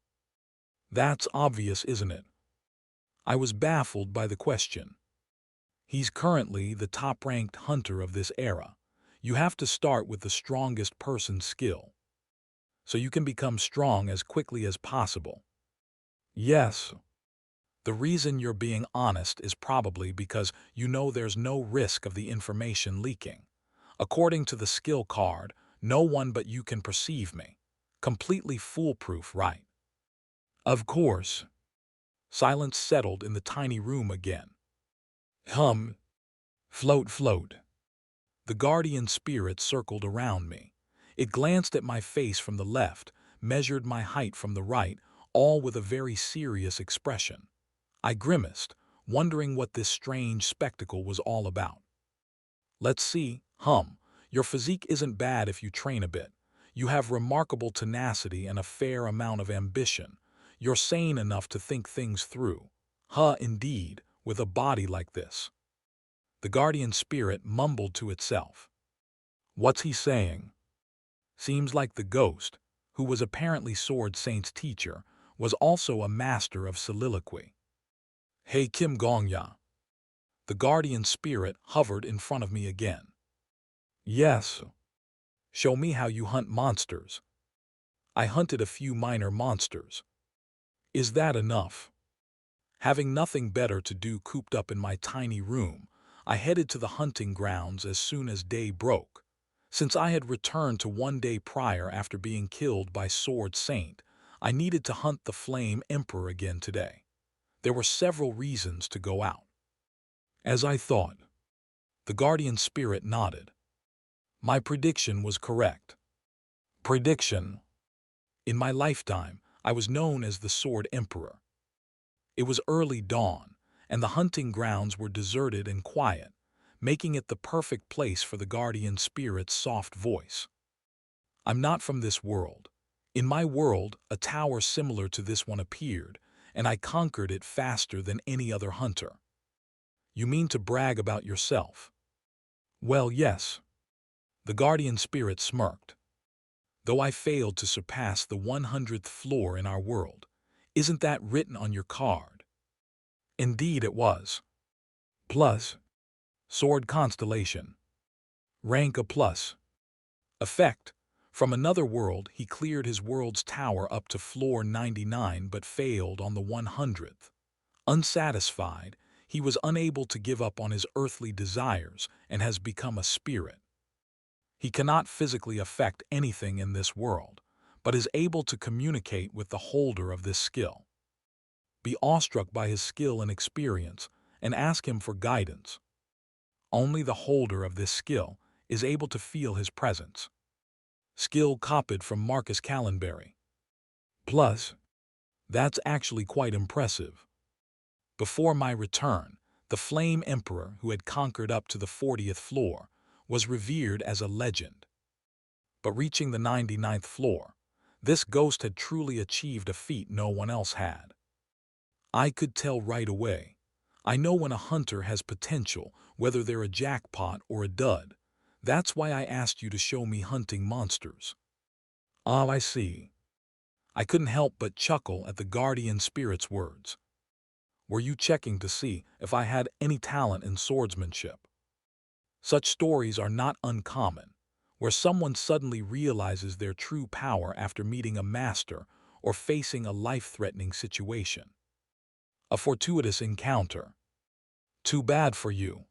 S1: That's obvious, isn't it? I was baffled by the question. He's currently the top-ranked hunter of this era. You have to start with the strongest person's skill, so you can become strong as quickly as possible. Yes. The reason you're being honest is probably because you know there's no risk of the information leaking. According to the skill card, no one but you can perceive me. Completely foolproof, right? Of course. Silence settled in the tiny room again. Float, float. The guardian spirit circled around me. It glanced at my face from the left, measured my height from the right, all with a very serious expression. I grimaced, wondering what this strange spectacle was all about. Let's see, your physique isn't bad if you train a bit. You have remarkable tenacity and a fair amount of ambition. You're sane enough to think things through. Indeed, with a body like this. The guardian spirit mumbled to itself. What's he saying? Seems like the ghost, who was apparently Sword Saint's teacher, was also a master of soliloquy. Hey, Kim Gongya. The guardian spirit hovered in front of me again. Yes. Show me how you hunt monsters. I hunted a few minor monsters. Is that enough? Having nothing better to do cooped up in my tiny room, I headed to the hunting grounds as soon as day broke. Since I had returned to one day prior after being killed by Sword Saint, I needed to hunt the Flame Emperor again today. There were several reasons to go out. As I thought, the guardian spirit nodded. My prediction was correct. Prediction. In my lifetime, I was known as the Sword Emperor. It was early dawn, and the hunting grounds were deserted and quiet, making it the perfect place for the guardian spirit's soft voice. I'm not from this world. In my world, a tower similar to this one appeared, and I conquered it faster than any other hunter. You mean to brag about yourself? Well, yes. The guardian spirit smirked. Though I failed to surpass the 100th floor in our world. Isn't that written on your card? Indeed it was. Plus, sword constellation. Rank a plus. Effect. From another world, he cleared his world's tower up to floor 99 but failed on the 100th. Unsatisfied, he was unable to give up on his earthly desires and has become a spirit. He cannot physically affect anything in this world, but is able to communicate with the holder of this skill. Be awestruck by his skill and experience, and ask him for guidance. Only the holder of this skill is able to feel his presence. Skill copied from Marcus Callenberry. Plus, that's actually quite impressive. Before my return, the Flame Emperor, who had conquered up to the 40th floor, was revered as a legend. But reaching the 99th floor, this ghost had truly achieved a feat no one else had. I could tell right away. I know when a hunter has potential, whether they're a jackpot or a dud. That's why I asked you to show me hunting monsters. Ah, I see. I couldn't help but chuckle at the guardian spirit's words. Were you checking to see if I had any talent in swordsmanship? Such stories are not uncommon, where someone suddenly realizes their true power after meeting a master or facing a life-threatening situation. A fortuitous encounter. Too bad for you.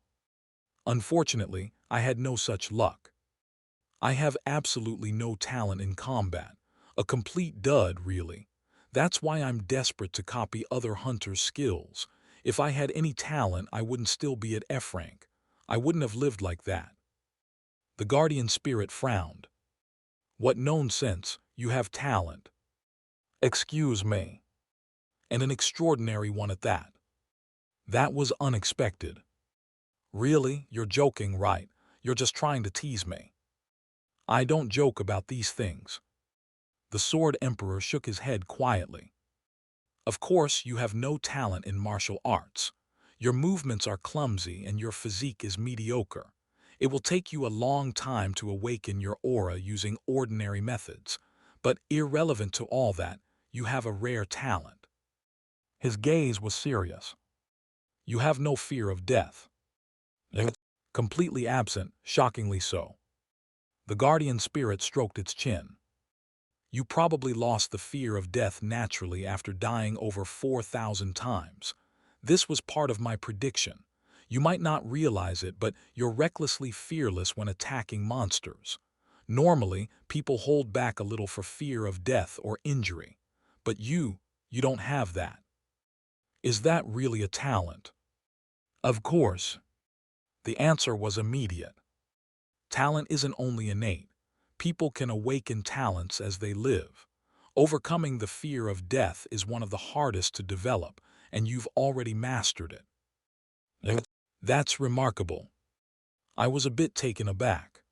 S1: Unfortunately, I had no such luck. I have absolutely no talent in combat, a complete dud, really. That's why I'm desperate to copy other hunters' skills. If I had any talent, I wouldn't still be at F rank. I wouldn't have lived like that. The guardian spirit frowned. What nonsense, you have talent. Excuse me. And an extraordinary one at that. That was unexpected. Really, you're joking, right? You're just trying to tease me. I don't joke about these things. The Sword Emperor shook his head quietly. Of course, you have no talent in martial arts. Your movements are clumsy and your physique is mediocre. It will take you a long time to awaken your aura using ordinary methods. But irrelevant to all that, you have a rare talent. His gaze was serious. You have no fear of death. Completely absent, shockingly so. The guardian spirit stroked its chin. You probably lost the fear of death naturally after dying over 4,000 times. This was part of my prediction. You might not realize it, but you're recklessly fearless when attacking monsters. Normally, people hold back a little for fear of death or injury. But you don't have that. Is that really a talent? Of course. The answer was immediate. Talent isn't only innate. People can awaken talents as they live. Overcoming the fear of death is one of the hardest to develop, and you've already mastered it. That's remarkable. I was a bit taken aback.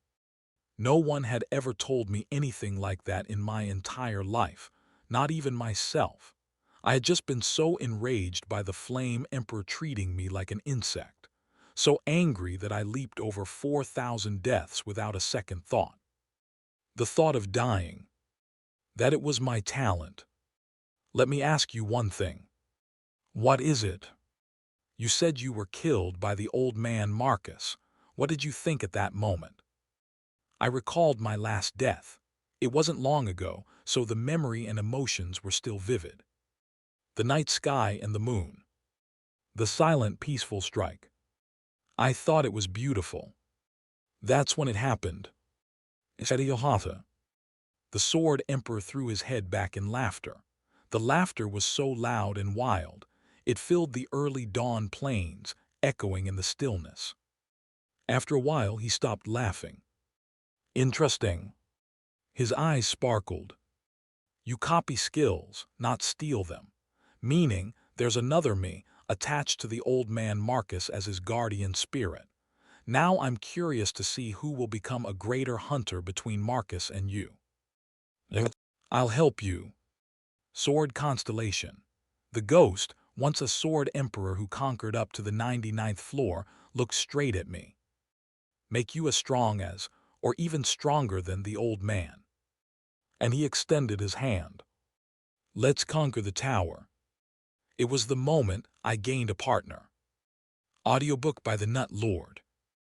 S1: No one had ever told me anything like that in my entire life, not even myself. I had just been so enraged by the Flame Emperor treating me like an insect, so angry that I leaped over 4,000 deaths without a second thought. The thought of dying. That it was my talent. Let me ask you one thing. What is it? You said you were killed by the old man Marcus. What did you think at that moment? I recalled my last death. It wasn't long ago, so the memory and emotions were still vivid. The night sky and the moon. The silent, peaceful strike. I thought it was beautiful. That's when it happened. The sword emperor threw his head back in laughter. The laughter was so loud and wild, it filled the early dawn plains, echoing in the stillness. After a while, he stopped laughing. Interesting. His eyes sparkled. You copy skills, not steal them. Meaning, there's another me, attached to the old man Marcus as his guardian spirit. Now I'm curious to see who will become a greater hunter between Marcus and you. I'll help you. Sword Constellation. The ghost, once a sword emperor who conquered up to the 99th floor, looked straight at me. Make you as strong as, or even stronger than the old man. And he extended his hand. Let's conquer the tower. It was the moment I gained a partner. Audiobook by the Nut Lord.